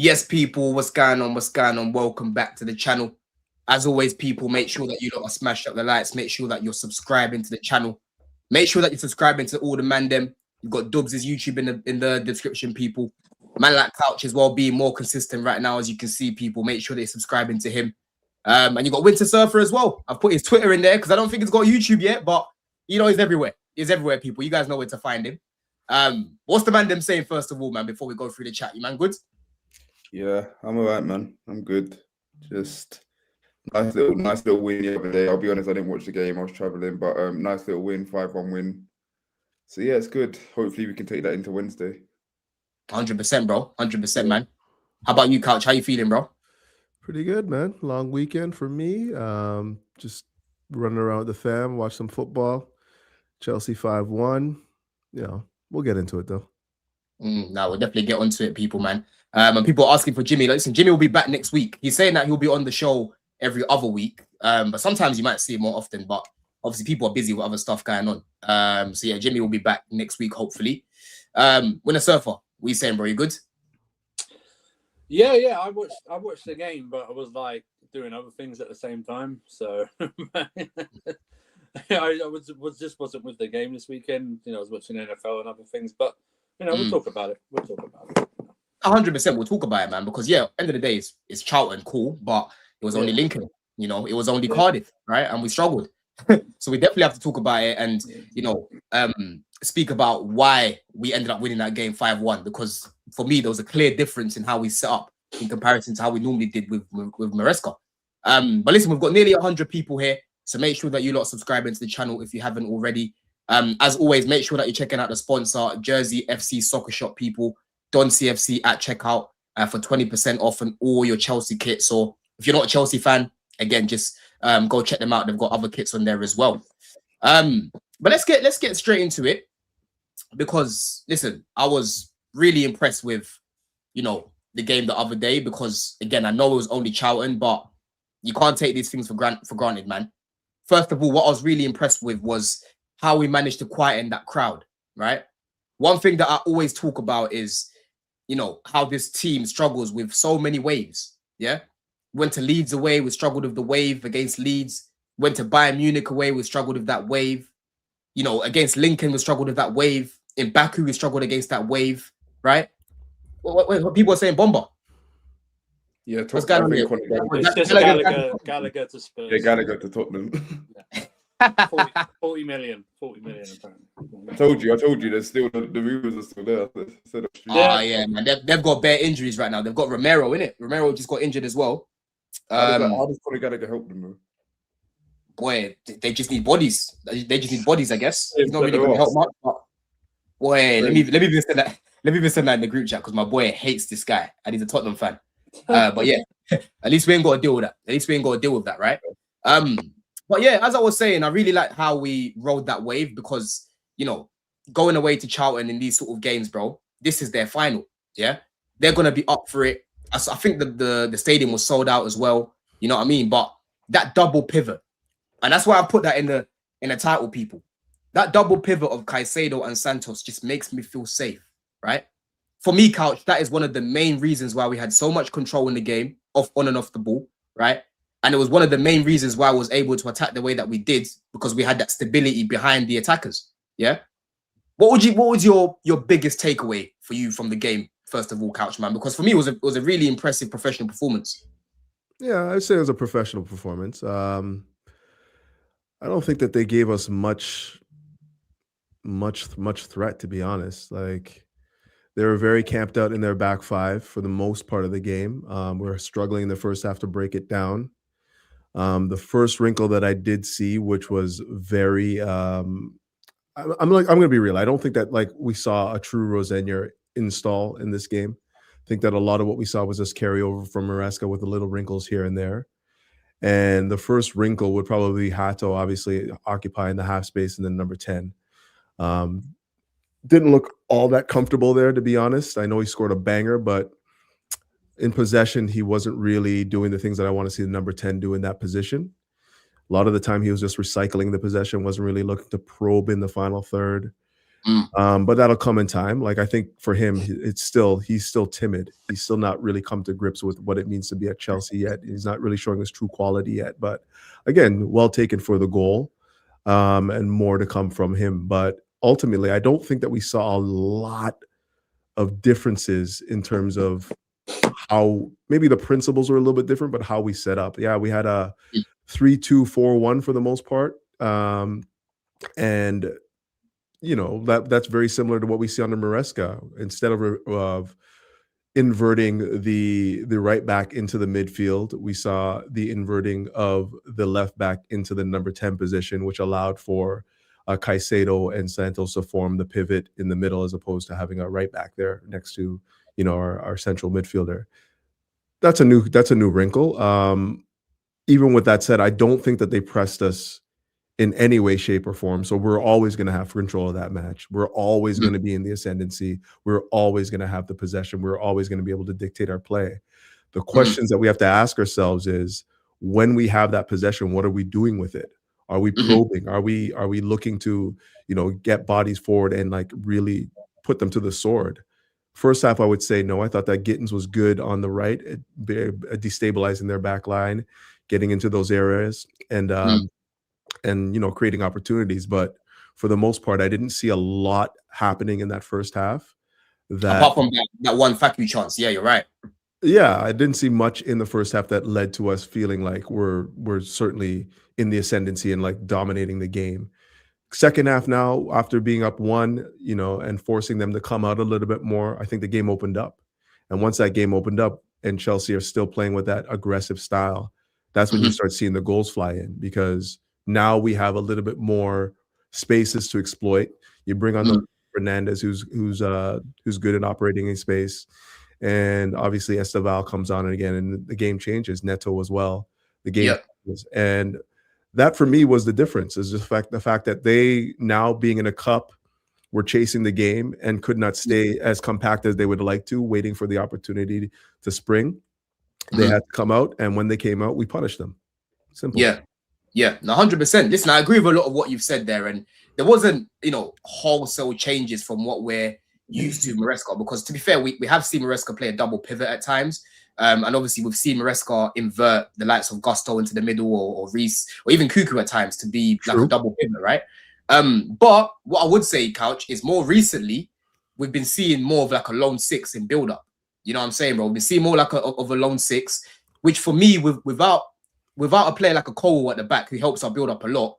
Yes, people, what's going on? What's going on? Welcome back to the channel. As always, people, make sure that you lot are smash up the lights. Make sure that you're subscribing to the channel. Make sure that you're subscribing to all the man them. You've got Dubs' YouTube in the description, people. Man like Couch as well, being more consistent right now, as you can see, people. Make sure they're subscribing to him. And you got Winter Surfer as well. I've put his Twitter in there because I don't think it's got YouTube yet, but you know he's everywhere. He's everywhere, people. You guys know where to find him. What's the man them saying first of all, man? Before we go through the chat, you man good? Yeah, I'm alright, man. I'm good. Just nice little win the other day. I'll be honest, I didn't watch the game. I was traveling, but nice little win, 5-1 win. So yeah, it's good. Hopefully we can take that into Wednesday. 100%, bro. 100%, man. How about you, Couch? How you feeling, bro? Pretty good, man. Long weekend for me. Just running around with the fam, watch some football. Chelsea 5-1. You know, we'll get into it though. No, we'll definitely get onto it, people, man. And people are asking for Jimmy. Listen, Jimmy will be back next week. He's saying that he'll be on the show every other week. But sometimes you might see him more often. But obviously, people are busy with other stuff going on. So yeah, Jimmy will be back next week, hopefully. Winner Surfer, what you saying, bro? You good? Yeah. I watched the game, but I was like doing other things at the same time. So I wasn't with the game this weekend. You know, I was watching NFL and other things. But you know, we'll talk about it. 100%, we'll talk about it, man. Because yeah, end of the day, it's Charlton, cool, but it was only Lincoln. You know, it was only Cardiff, right? And we struggled. So we definitely have to talk about it and you know, speak about why we ended up winning that game 5-1. Because for me, there was a clear difference in how we set up in comparison to how we normally did with Maresca. But listen, we've got nearly 100 people here, so make sure that you lot are subscribing to the channel if you haven't already. As always, make sure that you're checking out the sponsor, Jersey FC Soccer Shop, people. Don CFC at checkout for 20% off on all your Chelsea kits. So if you're not a Chelsea fan, again, just go check them out. They've got other kits on there as well. But let's get straight into it, because listen, I was really impressed with, you know, the game the other day, because again, I know it was only Charlton, but you can't take these things for granted, man. First of all, what I was really impressed with was how we managed to quieten that crowd, right? One thing that I always talk about is, you know, how this team struggles with so many waves. Yeah. Went to Leeds away, we struggled with the wave against Leeds. Went to Bayern Munich away, we struggled with that wave. You know, against Lincoln, we struggled with that wave. In Baku, we struggled against that wave, right? What people are saying, Bomber. Yeah, what's going on here? It's just Gallagher to Spurs. Yeah, Gallagher to Tottenham. 40 million apparently. I told you. There's still the rumors are still there. Yeah, man. They've got bare injuries right now. They've got Romero in it. Romero just got injured as well. How does Conor Gallagher help them, bro? Boy, they just need bodies. They just need bodies, I guess. It's not really going to help much. But boy, let me even send that in the group chat, because my boy hates this guy and he's a Tottenham fan. But yeah, at least we ain't got to deal with that. At least we ain't got to deal with that, right? But yeah, as I was saying, I really like how we rode that wave, because, you know, going away to Charlton in these sort of games, bro, this is their final. Yeah, they're gonna be up for it. I think the stadium was sold out as well. You know what I mean? But that double pivot, and that's why I put that in the title, people. That double pivot of Caicedo and Santos just makes me feel safe, right? For me, Couch, that is one of the main reasons why we had so much control in the game, on and off the ball, right? And it was one of the main reasons why I was able to attack the way that we did, because we had that stability behind the attackers. Yeah. What was your biggest takeaway for you from the game, first of all, Couch, man? Because for me, it was a really impressive professional performance. Yeah, I'd say it was a professional performance. I don't think that they gave us much threat, to be honest. Like, they were very camped out in their back five for the most part of the game. We were struggling in the first half to break it down. The first wrinkle that I did see, which was very, I'm going to be real. I don't think that like we saw a true Rosenior install in this game. I think that a lot of what we saw was just carryover from Maresca with the little wrinkles here and there. And the first wrinkle would probably be Hato, obviously occupying the half space, and then number 10. Didn't look all that comfortable there, to be honest. I know he scored a banger, but in possession, he wasn't really doing the things that I want to see the number 10 do in that position. A lot of the time, he was just recycling the possession, wasn't really looking to probe in the final third. But that'll come in time. Like, I think for him, he's still timid. He's still not really come to grips with what it means to be at Chelsea yet. He's not really showing his true quality yet. But again, well taken for the goal, and more to come from him. But ultimately, I don't think that we saw a lot of differences in terms of how maybe the principles were a little bit different, but how we set up. Yeah, we had a 3-2-4-1 for the most part. And that's very similar to what we see under Maresca. Instead of inverting the right back into the midfield, we saw the inverting of the left back into the number 10 position, which allowed for Caicedo and Santos to form the pivot in the middle, as opposed to having a right back there next to our central midfielder. That's a new wrinkle. Even with that said, I don't think that they pressed us in any way, shape, or form. So we're always going to have control of that match. We're always going to be in the ascendancy. We're always going to have the possession. We're always going to be able to dictate our play. The questions that we have to ask ourselves is, when we have that possession, what are we doing with it? Are we probing? Are we looking to, get bodies forward and like really put them to the sword? First half, I would say no. I thought that Gittens was good on the right, destabilizing their back line, getting into those areas and creating opportunities. But for the most part, I didn't see a lot happening in that first half. Apart from that one Facu chance. Yeah, you're right. Yeah, I didn't see much in the first half that led to us feeling like we're certainly in the ascendancy and like dominating the game. Second half now, after being up 1, and forcing them to come out a little bit more, I think the game opened up. And once that game opened up and Chelsea are still playing with that aggressive style, that's when you start seeing the goals fly in, because now we have a little bit more spaces to exploit. You bring on Fernandez, who's good at operating in space. And obviously Esteval comes on again, and the game changes. Neto as well. The game changes. And that for me was the difference, is the fact that they, now being in a cup, were chasing the game and could not stay as compact as they would like to, waiting for the opportunity to spring. They had to come out, and when they came out, we punished them. Simple. Yeah, 100%. Listen, I agree with a lot of what you've said there, and there wasn't, wholesale changes from what we're used to Maresca, because to be fair, we have seen Maresca play a double pivot at times. And obviously we've seen Maresca invert the likes of Gusto into the middle, or Reece, or even Cuckoo at times, to be like a double pivot, right? But what I would say, Couch, is more recently we've been seeing more of like a lone 6 in build-up. You know what I'm saying, bro? We've been seeing more like of a lone 6, which for me, without a player like a Cole at the back who helps our build-up a lot,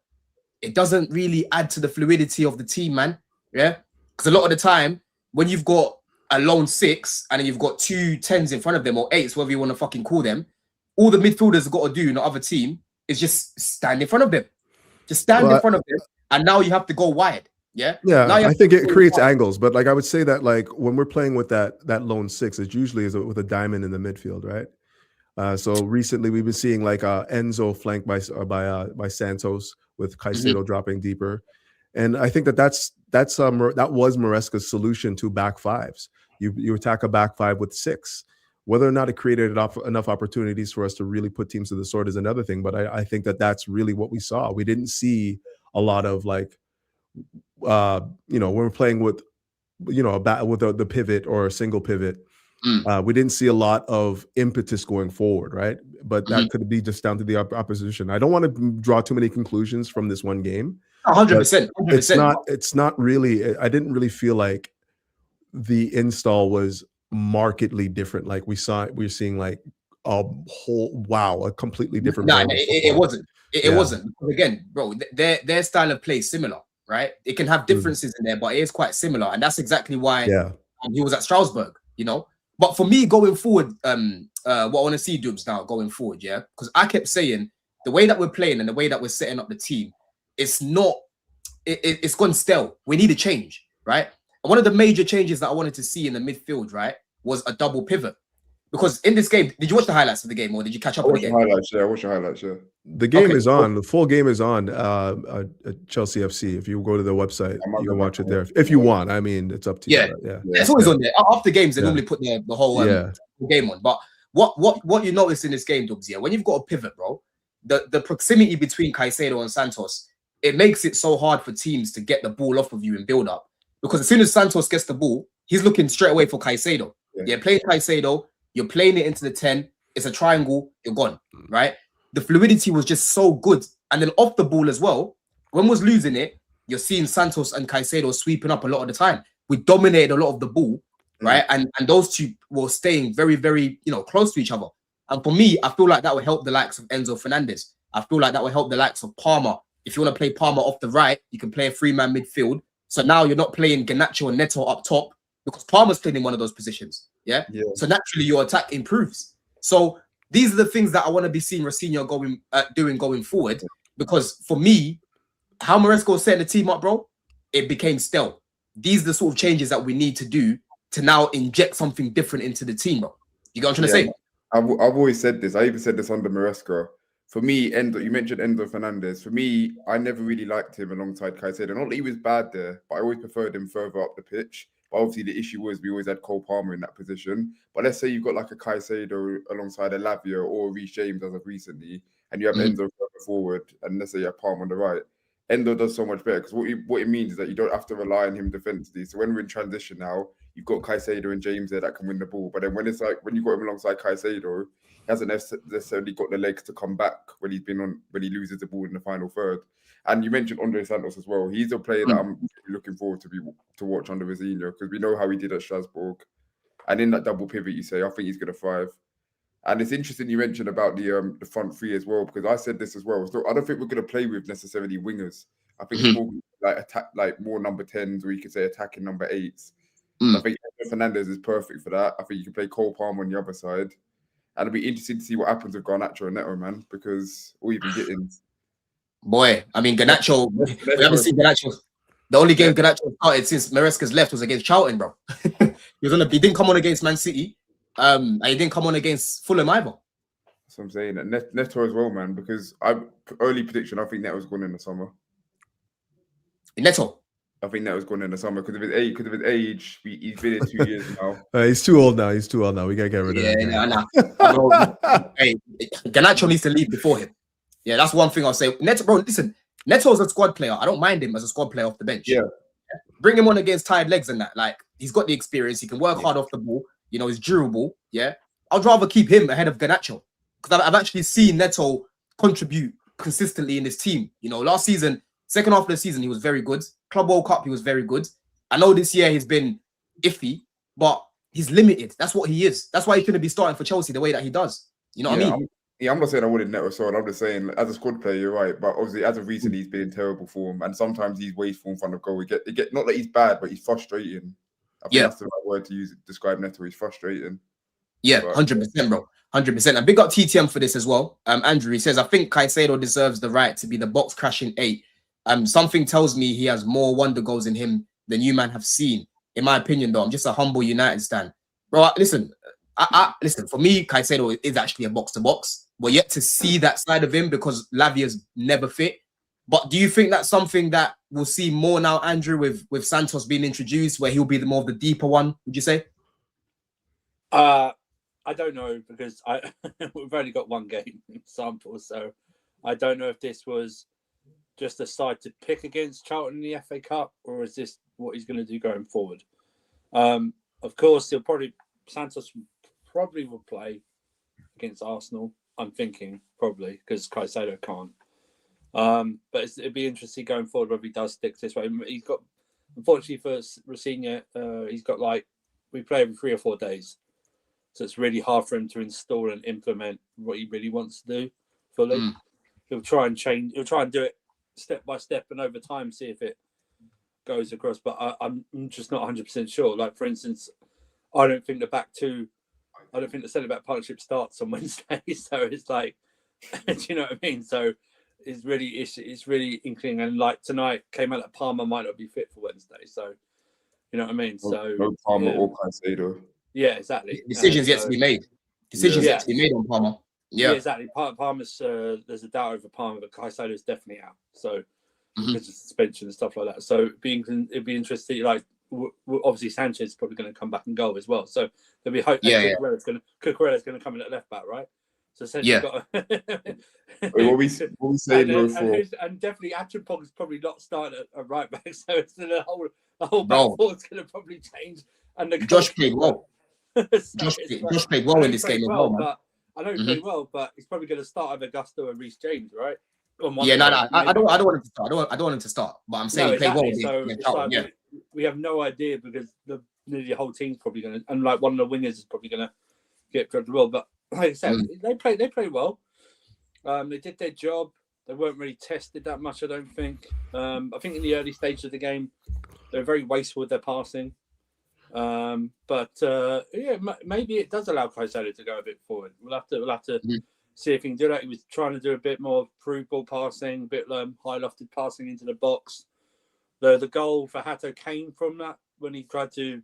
it doesn't really add to the fluidity of the team, man. Yeah? Because a lot of the time, when you've got a lone 6 and then you've got 2 10s in front of them, or 8s, whatever you want to fucking call them, all the midfielders have got to do in the other team is just stand in front of them. Just stand in front of them, and now you have to go wide. Yeah. I think it creates angles, but like I would say that like when we're playing with that lone 6, it usually is with a diamond in the midfield, right? So recently we've been seeing like Enzo flanked by Santos, with Caicedo dropping deeper, and I think that was Maresca's solution to back 5s. You attack a back 5 with 6. Whether or not it created enough opportunities for us to really put teams to the sword is another thing. But I think that that's really what we saw. We didn't see a lot of like, when we're playing with, the pivot or a single pivot, we didn't see a lot of impetus going forward, right? But that could be just down to the opposition. I don't want to draw too many conclusions from this one game. 100%. It's not really. I didn't really feel like the install was markedly different. Like we're seeing like a completely different. No, it wasn't. It wasn't. Because again, bro, their style of play is similar, right? It can have differences in there, but it is quite similar, and that's exactly why he was at Strasbourg. But for me, going forward, what I want to see Dubs now going forward, because I kept saying the way that we're playing and the way that we're setting up the team, it's gone stale. We need a change, right? And one of the major changes that I wanted to see in the midfield, right, was a double pivot. Because in this game, did you watch the highlights of the game, or did you catch up on the game? I watched the highlights, yeah. The game is on. The full game is on Chelsea FC. If you go to the website, you can watch it there. If you want. I mean, it's up to you. Yeah. It's always on there. After games, they normally put the whole game on. But what you notice in this game, Dubs, when you've got a pivot, bro, the proximity between Caicedo and Santos, it makes it so hard for teams to get the ball off of you and build up. because as soon as Santos gets the ball, he's looking straight away for Caicedo. Yeah, playing Caicedo, you're playing it into the 10. It's a triangle, you're gone, right? The fluidity was just so good. And then off the ball as well, when was losing it, you're seeing Santos and Caicedo sweeping up a lot of the time. We dominated a lot of the ball, right? And those two were staying very, very, close to each other. And for me, I feel like that would help the likes of Enzo Fernandez. I feel like that would help the likes of Palmer. If you want to play Palmer off the right, you can play a 3-man midfield. So now you're not playing Garnacho and Neto up top because Palmer's playing in one of those positions. Yeah. So naturally your attack improves. So these are the things that I want to be seeing Rosenior doing going forward. Because for me, how Maresco set the team up, bro, it became stale. These are the sort of changes that we need to do to now inject something different into the team, bro. You got what I'm trying to say? I've always said this. I even said this under Maresca. For me, you mentioned Enzo Fernandez. For me, I never really liked him alongside Caicedo. Not that he was bad there, but I always preferred him further up the pitch. But obviously, the issue was we always had Cole Palmer in that position. But let's say you've got like a Caicedo alongside a Lavia or Reece James as of recently, and you have Enzo further forward, and let's say you have Palmer on the right. Endo does so much better because what it means is that you don't have to rely on him defensively. So when we're in transition now, you've got Caicedo and James there that can win the ball. But then when you've got him alongside Caicedo, he hasn't necessarily got the legs to come back when he loses the ball in the final third. And you mentioned Andre Santos as well. He's a player that I'm looking forward to watch under Rosenior because we know how he did at Strasbourg. And in that double pivot, you say, I think he's going to thrive. And it's interesting you mentioned about the front three as well, because I said this as well. So I don't think we're going to play with necessarily wingers. I think it's more like attack, like more number 10s, or you could say attacking number 8s. I think Fernandez is perfect for that. I think you can play Cole Palmer on the other side. And it'll be interesting to see what happens with Garnacho and Neto, man, or even Gittens. Boy, I mean, Garnacho, we haven't seen Garnacho. The only game Garnacho started since Maresca's left was against Charlton, bro. He didn't come on against Man City. And he didn't come on against Fulham either. That's what I'm saying. And Neto as well, man, because early prediction, I think Neto's gone in the summer. Neto? I think Neto's gone in the summer because of his age. He's been in 2 years now. He's too old now. We got to get rid of him. Hey, Garnacho needs to leave before him. Yeah, that's one thing I'll say. Neto, bro, listen, Neto's a squad player. I don't mind him as a squad player off the bench. Yeah. Bring him on against tired legs and that. Like, he's got the experience. He can work hard off the ball. He's durable. Yeah. I'd rather keep him ahead of Garnacho because I've actually seen Neto contribute consistently in this team. Last season, second half of the season, he was very good. Club World Cup, he was very good. I know this year he's been iffy, but he's limited. That's what he is. That's why he couldn't be starting for Chelsea the way that he does. You know what I mean? I'm not saying I wanted Neto sold. I'm just saying, as a squad player, you're right. But obviously, as of recently, he's been in terrible form, and sometimes he's wasteful in front of goal. Not that he's bad, but he's frustrating. I think that's the right word to use to describe Neto. He's frustrating. Yeah, 100%, bro. 100%. And big up TTM for this as well. Andrew, he says, I think Caicedo deserves the right to be the box crashing 8. Something tells me he has more wonder goals in him than you man have seen. In my opinion, though, I'm just a humble United stan. Bro, listen, listen, for me, Caicedo is actually a box-to-box. We're yet to see that side of him because Lavia's never fit. But do you think that's something that we'll see more now, Andrew, with Santos being introduced, where he'll be more of the deeper one, would you say? I don't know because we've only got one game sample, so I don't know if this was just a side to pick against Charlton in the FA Cup, or is this what he's going to do going forward? Of course, Santos probably will play against Arsenal. I'm thinking probably because Caicedo can't. But it'd be interesting going forward whether he does stick this way. He's got, unfortunately for Rosenior, he's got we play every 3 or 4 days. So it's really hard for him to install and implement what he really wants to do fully. He'll try and do it step by step and over time, see if it goes across. But I'm just not 100% sure. Like, for instance, I don't think the centre-back partnership starts on Wednesday. So it's like, do you know what I mean? So it's really inkling. And like tonight came out that Palmer might not be fit for Wednesday. So, you know what I mean? So no Palmer or Caicedo. Yeah, exactly. Decisions yet to be made. Yet to be made on Palmer. Yeah, exactly. Palmer's there's a doubt over Palmer, but Caicedo is definitely out. So because of suspension and stuff like that. So it'd be interesting. Like obviously Sanchez is probably going to come back and go as well. So there'll be hope. Cucurella's going to come in at left back, right? So essentially, what we saying and definitely Achampong is probably not starting at right back. So it's a whole the whole back four's going to probably change. And the Josh played well. So Josh played well in this game as well, man. But I know he played well, but he's probably going to start with Augusto and Reece James, right? Yeah, no. I don't want him to start. I don't want him to start. But I'm saying he played well. So it's like we have no idea because the whole team's probably going to, and like one of the wingers is probably going to get dropped as well. But like I said, they played well. They did their job. They weren't really tested that much, I don't think. I think in the early stages of the game, they were very wasteful with their passing. But maybe it does allow Caicedo to go a bit forward. We'll have to see if he can do that. He was trying to do a bit more through ball passing, a bit high lofted passing into the box. The goal for Hato came from that when he tried to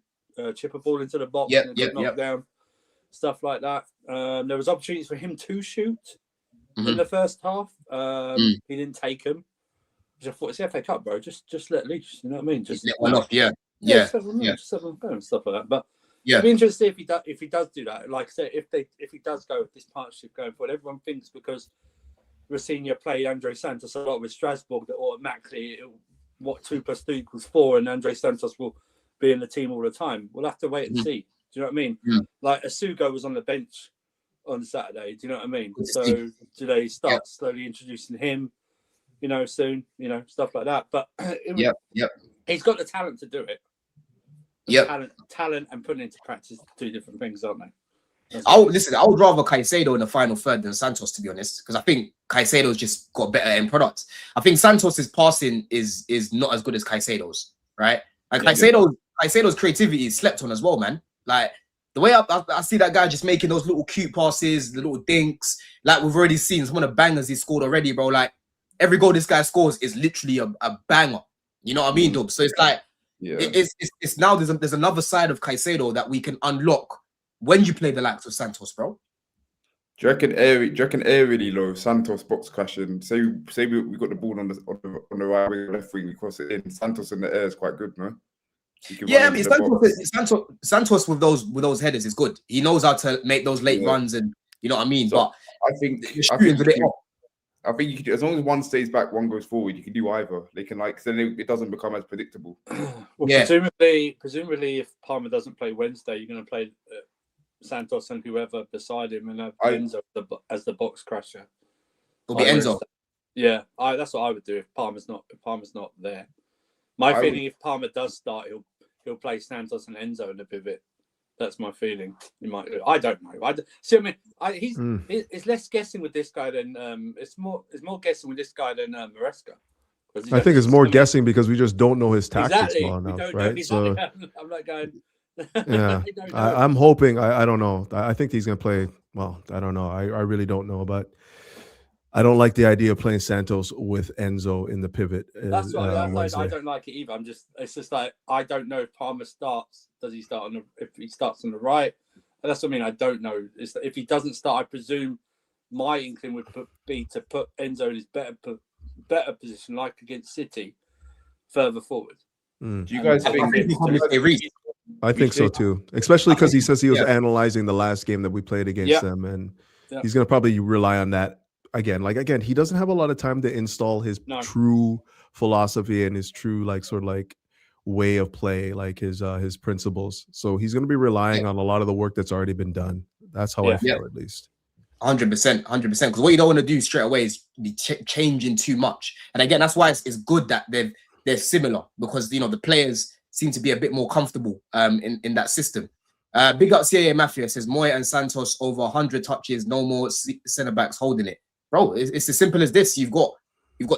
chip a ball into the box and knock down, stuff like that. There was opportunities for him to shoot in the first half. He didn't take them. Which I thought, it's the FA Cup, bro. Just let loose. You know what I mean? Just let one off, stuff like that. But it'd be interesting if he does do that. Like I said, if he does go with this partnership going forward, everyone thinks because Rosenior played Andre Santos a lot with Strasbourg that automatically 2 + 2 = 4, and Andre Santos will be in the team all the time. We'll have to wait and see. Do you know what I mean? Like Asugo was on the bench on Saturday. Do you know what I mean? So do they start slowly introducing him? Soon. Stuff like that. But he's got the talent to do it. Talent and putting it into practice, 2 different things, aren't they? I would rather Caicedo in the final third than Santos, to be honest, because I think Caicedo's just got better end products. I think Santos's passing is not as good as Caicedo's, right? Like Caicedo's creativity is slept on as well, man. Like the way I see that guy just making those little cute passes, the little dinks, like we've already seen some of the bangers he scored already, bro. Like every goal this guy scores is literally a banger. You know what I mean, Dub? So it's like it's now there's another side of Caicedo that we can unlock when you play the likes of Santos, bro. Do you reckon aerially low Santos box crashing? Say we got the ball on the right wing, left wing, we cross it in. Santos in the air is quite good, man. Yeah, I mean Santos with those headers is good. He knows how to make those late runs, and you know what I mean. So but I think you could, as long as one stays back, one goes forward, you can do either. They can then it doesn't become as predictable. Presumably, if Palmer doesn't play Wednesday, you're going to play Santos and whoever beside him, and have Enzo as the box crasher. It'll be Enzo. Yeah, that's what I would do if Palmer's not there. My feeling, if Palmer does start, he'll play Santos and Enzo in the pivot. That's my feeling. He might. I don't know. It's less guessing with this guy than it's more guessing with this guy than Maresca. I think it's more guessing because we just don't know his tactics well enough, right? So I'm not going. Yeah, I'm hoping. I don't know. I think he's gonna play. Well, I don't know. I really don't know, but I don't like the idea of playing Santos with Enzo in the pivot. That's why I don't like it either. It's just like I don't know if Palmer starts. Does he start if he starts on the right? And that's what I mean. I don't know. If he doesn't start, I presume my inkling would be to put Enzo in his better position, like against City, further forward. Do you guys think? I think so too, especially because he says he was analyzing the last game that we played against them, and he's going to probably rely on that again. He doesn't have a lot of time to install his true philosophy and his true way of play, like his principles. So he's going to be relying on a lot of the work that's already been done. That's how I feel, at least. 100%. Because what you don't want to do straight away is be changing too much. And again, that's why it's good that they're similar, because the players seem to be a bit more comfortable in that system. Big up CAA Mafia says Moya and Santos over 100 touches, no more centre backs holding it. Bro, it's as simple as this. You've got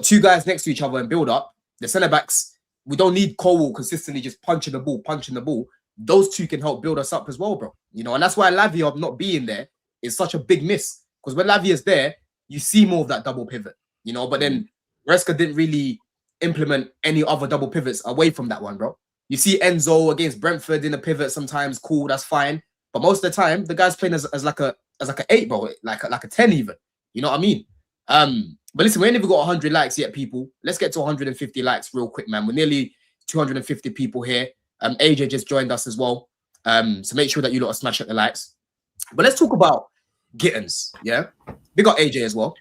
2 guys next to each other and build up. The centre backs, we don't need Cole consistently just punching the ball. Those 2 can help build us up as well, bro. And that's why Lavia not being there is such a big miss. Because when Lavia's there, you see more of that double pivot, But then Maresca didn't really implement any other double pivots away from that one, bro. You see Enzo against Brentford in a pivot sometimes, cool, that's fine. But most of the time, the guy's playing as like a 8, bro, like a 10 even. You know what I mean? But listen, we ain't even got 100 likes yet, people. Let's get to 150 likes real quick, man. We're nearly 250 people here. AJ just joined us as well. So make sure that you lot are smash at the likes. But let's talk about Gittens, yeah? Big up AJ as well.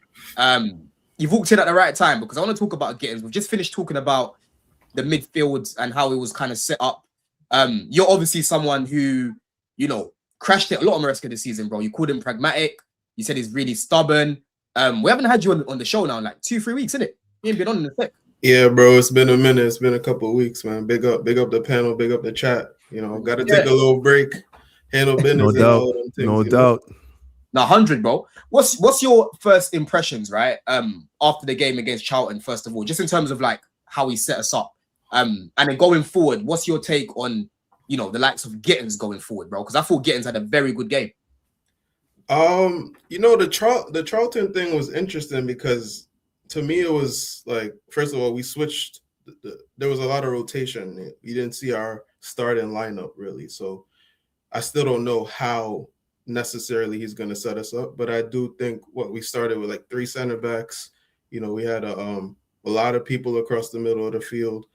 You've walked in at the right time because I want to talk about Gittens. We've just finished talking about the midfield and how it was kind of set up. You're obviously someone who, you know, crashed it a lot on Maresca this season, bro. You called him pragmatic. You said he's really stubborn. We haven't had you on the show now in like 2-3 weeks, innit? You ain't been on in a sec. Yeah, bro, it's been a minute. It's been a couple of weeks, man. Big up the panel, big up the chat. You know, got to take a little break, handle business. No doubt. All of them things, No doubt. Now, 100, bro. What's your first impressions, right? After the game against Charlton, first of all, just in terms of like how he set us up, and then going forward, what's your take on, you know, the likes of Gittens going forward, bro? Because I thought Gittens had a very good game. You know, the Charlton thing was interesting because to me it was like, first of all, we switched. There was a lot of rotation. We didn't see our starting lineup really, so I still don't know how necessarily he's going to set us up. But I do think we started with like 3 center backs. You know, we had a lot of people across the middle of the field,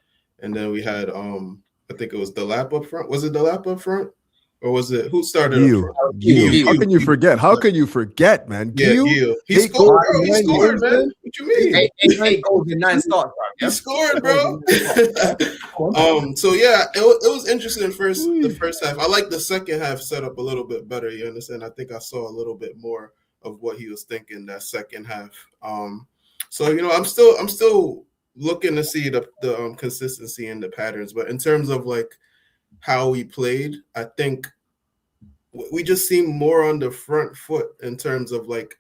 and then we had I think it was Delap up front. Was it Delap up front? Or was it who started? You. How can you forget? How can you forget, man? Yeah, he scored, bro. He scored, man. What you mean? 8 goals in 9 starts, bro. He scored, bro. So yeah, it was interesting the first half. I like the second half set up a little bit better. You understand? I think I saw a little bit more of what he was thinking that second half. So you know, I'm still looking to see the consistency and the patterns, but in terms of like how we played, I think we just seemed more on the front foot in terms of like,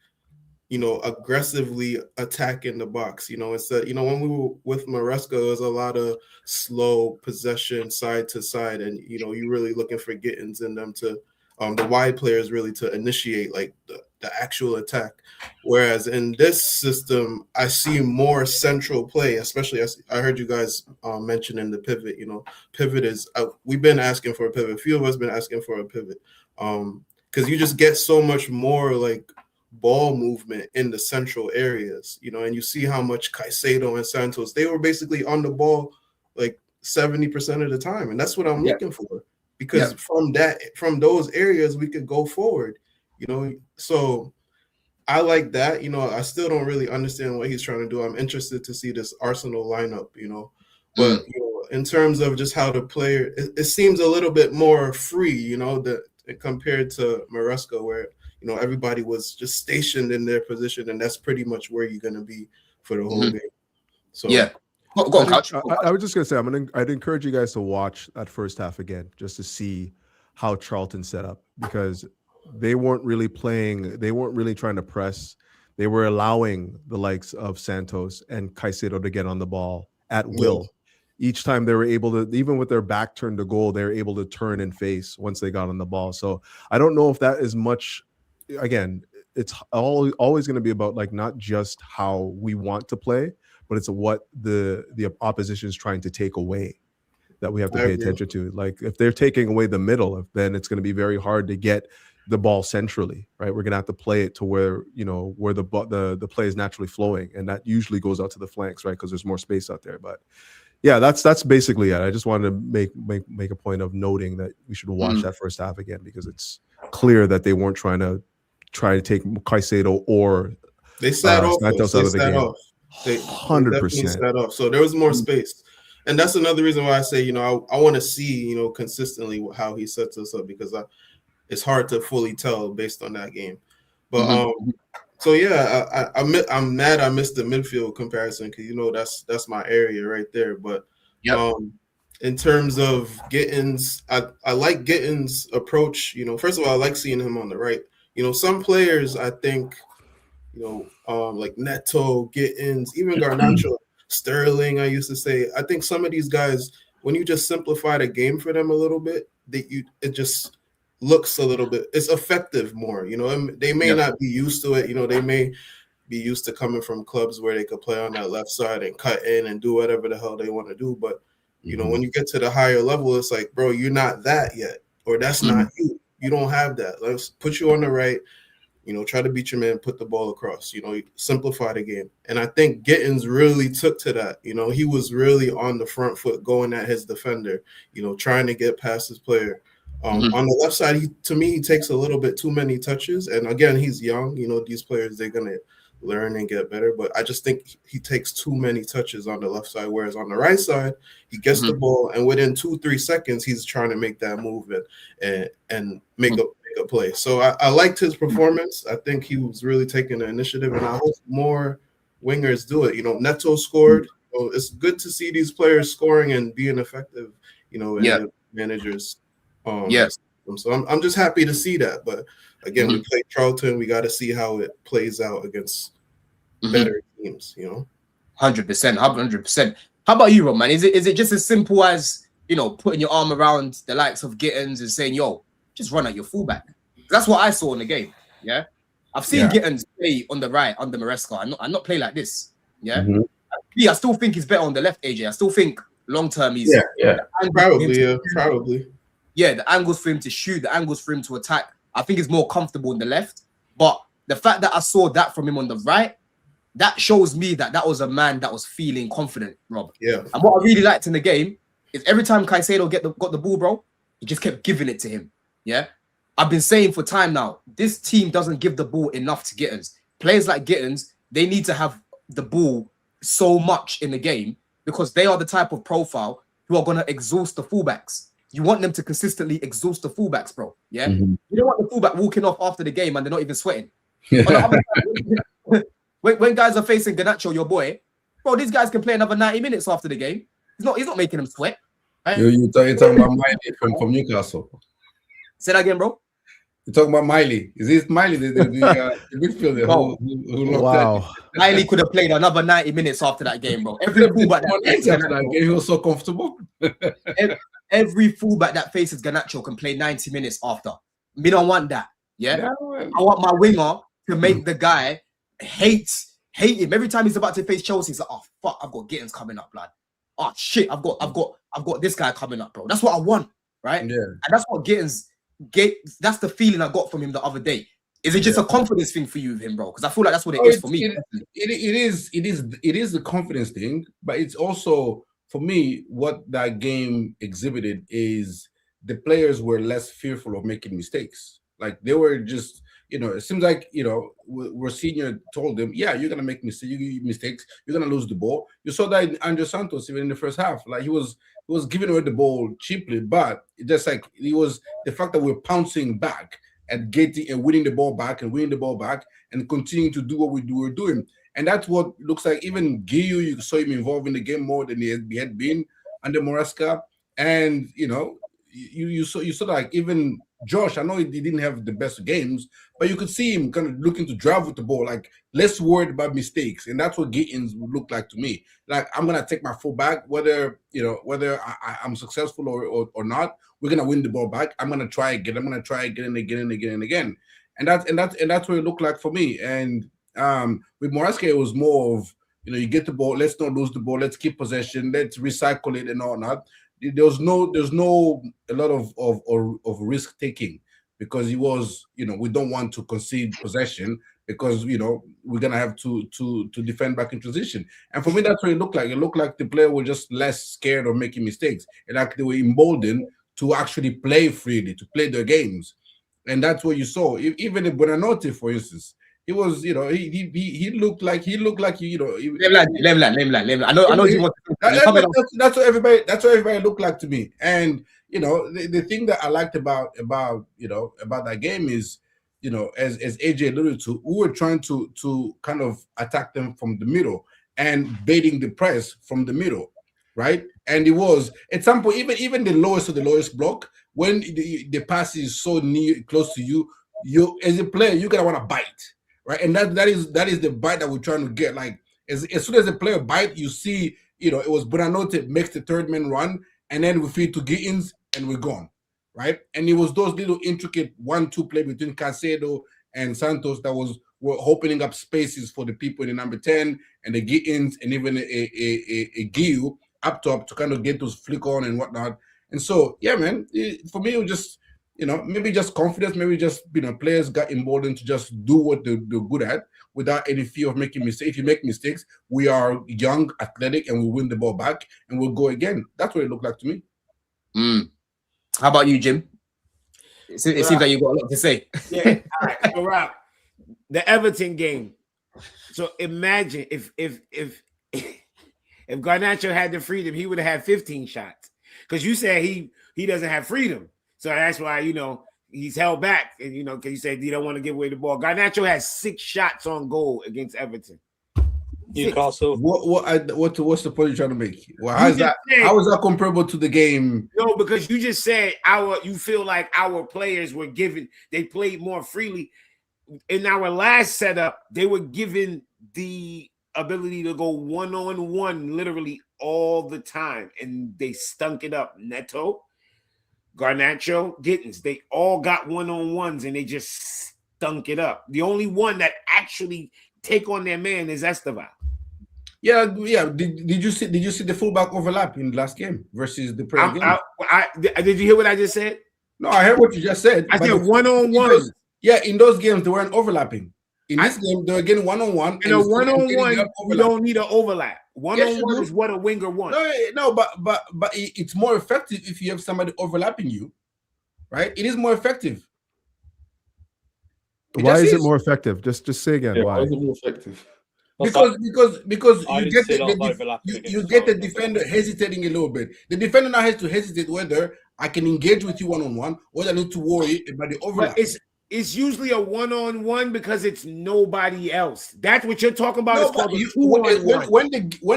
you know, aggressively attacking the box. You know, instead, you know, when we were with Maresca, it was a lot of slow possession side to side, and you know, you're really looking for Gittens in them to the wide players really to initiate like the actual attack. Whereas in this system, I see more central play, especially as I heard you guys mentioning the pivot. You know, pivot is we've been asking for a pivot. A few of us been asking for a pivot because you just get so much more like ball movement in the central areas. You know, and you see how much Caicedo and Santos, they were basically on the ball like 70% of the time, and that's what I'm looking for. Because from those areas, we could go forward, you know. So I like that. You know, I still don't really understand what he's trying to do. I'm interested to see this Arsenal lineup, you know. But you know, in terms of just how the player, it seems a little bit more free, you know, compared to Maresca, where you know everybody was just stationed in their position, and that's pretty much where you're going to be for the whole game. So yeah. Go on, Couch. I was just gonna say I'd encourage you guys to watch that first half again just to see how Charlton set up, because they weren't really playing, they weren't really trying to press. They were allowing the likes of Santos and Caicedo to get on the ball at will. Each time they were able to, even with their back turned to goal, they were able to turn and face once they got on the ball. So I don't know if that is much. Again, it's always going to be about like not just how we want to play, but it's what the opposition is trying to take away that we have to pay attention to. Like if they're taking away the middle, then it's going to be very hard to get the ball centrally, right? We're going to have to play it to where, you know, where the play is naturally flowing, and that usually goes out to the flanks, right? Because there's more space out there. But yeah, that's basically it. I just wanted to make a point of noting that we should watch that first half again, because it's clear that they weren't trying to take Caicedo or they sat off. Santos out of the game. They 100% sat off. So there was more space. And that's another reason why I say, you know, I want to see, you know, consistently how he sets us up, because it's hard to fully tell based on that game. But so yeah, I'm mad I missed the midfield comparison, because you know that's my area right there. But in terms of Gittens, I like Gittens' approach. You know, first of all, I like seeing him on the right. You know, some players I think, you know, like Neto, Gittens, even Garnacho, Sterling, I used to say, I think some of these guys, when you just simplify the game for them a little bit, it just looks a little bit, it's effective more. You know, they may not be used to it. You know, they may be used to coming from clubs where they could play on that left side and cut in and do whatever the hell they want to do. But, you know, when you get to the higher level, it's like, bro, you're not that yet, or that's not you. You don't have that. Let's put you on the right. You know, try to beat your man, put the ball across, you know, simplify the game. And I think Gittens really took to that. You know, he was really on the front foot going at his defender, you know, trying to get past his player. On the left side, to me, he takes a little bit too many touches. And again, he's young. You know, these players, they're going to learn and get better. But I just think he takes too many touches on the left side, whereas on the right side, he gets the ball, and within 2-3 seconds, he's trying to make that move and make a play. So I liked his performance. I think he was really taking the initiative, and I hope more wingers do it. You know, Neto scored. So it's good to see these players scoring and being effective, you know, in the managers. So I'm just happy to see that. But again, we play Charlton. We got to see how it plays out against better teams, you know. 100%. How about you, Rob, man? Is it just as simple as, you know, putting your arm around the likes of Gittens and saying, yo, just run at your fullback? That's what I saw in the game. Yeah. I've seen Gittens play on the right under Maresca. I'm not play like this. Yeah. I still think he's better on the left, AJ. I still think long term he's probably. Yeah, the angles for him to shoot, the angles for him to attack. I think he's more comfortable on the left. But the fact that I saw that from him on the right, that shows me that was a man that was feeling confident, Rob. Yeah. And what I really liked in the game is every time Caicedo got the ball, bro, he just kept giving it to him. Yeah. I've been saying for time now, this team doesn't give the ball enough to Gittens. Players like Gittens, they need to have the ball so much in the game because they are the type of profile who are going to exhaust the fullbacks. You want them to consistently exhaust the fullbacks, bro. Yeah. You don't want the fullback walking off after the game and they're not even sweating. On the other side, when guys are facing Garnacho, your boy, bro, these guys can play another 90 minutes after the game. He's not making them sweat. Right? You're talking about Miley from Newcastle. Say that again, bro. You're talking about Miley. Is this Miley, the midfielder who wow. Miley could have played another 90 minutes after that game, bro. Every fullback that game, he was so comfortable. Every fullback that faces Garnacho can play 90 minutes after. Me don't want that. Yeah. I want my winger to make the guy hate him. Every time he's about to face Chelsea, he's like, oh fuck, I've got Gittens coming up, lad. Oh shit, I've got this guy coming up, bro. That's what I want, right? Yeah. And that's what Gittens that's the feeling I got from him the other day. Is it just a confidence thing for you with him, bro? Because I feel like that's what it is for me. It is the confidence thing, but it's also for me what that game exhibited is the players were less fearful of making mistakes. Like they were just, you know, it seems like, you know, Rosenior told them, yeah, you're gonna make mistakes, you're gonna lose the ball. You saw that in Andre Santos even in the first half. Like he was giving away the ball cheaply, but just like it was the fact that we're pouncing back and getting and winning the ball back and continuing to do what we're doing. And that's what looks like even Guiu, you saw him involved in the game more than he had been under Maresca. And you know, you saw like even Josh, I know he didn't have the best games, but you could see him kind of looking to drive with the ball, like less worried about mistakes. And that's what Gittens would look like to me. Like I'm gonna take my full back, whether I'm successful or not, we're gonna win the ball back. I'm gonna try again. I'm gonna try again and again and again and again. And that's what it looked like for me. And with Maresca, it was more of, you know, you get the ball, let's not lose the ball, let's keep possession, let's recycle it and all that. There's no a lot of risk taking because he was, you know, we don't want to concede possession because, you know, we're gonna have to defend back in transition. And for me, that's what it looked like. It looked like the player were just less scared of making mistakes, and like they were emboldened to actually play freely, to play their games. And that's what you saw. Even in Buonanotte, for instance, he was, you know, he looked like you know. Let him. I know you want. That's what everybody looked like to me. And you know, the thing that I liked about that game is, you know, as AJ alluded to, we were trying to kind of attack them from the middle and baiting the press from the middle, right? And it was at some point even the lowest of the lowest block, when the pass is so close to you as a player, you're gonna want to bite. Right, and that is the bite that we're trying to get. Like as soon as the player bite, you see, you know, it was Buonanotte makes the third man run, and then we feed to Gittens, and we're gone, right? And it was those little intricate 1-2 play between Caicedo and Santos that were opening up spaces for the people in the number 10 and the Gittens and even a Guiu up top to kind of get those flick on and whatnot. And so, yeah, man, for me it was just, you know, maybe just confidence, maybe just, you know, players got emboldened to just do what they're good at without any fear of making mistakes. If you make mistakes, we are young, athletic, and we win the ball back and we'll go again. That's what it looked like to me. How about you, Jim? It seems like you got a lot to say. Yeah, all right. So, Rob, the Everton game, So imagine if Garnacho had the freedom, he would have had 15 shots. Because you said he doesn't have freedom. So that's why, he's held back. And, because you said you don't want to give away the ball. Garnacho has 6 shots on goal against Everton. Newcastle. What's the point you're trying to make? Well, how is that comparable to the game? No, because you just said you feel like our players were they played more freely. In our last setup, they were given the ability to go one-on-one literally all the time, and they stunk it up. Neto, Garnacho, Gittens, they all got one-on-ones, and they just stunk it up. The only one that actually take on their man is Esteval. Yeah. Did you see the fullback overlap in the last game versus the prayer game? Did you hear what I just said? No, I heard what you just said. I said one-on-one. Yeah, in those games they weren't overlapping. In this game, they're getting one-on-one. In a one-on-one, you don't need an overlap. One-on-one is what a winger wants. No, but it's more effective if you have somebody overlapping you, right? It is more effective. Why is it more effective? Just say again. Yeah, why is it more effective? Because you get the defender hesitating a little bit. The defender now has to hesitate whether I can engage with you one-on-one or I need to worry about the overlap. But it's usually a one-on-one because it's nobody else. That's what you're talking about. No, when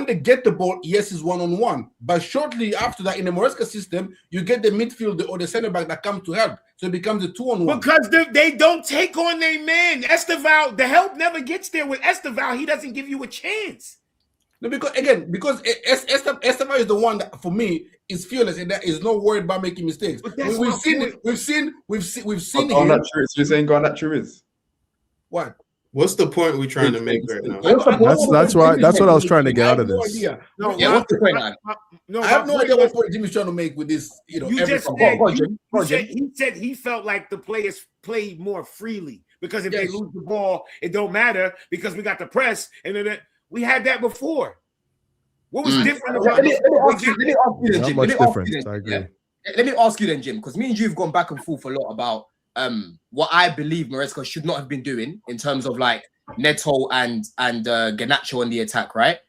they get the ball, yes, it's one-on-one. But shortly after that, in the Maresca system, you get the midfielder or the center back that comes to help. So it becomes a 2-on-1. Because they don't take on their man. Esteval, the help never gets there with Esteval. He doesn't give you a chance. No, because Esteval is the one that, for me, is fearless and that is not worried about making mistakes. We've seen him. You're saying Garnacho is what? What's the point we're trying to make right now? That's what I was trying to get out of this. What's the point? I have no idea what point Jimmy's trying to make with this. He said he felt like the players played more freely because if they lose the ball, it don't matter because we got the press and then we had that before. What was different about Let me ask you then, Jim. Let me ask you then, Jim, because me and you have gone back and forth a lot about what I believe Maresca should not have been doing in terms of like Neto and Garnacho on the attack, right?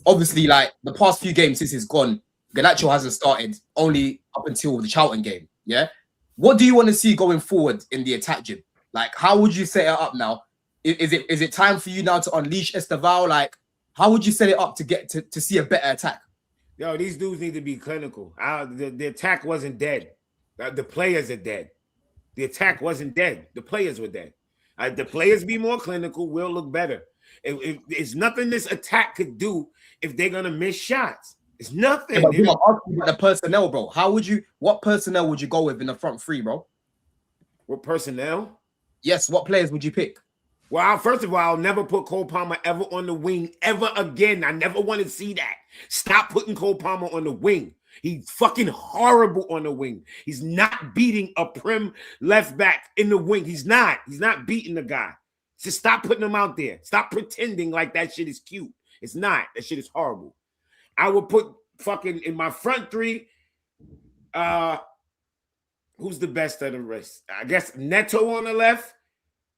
Obviously, like the past few games since he's gone, Garnacho hasn't started only up until the Charlton game. Yeah. What do you want to see going forward in the attack, Jim? Like, how would you set it up now? Is it time for you now to unleash Esteval? Like, how would you set it up to get to see a better attack? Yo, these dudes need to be clinical. The attack wasn't dead. The players are dead. The attack wasn't dead. The players were dead. The players be more clinical, we'll look better. It's nothing this attack could do if they're gonna miss shots. It's nothing. Yeah, I'm asking about the personnel, bro. What personnel would you go with in the front three, bro? What personnel? Yes, what players would you pick? Well, first of all, I'll never put Cole Palmer ever on the wing ever again. I never want to see that. Stop putting Cole Palmer on the wing. He's fucking horrible on the wing. He's not beating a prim left back in the wing. He's not beating the guy. Just stop putting him out there. Stop pretending like that shit is cute. It's not. That shit is horrible. I would put fucking in my front three. Who's the best of the rest? I guess Neto on the left.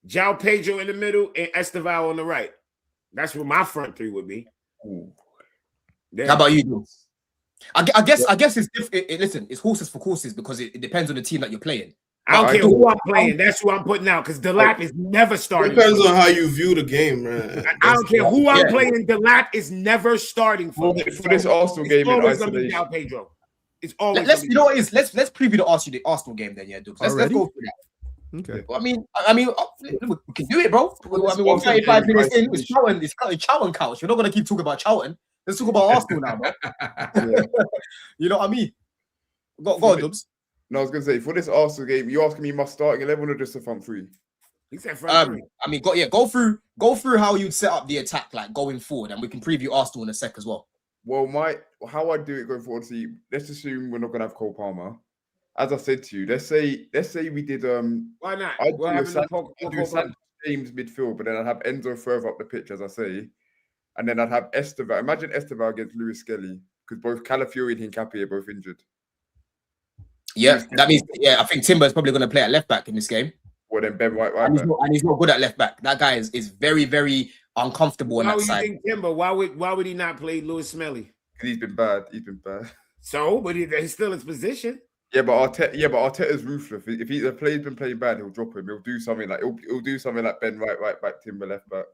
João Pedro in the middle and Esteval on the right. That's what my front three would be. How about you? I guess it's different. Listen, it's horses for courses because it depends on the team that you're playing. I don't care who I'm playing. That's who I'm putting out because Delap is never starting. Depends on how you view the game, man. I don't care who I'm playing. Delap is never starting for this Arsenal game in isolation. João Pedro. It's always. Let's let's preview the Arsenal game then. Yeah, let's go through that. Okay. I mean, we can do it, bro. I mean, we're 35 minutes in. It's Charlton couch. We're not gonna keep talking about Charlton. Let's talk about Arsenal now, bro. You know what I mean? Go on, Dubs. No, I was gonna say for this Arsenal game, you asking me my starting 11 or just the front three? He said front three. I mean, go through how you'd set up the attack like going forward, and we can preview Arsenal in a sec as well. Well, how I do it going forward. See, let's assume we're not gonna have Cole Palmer. As I said to you, let's say we did why not? I do Santos James midfield, but then I'd have Enzo further up the pitch, as I say, and then I'd have Esteval. Imagine Esteval against Lewis Skelly because both Calafiori and Hincapié are both injured. Yeah, that means I think Timber is probably going to play at left back in this game. Well, then Ben White, and he's not good at left back. That guy is very, very uncomfortable on Why that would you side. think Timber? Why would he not play Lewis Smelly? Because he's been bad. He's been bad. So, but he's still his position. Yeah, but Arteta's ruthless. If the player's been playing bad, he'll drop him. He'll do something like Ben right back, Timber left back.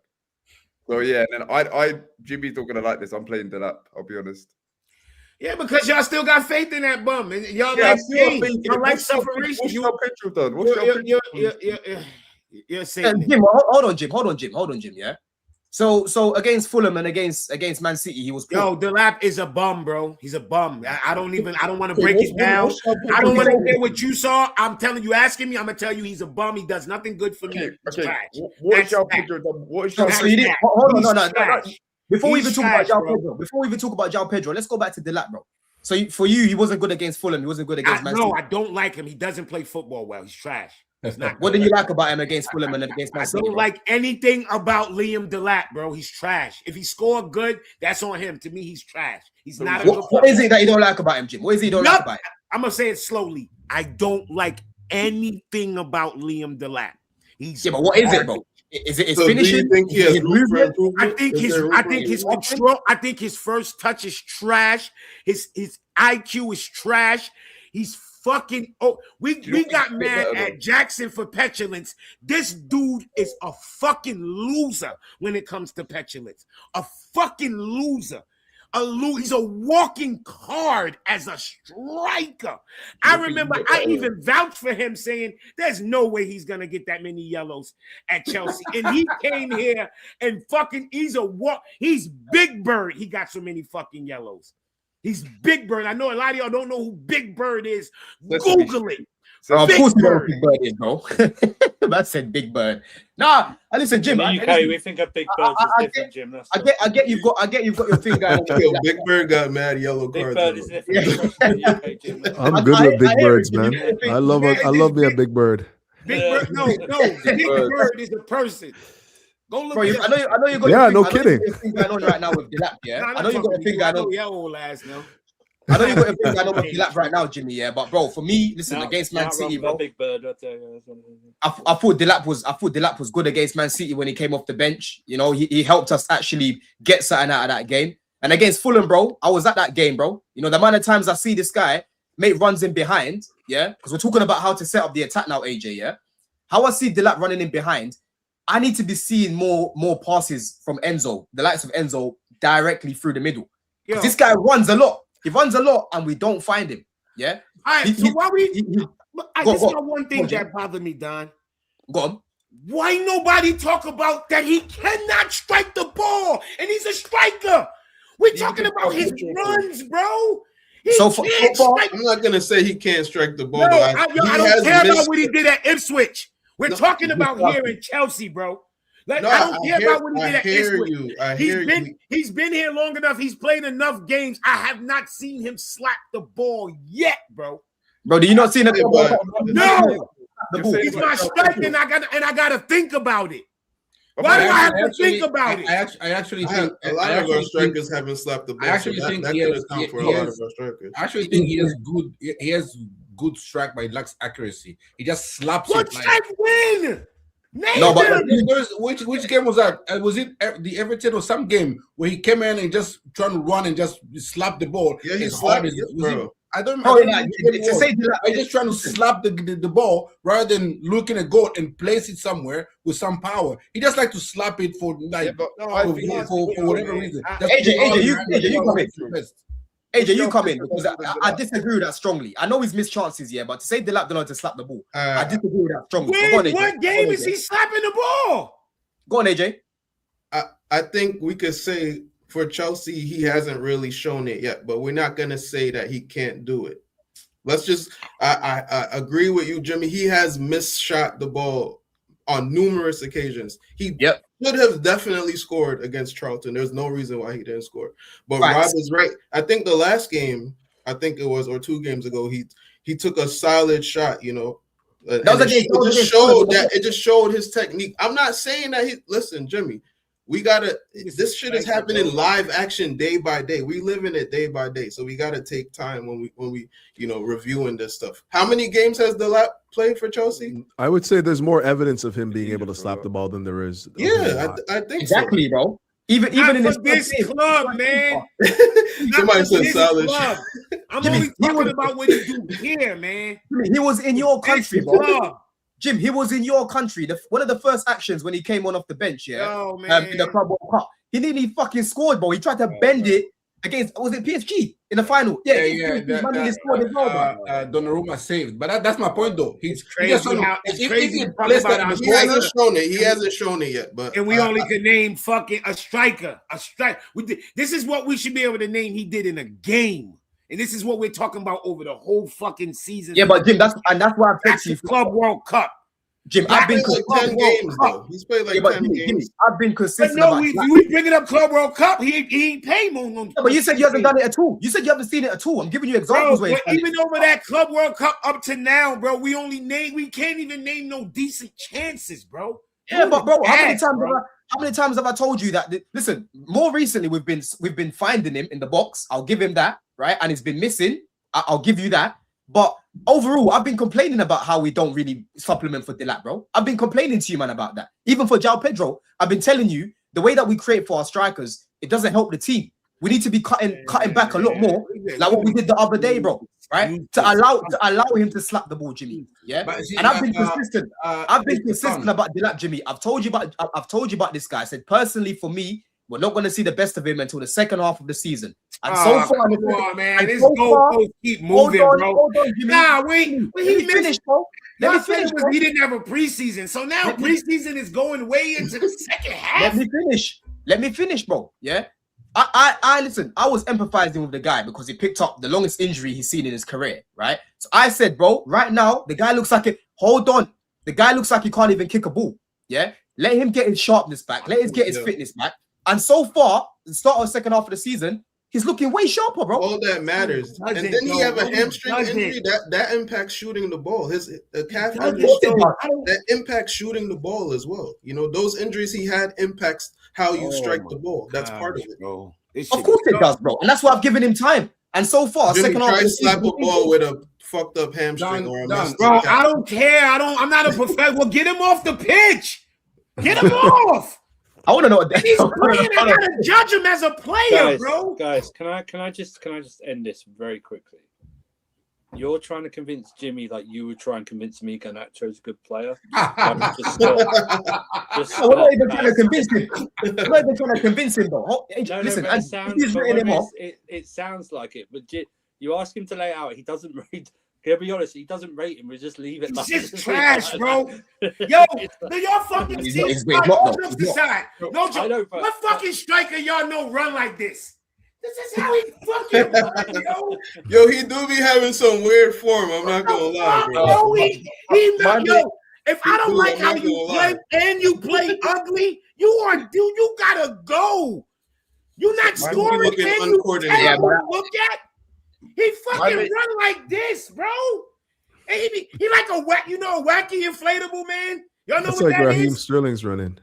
So yeah, and then Jimmy's not gonna like this. I'm playing Delap. I'll be honest. Yeah, because y'all still got faith in that bum, and y'all Yeah, like pain. Y'all like what's separation. What's your Pedro done? What's your Pedro? You're saying Jim, hold on, Jim. Yeah. So against Fulham and against Man City, he was poor. Yo, Delap is a bum, bro. He's a bum. I don't want to break it down. I don't want to hear what you saw. I'm telling you, asking me, I'm gonna tell you he's a bum. He does nothing good for me. Okay. Trash. What is your Pedro done? What is your So you didn't hold on, no. Before we He's even talk about trash, João Pedro, let's go back to Delap, bro. So for you, he wasn't good against Fulham. He wasn't good against Man City. No, I don't like him. He doesn't play football well. He's trash. He's not. What do you like about him against Fulham and against Man I City? don't like anything about Liam Delap, bro. He's trash. If he scored good, that's on him. To me, he's trash. He's not a good What is it that you don't like about him, Jim? What is it you don't like about him? I'm gonna say it slowly. I don't like anything about Liam Delap. He's but what is it, bro? Is it his finishing? Do you think he has room for improvement? I think his control. I think his first touch is trash. His IQ is trash. He's fucking. Oh, we got mad at Jackson for petulance. This dude is a fucking loser when it comes to petulance. A fucking loser. He's a walking card as a striker. I remember I even vouched for him saying there's no way he's going to get that many yellows at Chelsea. And he came here and fucking, he's Big Bird. He got so many fucking yellows. He's Big Bird. I know a lot of y'all don't know who Big Bird is. Google it. Of course, you know who Big Bird is, bro. I said Big Bird. Nah, listen, Jim. In the UK, we think of Big Bird as different, Jim. I get you've got your thing going. Big Bird got mad yellow cards. Big Bird is different. In the UK, Jim. I'm good with big birds, man. I love me a big bird. Big Bird, no. Big Bird is a person. Go look. Bro, I know you got. Yeah, no kidding. Thing going on right now with Delap, yeah. I know you got a thing going on. Your old ass now. I know you got a thing going on with Delap right now, Jimmy. Yeah, but bro, for me, listen, against Man City, bro. Big Bird, I thought Delap was good against Man City when he came off the bench. You know, he helped us actually get something out of that game. And against Fulham, bro, I was at that game, bro. You know, the amount of times I see this guy make runs in behind, yeah, because we're talking about how to set up the attack now, AJ, yeah. How I see Delap running in behind, I need to be seeing more passes from Enzo, the likes of Enzo, directly through the middle. Because this guy runs a lot. He runs a lot, and we don't find him. Yeah. All right. So why we? This is one thing that bothered me, Don. Go on. Why nobody talk about that he cannot strike the ball, and he's a striker? We're talking about his runs, bro. I'm not gonna say he can't strike the ball. No, I don't care about what he did at Ipswich. We're talking about here in Chelsea, bro. I don't care about what he did at Ipswich. He's been here long enough. He's played enough games. I have not seen him slap the ball yet, bro. Bro, do you not see that? No, he's my striker, and I gotta think about it. Why do I have to think about it? I actually think a lot of our strikers haven't slapped the ball. I actually think he has good strike, but he lacks accuracy. He just slaps it. What strike win? No, but which game was that? Was it the Everton or some game where he came in and just trying to run and just slap the ball? Yeah, he slapped it, bro. I don't remember. I just trying to slap the ball rather than looking at goal and place it somewhere with some power. He just like to slap it for for whatever reason. AJ, you come in. AJ, you come in because I disagree with that strongly. I know he's missed chances, yeah, but to say Delap don't know to slap the ball, I disagree with that strongly. What game is he slapping the ball? Go on, AJ. I think we could say for Chelsea, he hasn't really shown it yet, but we're not going to say that he can't do it. Let's just, I agree with you, Jimmy. He has misshot the ball on numerous occasions. He should have definitely scored against Charlton. There's no reason why he didn't score. But Rob is right. I think the last game, or 2 games ago, he took a solid shot, you know. It just showed his technique. I'm not saying that listen, Jimmy, We gotta. This shit is happening live action day by day. We live in it day by day, so we gotta take time when we reviewing this stuff. How many games has Delap played for Chelsea? I would say there's more evidence of him being able to slap the ball than there is. Yeah, I think exactly, so. bro. Even in this club, man. Somebody said solid. I'm only talking about what he do here, man. He was in your country, bro. Jim, he was in your country. One of the first actions when he came off the bench, in the Club World Cup, he nearly fucking scored, bro. He tried to bend it against, was it PSG in the final? Donnarumma saved, but that's my point, though. He's crazy. He hasn't shown it yet, but and we only can name fucking a striker. This is what we should be able to name. He did in a game. And this is what we're talking about over the whole fucking season. Yeah, but Jim, that's why I've said the Club World Cup. Jim, I've been like 10 games though. He's played like 10 games. I've been consistent. But no, we bringing up Club World Cup. He ain't paid more. But you said you haven't done it at all. You said you haven't seen it at all. I'm giving you examples. Bro, even over that Club World Cup up to now, bro, we can't even name no decent chances, bro. Yeah, but bro, how many times have I told you that? Listen, more recently we've been finding him in the box. I'll give him that, right? And he's been missing. I'll give you that. But overall, I've been complaining about how we don't really supplement for Delap, bro. I've been complaining to you, man, about that. Even for João Pedro, I've been telling you the way that we create for our strikers, it doesn't help the team. We need to be cutting back a lot more, like what we did the other day, bro. Right? To allow him to slap the ball, Jimmy. Yeah. And I've been consistent. I've been consistent about Delap, Jimmy. I've told you about this guy. I said personally, for me, we're not going to see the best of him until the second half of the season. And so far, come on, man. This goalpost keep moving, bro. Hold on, Jimmy. Nah, he finished, bro. Let me finish. He didn't have a preseason, so now preseason is going way into the second half. Let me finish, bro. Yeah. I listen. I was empathizing with the guy because he picked up the longest injury he's seen in his career, right? So I said, bro, right now the guy looks like it. Hold on, the guy looks like he can't even kick a ball. Yeah. Let him get his sharpness back. Let him get his fitness back. And so far, the start of the second half of the season, he's looking way sharper, bro. All that matters. And then he have a hamstring injury that impacts shooting the ball. His calf injury that impacts shooting the ball as well. You know, those injuries he had impacts how you strike the ball. That's part of it, bro. Of course it does, bro. And that's why I've given him time. And so far, Jimmy second half, try to slap a ball with a fucked up hamstring or a bro. I don't care. I'm not a professional. Well, get him off the pitch. Get him off. I want to know what he's playing. I gotta judge him as a player, bro. Guys, can I just end this very quickly? You're trying to convince Jimmy like you would try and convince me Garnacho's a good player. We're not even trying to convince him. We're not even trying to convince him, though. Listen, it sounds like it, but you ask him to lay it out. He doesn't read. Can I be honest? He doesn't rate him. We just leave it. It's just trash, bro. Yo, your fucking team. No joke. What fucking striker y'all know run like this? This is how he fucking run, yo. Yo, he do be having some weird form. I'm not gonna lie, bro. If I don't like how you play and you play ugly, you gotta go. You not scoring and you terrible to look at. He fucking run like this, bro. And he like a wacky inflatable man. Y'all know that's what like that Raheem is? Sterling's running.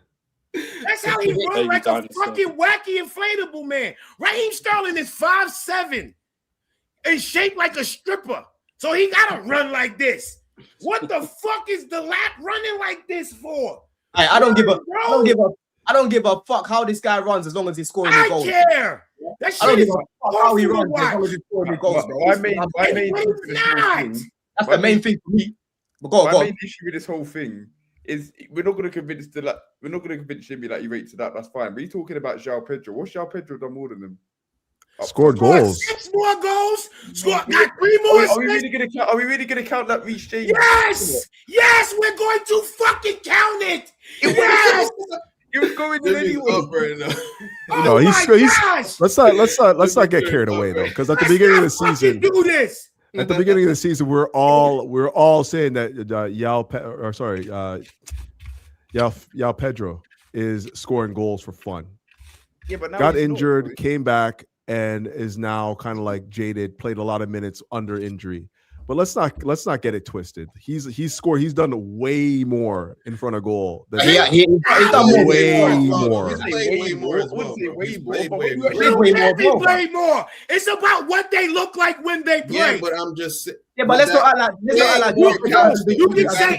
That's how he runs, like a fucking wacky inflatable man. Raheem Sterling is 5'7" and shaped like a stripper. So he gotta run like this. What the fuck is the lap running like this for? I don't give a fuck how this guy runs as long as he's scoring the goals. I care. That shit is how he runs as long as he's scoring the goals, bro. That's the main thing for me. But go on. My main issue with this whole thing is we're not going to convince Jimmy that he rates it up. That's fine. But you're talking about João Pedro. What's João Pedro done more than him? Scored goals. 6 more goals. Got 3 more. Are we really going to count that Reece James? Yes, we're going to fucking count it. Yes. You're going to anyway. No, let's not get carried away though, because at the beginning of the season, do this. At the beginning of the season, we're all saying that João Pedro is scoring goals for fun. Yeah, but now got injured, came back, and is now kind of like jaded. Played a lot of minutes under injury, But let's not get it twisted. He's scored. He's done way more in front of goal. He's done way more. He's played way more as well. He's played way more. He played more. It's about what they look like when they play. Yeah, but I'm just. Yeah, but let's not act like you can say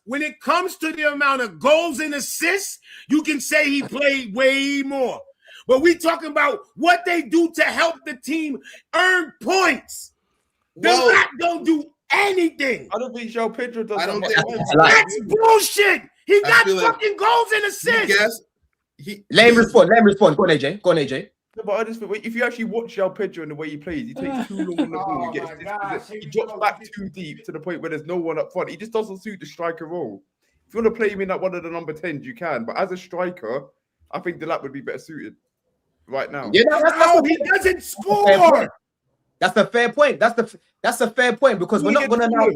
when it comes to the amount of goals and assists, you can say he played way more. But we talking about what they do to help the team earn points. They don't do anything. I don't think João Pedro does. I don't think that's bullshit. He got fucking goals and assists. Let him respond. Go on, AJ. No, but I just think if you actually watch João Pedro and the way he plays, he takes too long on the ball. He drops back too deep to the point where there's no one up front. He just doesn't suit the striker role. If you want to play him in that one of the number 10s, you can. But as a striker, I think Delap would be better suited right now. Yeah, he doesn't score. That's a fair point. That's a fair point because we're not gonna now.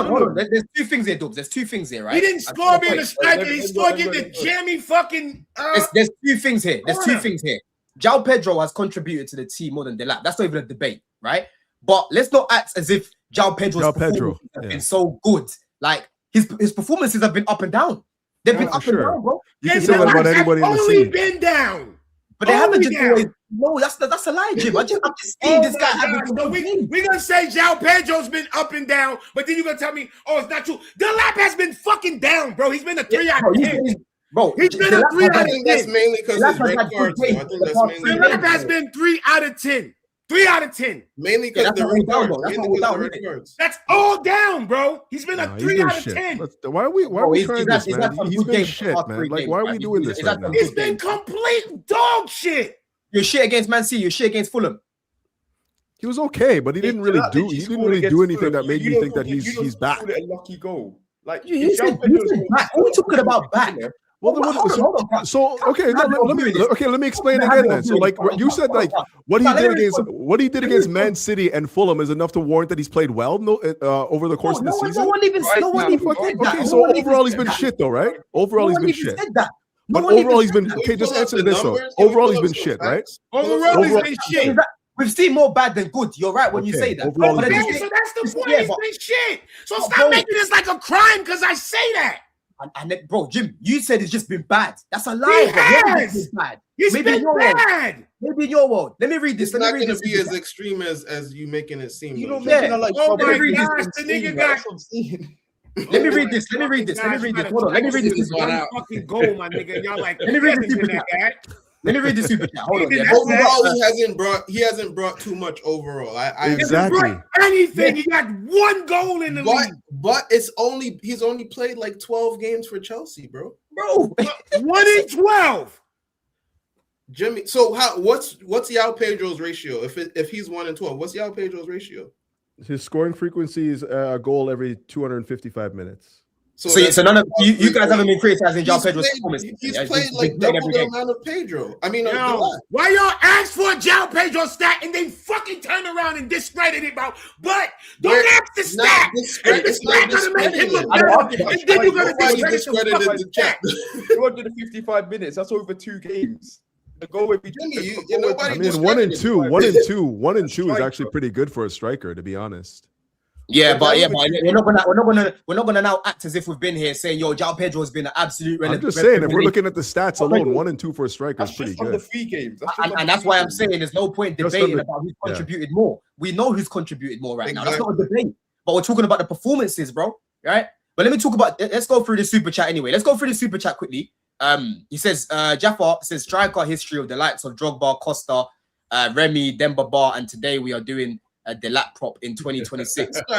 Hold on. There's two things here, Dubs. There's two things here, right? He didn't score being a striker. He scored getting the jammy fucking. There's two things here. João Pedro has contributed to the team more than Delap. That's not even a debate, right? But let's not act as if João Pedro's performances have been so good. Like his performances have been up and down. They've been up and down, bro. You can say that about anybody in the only scene. been down. But they haven't just always. No, that's a lie, Jim. I'm just seeing this guy having. So we're gonna say João Pedro's been up and down, but then you're gonna tell me, oh, it's not true. Delap has been fucking down, bro. He's been a 3 out of 10. Bro, he's been a 3 out of 10. That's mainly because his red cards. I think that's mainly. Delap has been 3 out of 10. 3 out of 10. Mainly because the red cards. That's all down, bro. He's been a 3 out of 10. Why are we trying this, man? He's been shit, man. Like, why are we doing this right now? It's been complete dog shit. You're shit against Man City. You're shit against Fulham. He was okay, but he didn't really do anything that made me think that he's back. A lucky goal. Like you said back. What are we talking about back? Well, let me explain again then. So, like you said, like what he did against Man City and Fulham is enough to warrant that he's played well over the course of the season. No one even said that. Okay, so overall he's been shit though, right? Overall he's been shit. But overall he's been okay. Just answer this though. Overall he's been shit, right? Overall he's been shit. We've seen more bad than good. You're right when you say that. So that's the point. He's been shit. So stop making this like a crime because I say that. And bro, Jim, you said it's just been bad. That's a lie. He's been bad. Maybe in your world. Let me read this. It's not going to be as extreme as you making it seem. You don't make it like. Oh my gosh, the nigga got. Let me read this. Hold on. Let me read this. Fucking goal, my nigga. Y'all like. Let me read this super chat. Let me read the super chat. Hold on. Overall, he hasn't brought too much overall. Exactly. Anything. He got 1 goal in the league. But he's only played like 12 games for Chelsea, bro. 1 in 12. Jimmy. So what's João Pedro's ratio? If he's 1 in 12, what's João Pedro's ratio? His scoring frequency is a goal every 255 minutes. So none of you guys haven't been criticizing João Pedro's performance. He's played like double the amount of Pedro. I mean, why y'all ask for a João Pedro stat and then fucking turn around and discredit it, bro? But don't ask the stat. It's not gonna make him look better. And then you're gonna discredit the chat. 255 minutes. That's over 2 games. I mean, 1 and 2 is actually pretty good for a striker, to be honest. Yeah, but we're not gonna now act as if we've been here saying, yo, João Pedro has been an absolute. I'm just saying, if we're looking at the stats alone, 1 and 2 for a striker is pretty good. The 3 games, and that's why I'm saying there's no point debating about who's contributed more. We know who's contributed more right now. That's not a debate. But we're talking about the performances, bro. Right? But let me talk about. Let's go through the super chat anyway. Let's go through the super chat quickly. He says, Jaffa says striker history of the likes of Drogba, Costa, Remy, Demba Ba, and today we are doing the lap prop in 2026. Exactly.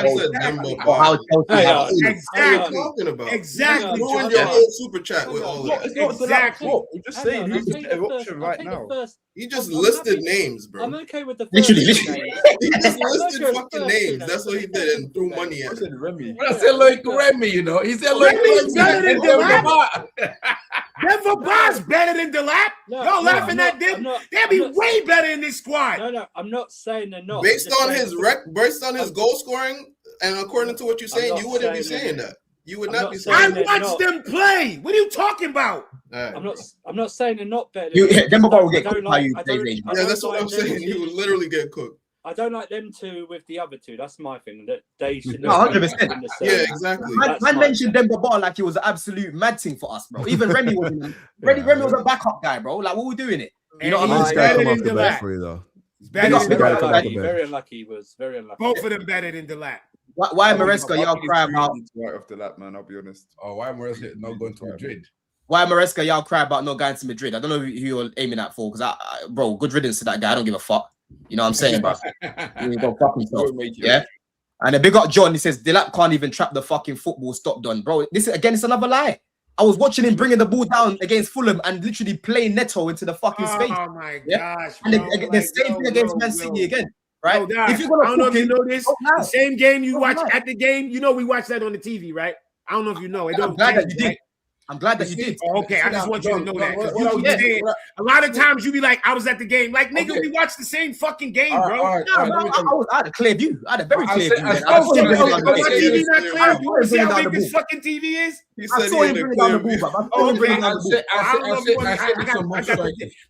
Ruined your whole super chat with all of that. Exactly. We're just saying who's the option right now. He just listed names, bro. I'm okay with the literally. He just listed fucking names. That's what he did and threw money at him. I said like Remy, you know. He said like better than Delap. Denver Ba's better than Delap. Y'all laughing at them? They'll be way better in this squad. No, I'm not saying they're not. Based on his goal scoring, and according to what you're saying, you wouldn't be saying that. You would I'm not not be saying saying I they're watched not. them play. What are you talking about? I'm not saying they're not better. You, Than Demba Ba will I get don't cooked by like. you. I don't. Daisy. I Yeah, don't that's what like I'm them saying. You would two. literally get cooked. I don't like them two with the other two. That's my thing. That they should. No, not be 100%. in the same. Yeah, exactly. Man, That's man my mentioned Demba Ba like it was an absolute mad thing for us, bro. Even Remy was in Remy was a backup guy, bro. Like, what we doing it? You know And what I He's mean? he's got to better come off than the the bench lap. for you, though. He's better Big than up, the big lap. up. Very unlucky. He was very unlucky. Both of them better than the lap. Why Maresca, y'all cry about? Right off the lap, man. I'll be honest. Oh, why Morales not going to Madrid? Why Maresca, y'all cry about not going to Madrid? I don't know who you're aiming at for, because bro, good riddance to that guy. I don't give a fuck. You know what I'm saying, bro? You don't fuck himself. Yeah. And a big up John, he says Delap can't even trap the fucking football stop done, bro. This again, it's another lie. I was watching him bringing the ball down against Fulham and literally playing Neto into the fucking space. Oh my gosh! And bro. the same thing against Man City again, right? Yo, If you're gonna I don't know if cook you it, know this. don't lie. The same game you Don't watch lie. at the game, you know we watch that on the TV, right? I don't know if you know. It I'm don't glad that change, you did. right? I'm glad that you did. Oh, okay, I just want you to know that. 'Cause What you I- keep saying- what a lot of times you be like, I was at the game. Like, nigga, Okay. we watched the same fucking game, All bro. right, No, I had a clear view. I had a very I clear said- view. I man. said- I saw okay, him bringing okay, down the Oh, my ball. TV not clear. I You saw want to him see how bringing big down this the fucking TV is? He I said saw he him had a bringing down the clear ball, view. but I saw him bringing down the ball. I don't know if you want. I got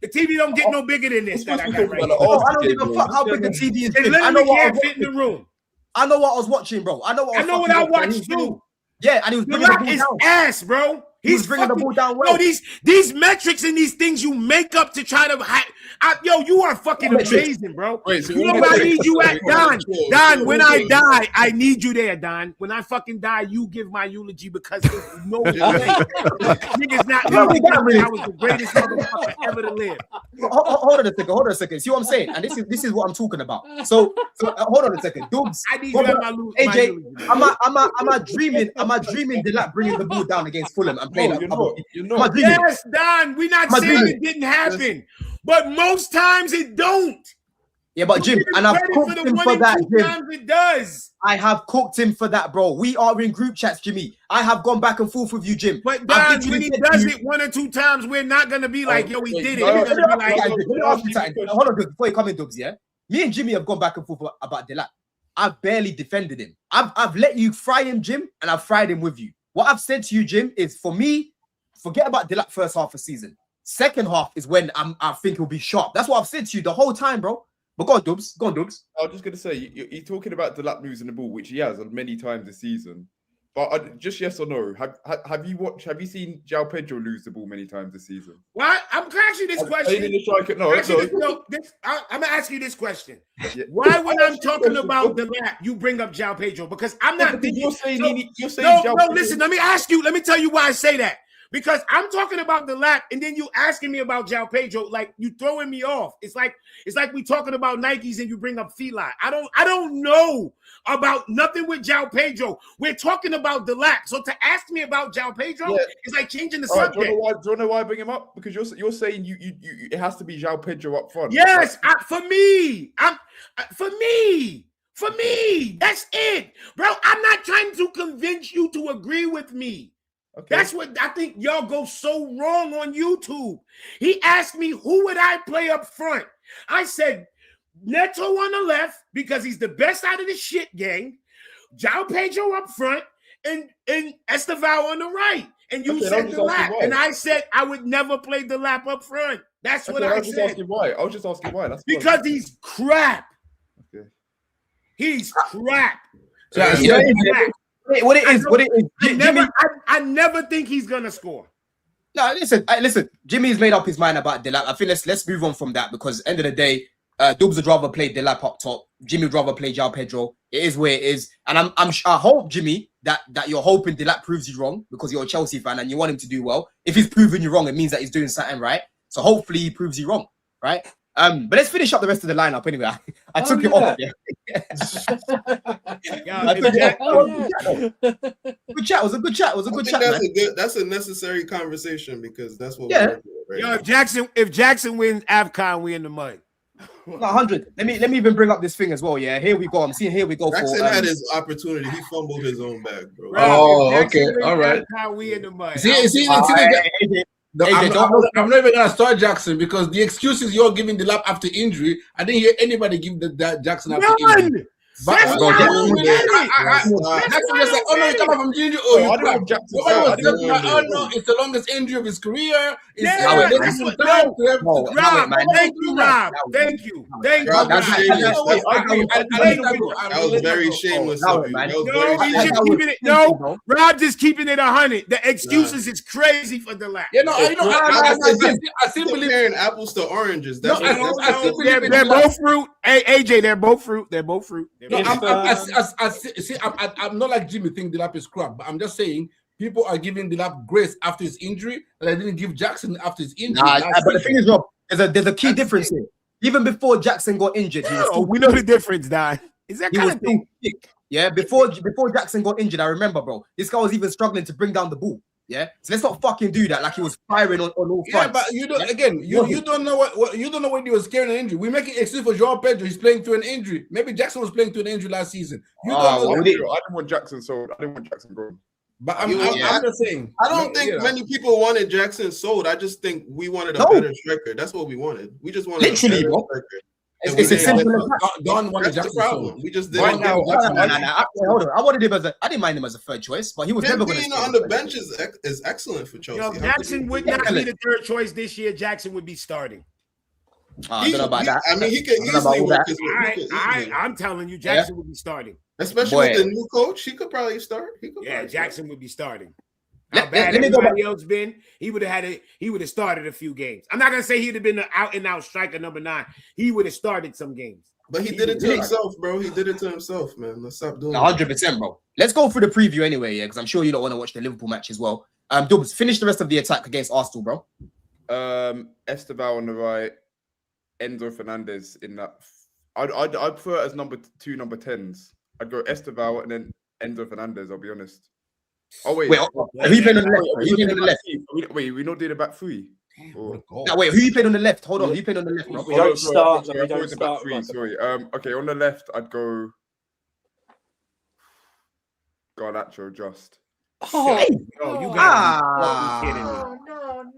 the TV don't get no bigger than this that I got right here. Bro, I don't give a fuck how big the TV is. It Jim. I know literally what I can't was fit in the watching. room. I know what I was watching, bro. I know what I know what I watched too. Yeah, and he was The bringing the lap ball is down. ass, bro. He was He's bringing the fucking, ball down well. Yo, these metrics and these things you make up to try to yo, you are fucking amazing, bro. Wait, so You know what where I is it? need you at, Don. Chill, Don, chill, when chill. I die, I need you there, Don. When I fucking die, you give my eulogy because there's no way. Niggas not leaving because I was the greatest motherfucker ever to live. Hold on a second. See what I'm saying? And this is what I'm talking about. So hold on a second. Dubs, I need you at my AJ, eulogy. am I dreaming Delap bringing the ball down against Fulham and playing No, that you're cover? not. You're Am I not. dreaming? Yes, Don. We're not My saying dreaming. it didn't happen, but most times it don't. Yeah, but Jim, and I've Credit cooked the him one for and that, two Jim. times it does. I have cooked him for that, bro. We are in group chats, Jimmy. I have gone back and forth with you, Jim. But I've Don, literally when he said to does you- it one or two times, we're not gonna be like, yo, we wait, did it. no, We're no, gonna be Let like, me ask you something. Hold on, before you come in, Dubs, yeah? Me and Jimmy have gone back and forth about Delap. I've barely defended him. I've let you fry him, Jim, and I've fried him with you. What I've said to you, Jim, is for me, forget about Delap first half of season. Second half is when I think he'll be sharp. That's what I've said to you the whole time, bro. But go on, Dubs. Go on, Dubs. I was just going to say, you're talking about Delap losing the ball, which he has many times this season. But just yes or no, have you seen João Pedro lose the ball many times this season? what? I'm gonna ask you this question. I'm gonna ask you this question. Yeah. Why, when I'll I'm ask you a talking question, about bro. the lap, you bring up João Pedro? Because I'm Yeah, not because thinking. you're saying No, João no, Pedro- listen. Let me ask you. Let me tell you why I say that. Because I'm talking about the lap, and then you asking me about João Pedro, like you throwing me off. It's like we talking about Nikes and you bring up Fila. I don't know about nothing with João Pedro. We're talking about the lap. So to ask me about João Pedro is like changing the All right, subject. do you know why I bring him up? Because you're saying you it has to be João Pedro up front. Yes, for me, that's it, bro. I'm not trying to convince you to agree with me. Okay. That's what I think y'all go so wrong on YouTube. He asked me, who would I play up front? I said, Neto on the left because he's the best out of the shit gang. João Pedro up front and Esteval on the right. And you Okay, said I'm just the lap. asking why. And I said I would never play the lap up front. That's what I I was just said. asking why. I was just asking why. That's Because he's crap. Okay. He's crap. Yeah, He's yeah. crap. What it is, Jimmy. I never think he's gonna score. No, listen. Jimmy's made up his mind about Delap. I think let's move on from that because end of the day, Dubs would rather play Delap up top. Jimmy would rather play João Pedro. It is where it is, and I hope, Jimmy, that you're hoping Delap proves you wrong because you're a Chelsea fan and you want him to do well. If he's proving you wrong, it means that he's doing something right. So hopefully he proves you wrong, right? But let's finish up the rest of the lineup anyway. I took it off. Yeah. Good chat. It was a good chat. It was a good chat, man. That's a necessary conversation because that's what Yeah. we're doing right Yo, now. if Jackson wins AFCON, we in the mud. No, 100. Let me even bring up this thing as well. Yeah, here we go. I'm seeing here we go. Jackson for had his opportunity. He fumbled his own bag, bro. Oh, If Jackson okay. wins All right. AFCON, we in the mud. See, No, AJ, I'm not even gonna start Jackson because the excuses you're giving the lap after injury, I didn't hear anybody give that Jackson after injury. That's bro, why Jackson I don't was- get it. Jackson just like, oh no, you come from injury. Oh, Oh, you I didn't crap. want Jackson Nobody Soul. was I didn't just want like, oh him. no, it's the longest injury of his career. It's Yeah, Now it, taking that's some what- time no, to have no, to- now it, Rob, man. thank you, Rob. Thank you. Thank you, Rob, Rob. that's shameless. Thank you. Shameless Now of it, you. man. That was No, very he's shameless. just keeping it. No, Rob just keeping it 100. The excuses is crazy for the lap. Yeah, no, I still believe. Comparing apples to oranges. That's No, what I still believe in They're the both fruit. Hey, AJ, they're both fruit. They're both fruit. No, If, I'm not like Jimmy think Delap is crap, but I'm just saying people are giving Delap grace after his injury, and I didn't give Jackson after his injury. Nah, but the thing is, Rob, there's a key difference here. Even before Jackson got injured, he was Oh, still, we know the difference, Don. Is that he kind was of still thing? sick. Yeah, before Jackson got injured, I remember, bro. This guy was even struggling to bring down the ball. Yeah, so let's not fucking do that. Like he was firing on all Yeah, fronts. but you don't. Again, you don't know what you don't know when he was carrying an injury. We're making excuse for Joao Pedro. He's playing through an injury. Maybe Jackson was playing through an injury last season. You don't know. I that. didn't want Jackson sold. I didn't want Jackson gone. But I'm just saying. I don't think many people wanted Jackson sold. I just think we wanted a better striker. That's what we wanted. We just wanted Literally, a better bro. striker. It's as simple as that. Don wanted That's the Jackson problem. sold. We just Right didn't. now, Hold on. I wanted him as I didn't mind him as a third choice, but he was Him never going being to on the bench is excellent for Chelsea. Yo, if Jackson would not be the third choice this year, Jackson would be starting. I don't know about that. I mean, he could I don't know about easily all work that. his way. I'm telling you, Jackson would be starting. Especially Boy. with the new coach, he could probably start. Yeah, Jackson would be starting. Let- How bad let me go everybody else been, he would have started a few games. I'm not gonna say he'd have been the out and out striker number 9. He would have started some games. But he did it to himself, bro. He did it to himself, man. Let's stop doing 100%, bro. Let's go through the preview anyway, yeah, because I'm sure you don't want to watch the Liverpool match as well. Dubs, finish the rest of the attack against Arsenal, bro. Esteban on the right, Enzo Fernandez in that. I'd prefer it as number 2, number 10s. I'd go Esteban and then Enzo Fernandez. I'll be honest. Oh wait, Who you playing on the left? Who you playing on the left? Wait, we're not doing a back 3. No, wait, who you playing on the left? Hold on, who you playing on the left, bro? We don't start. Sorry, We I thought it don't was a back start. 3. Sorry. Okay, on the left, I'd go Garnacho just. Oh, Oh, you gotta be kidding me.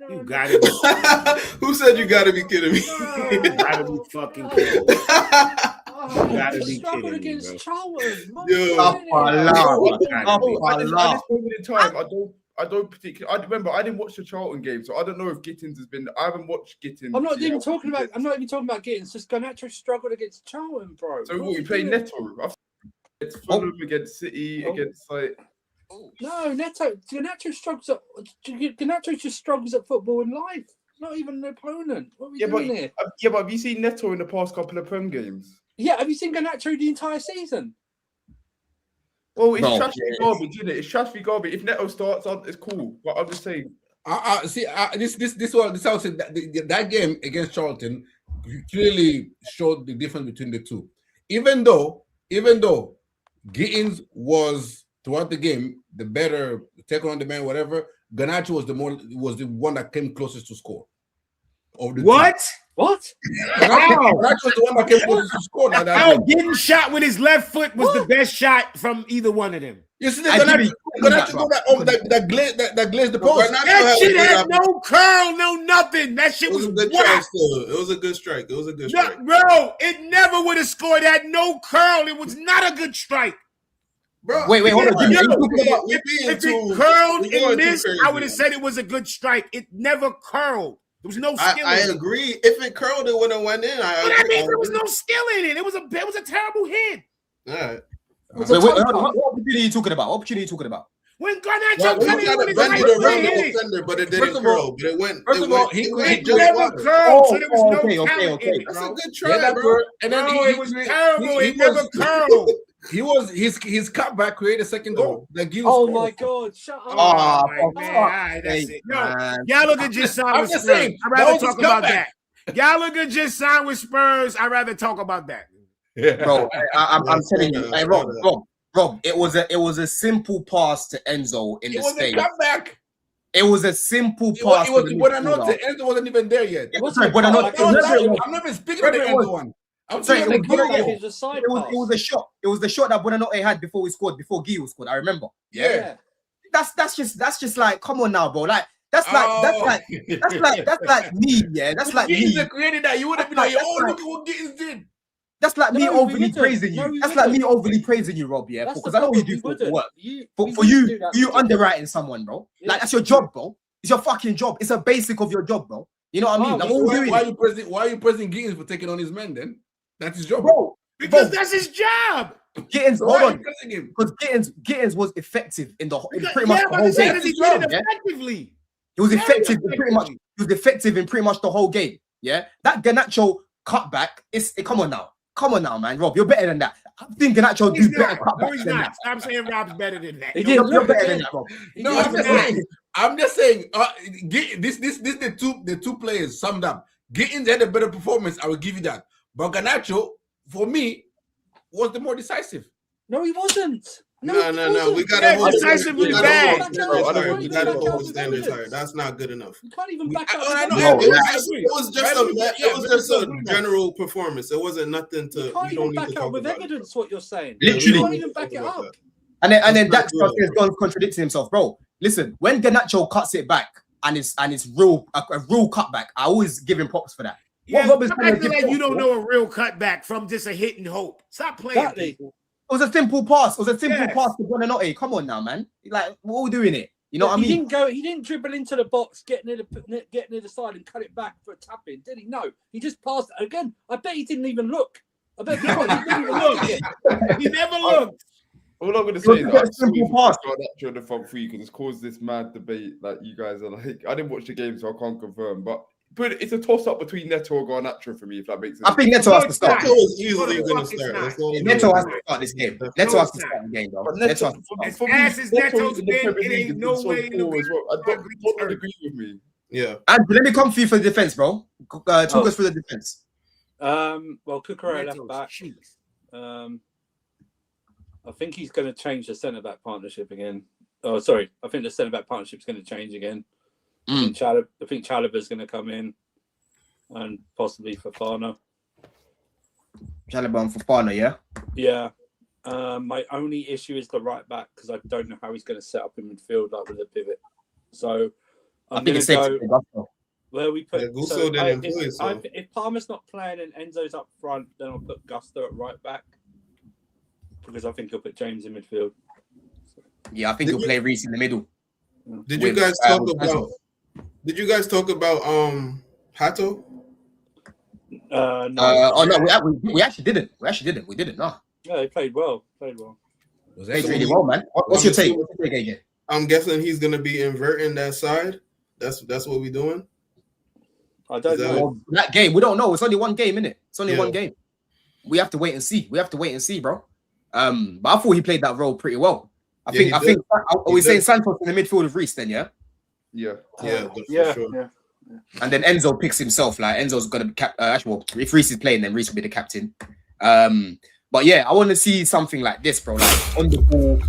no. You gotta be, Who said you gotta be kidding me? you gotta be fucking kidding me. gotta be struggled kidding me, against bro. Charlton. Yo. Up Allah. At this moment in time, I don't particularly. I remember I didn't watch the Charlton game, so I don't know if Gittens has been. I haven't watched Gittens. I'm not even talking about Gittens. Just Garnacho struggled against Charlton, bro. So what, we play Neto. It's Fulham against City against like. No, Garnacho struggles at. Garnacho just struggles at football in life. Not even an opponent. What are we doing here? But have you seen Neto in the past couple of Prem games? Yeah, have you seen Garnacho the entire season? Well, it's trashy garbage, isn't it? It's trashy garbage. If Neto starts, it's cool. But I'm just saying. This I would say that game against Charlton clearly showed the difference between the two. Even though Gittens was throughout the game the better tackle on the man, whatever, Garnacho was the one that came closest to score. What? What? Garnacho was the one that came closest to score. Getting shot with his left foot was the best shot from either one of them. You see, Garnacho that glazed the post. That shit had no curl, no nothing. That shit was a good whack. strike. It was a good strike. It was a good strike. Bro, it never would have scored. It had no curl. It was not a good strike. Bro, wait, hold on. If it curled and missed, I would have said it was a good strike. It never curled. There was no skill. I agree. If it curled, it would have went in. That means there was no skill in it. It was a terrible hit. All right. Wait, what opportunity are you talking about? What opportunity are you talking about? When Garnacho cut it with his bend right it around the hand. defender, but it didn't curl. But it went. First of all, it It never curled, so there was no talent in it, That's bro. a good try, bro. And then it was terrible. It never curled. His cutback created a second goal. Oh my God! Shut up! Oh, man. All right, that's it. No, y'all look at just sign with Spurs. I'd rather talk about that. Y'all look at just sign with Spurs. I'd rather talk about that. Bro, I'm telling you, hey, Rob, it was a simple pass to Enzo in the stage. It was a cutback. It was a simple pass. Enzo wasn't even there yet. I'm not even speaking of the Enzo one. I'm saying it It was a shot. It was the shot that Buonanotte had before we scored, before Guillaume scored. I remember. Yeah. That's just like, come on now, bro. Like that's like me. Yeah, that's like me. Gittens created that. You would have been like, oh, look at what Gittens did. That's like me No, we overly wouldn't. praising you. No, we That's like me wouldn't. overly praising you, Rob. Yeah, That's because the I know what you problem, do we for wouldn't. work. We For wouldn't you, do that you shit. underwriting someone, bro. Yeah. Like that's your job, bro. It's your fucking job. It's a basic of your job, bro. You know what I mean? I'm all doing Why it. are you praising Gittens for taking on his men then? That's his job. Bro. Because that's his job. Gittens, So hold why are you on. praising him? Because Gittens was effective in pretty Yeah, much the but whole he said game. he did it Yeah? effectively. He was Very effective in pretty much. effectively. He was effective in pretty much the whole game. Yeah, that Garnacho cutback. Come on now, man. Rob, you're better than that. I think Garnacho He's do better not. No, cutbacks he's than not. that. Stop saying Rob's better than that. He No, didn't You're look better again. than that, Rob. No, He's I'm just saying. This the two players summed up. Gittens had a better performance. I will give you that. But Garnacho, for me, was the more decisive. No, he wasn't. No. He We wasn't. gotta hold decisively bad. We gotta hold the standards higher. That's not good enough. You can't even back I up. know. No, It was just Yeah, a general performance. It wasn't nothing to. You can't We don't even need back to up talk with about evidence it. what you're saying. Literally. You can't even back it up. And then That's Dax not good. says Don's contradicting himself, bro. Listen, when Garnacho cuts it back and it's real a real cutback, I always give him props for that. Yeah, Rob is stop trying to acting give like you props, don't know a real cutback from just a hit and hope. Stop playing. Exactly. People. It was a simple pass. It was a simple Yes. pass to Buonanotte. Come on now, man. Like, we're all doing it. You know what I mean? He didn't dribble into the box, get near the side and cut it back for a tap in, did he? No. He just passed it again. I bet he didn't even look. I bet he didn't even look. He never looked. All I'm gonna say is Look at I the simple pass pass. on the front three because it's caused this mad debate. Like you guys are like, I didn't watch the game, so I can't confirm. But it's a toss up between Neto or Garnacho for me, if that makes sense. I think Neto has to start. Neto was easily No, going to it's start. not. That's not even- Neto has to start this game. Neto has to it's start the game, bro. But Neto Neto, has to start. As fast as Neto's in the been, Premier it League ain't has no been so way in the poor as well. I don't agree with me. Yeah. And let me come for you for the defense, bro. Talk us through the defense. Well, Cucurella left Neto's back. cheeks. I think he's going to change the centre back partnership again. Oh, sorry. I think the centre back partnership is going to change again. I think Chalobah's going to come in, and possibly Fofana. Chalobah and Fofana, yeah. Yeah. My only issue is the right back because I don't know how he's going to set up in midfield like with a pivot. So I I'm think going it's to safe. go where we put. Yeah, Gusto didn't play, so. If Palmer's not playing and Enzo's up front, then I'll put Gusto at right back because I think he'll put James in midfield. Yeah, I think he'll play Reece in the middle. Did you guys talk about? Did you guys talk about Hato? No. No, we actually didn't. We didn't. No, Yeah, they played well. played really well, man. What's your take? What's your take, AJ? I'm guessing he's gonna be inverting that side. That's what we're doing. I don't Is that know. Well, that game, we don't know. It's only one game, innit? It's only Yeah. one game. We have to wait and see. Bro. But I thought he played that role pretty well. I think. Are we saying Santos in the midfield with Reece then? Yeah. Yeah, for Yeah, sure. yeah. And then Enzo picks himself. Like Enzo's gonna be if Reece is playing, then Reece will be the captain. But yeah, I want to see something like this, bro. Like on the ball,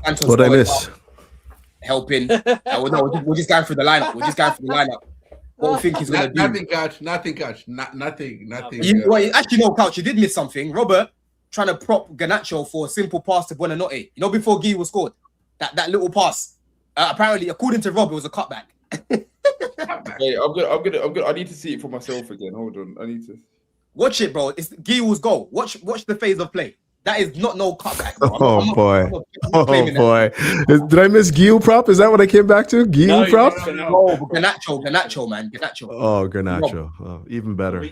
Santos. What I going miss? up, helping. We're just going through the lineup. What we think he's gonna do? Nothing, Couch. Nothing. Actually, no, Couch. You did miss something, Robert. Trying to prop Garnacho for a simple pass to Buonanotte. You know, before Guy was scored, that little pass. Apparently, according to Rob, it was a cutback. Hey, I'm gonna. I need to see it for myself again. Hold on. I need to Watch it, bro. It's Guil's goal. Watch the phase of play. That is not no cutback, bro. Oh boy. I'm claiming that. Did I miss Gil prop? Is that what I came back to? Gil No, prop? No, Garnacho, man. Garnacho. Oh, Garnacho. Oh, even better. The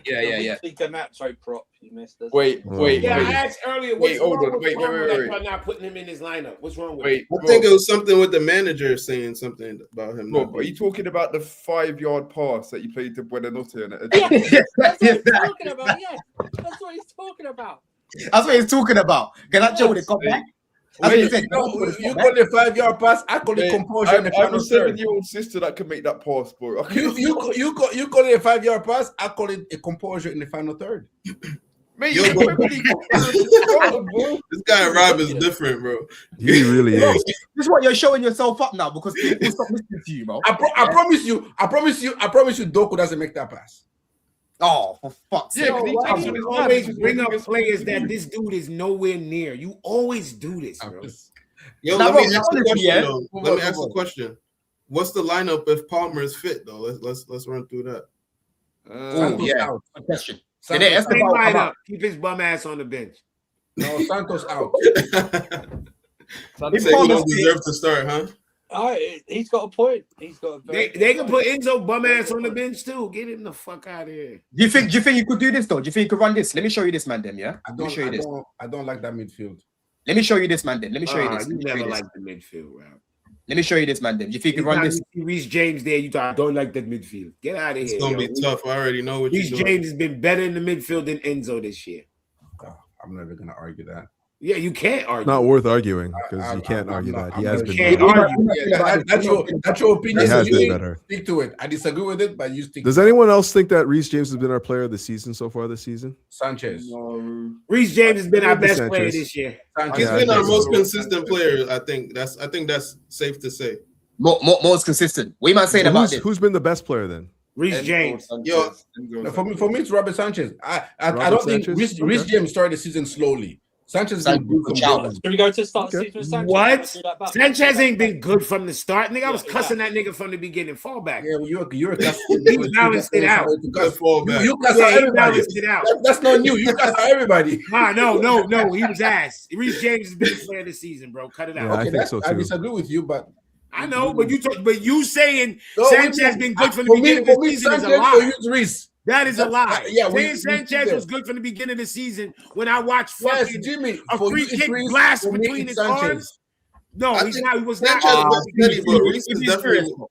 Garnacho prop you missed. wait. Yeah, I asked earlier. What's hold wrong on. with Palmer Wait. that you're not putting him in his lineup? What's wrong with Wait, I think it was something with the manager saying something about him. Rob, are you talking about the 5-yard pass that you played to Buonanotte? That's what he's talking about. Yeah, that's what he's talking about. That's what he's talking about. Garnacho with a cutback. That's what he said. You call it 5-yard pass. I call it composure in the I have final a third. 7-year-old sister that can make that pass, bro. You call it a 5-yard pass. I call it a composure in the final third. Mate, Yo, bro. This guy Rob is different, bro. He really Bro, is. this is what you're showing yourself up now because people stop listening to you, bro. I promise you, Doku doesn't make that pass. Oh, for fuck's sake. Yeah, 'cause he Why comes do with you his always hands. bring up players that this dude is nowhere near? You always do this, bro. Yo, Now, let me Rob, ask a honestly, question. yeah. Though. Let me ask a question. What's the lineup if Palmer is fit though? Let's run through that. Oh, yeah. Good question. Santos keep his bum ass on the bench. No, Santos out. Say he don't deserve to start, huh? He's got a point. He's got. They can put Enzo bum ass on the bench too. Get him the fuck out of here. Do you think you could do this though? Do you think you could run this? Let me show you this, man. Then yeah. I don't like that midfield. Let me show you this, man. Then let me show you this. You never liked the midfield, man. Let me show you this, man. Then you think you could run this? Reece James there. You thought I don't like that midfield. Get out of here. It's gonna be tough. I already know what Reece James has been better in the midfield than Enzo this year. I'm never gonna argue that. Yeah, you can't argue. Not worth arguing because you can't argue that. He has been better. That's your opinion. He has been better. Stick to it. I disagree with it, but you stick. Does anyone else think that Reece James has been our player of the season so far this season? Sanchez. Reece James has been our best player this year. He's been our most consistent player. I think that's safe to say. Most consistent. What you might say about this? Who's been the best player then? Reece James. For me, it's Robert Sanchez. I don't think Reece James started the season slowly. Sanchez has been good from Can we go to start the season with Sanchez? What? Sanchez ain't been good from the start, nigga. I was cussing that nigga from the beginning. Fall back. Yeah, well, you're a cuss. He balanced it out. You cuss out everybody. That's not new. You cuss out everybody. No. He was ass. Reece James has been the player of the season, bro. Cut it out. Yeah, I think so too. I disagree with you, but I know, but you saying Sanchez has been good from the beginning of the season is a lie. That is a lie. Saying Sanchez was good from the beginning of the season when I watched fucking Jimmy, a free kick blast between his arms. No, he was not.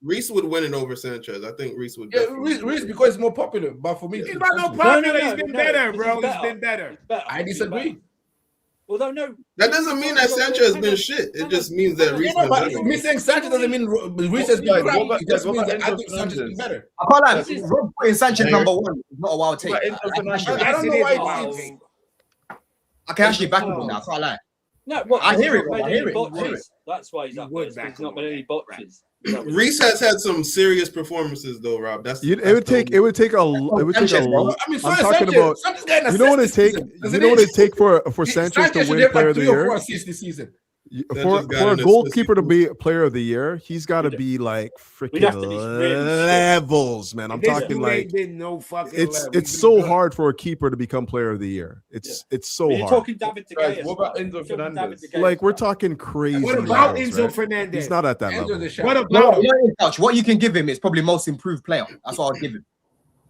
Reece would win it over Sanchez. I think Reece would. Yeah, Reece because it's more popular. But for me, it's not no popular. He's been better, bro. He's been better. I disagree. Although no, that doesn't mean that Sanchez has been shit. It just means that Reece. Me saying Sanchez doesn't mean Reece has been crap. It just means that I think Sanchez is better. I can't lie. Rob putting Sanchez number one is not a wild take. I don't know why it is. I can actually back him on that. I can't lie. No, what, I hear it. That's why he's up there. He's not made any botches. Reece has had some serious performances though, Rob. It would take a lot. I mean, I'm talking about. You know what it take? You know what it take for Sanchez to win Player of the Year? For a goalkeeper to be Player of the Year, he's got to be like freaking levels, man. I'm talking like it's so hard for a keeper to become Player of the Year. It's so hard. You're talking David De Gea. What about Enzo Fernandez? Like we're talking crazy. What about Enzo Fernandez? He's not at that level. What about what you can give him is probably most improved player. That's what I'll give him.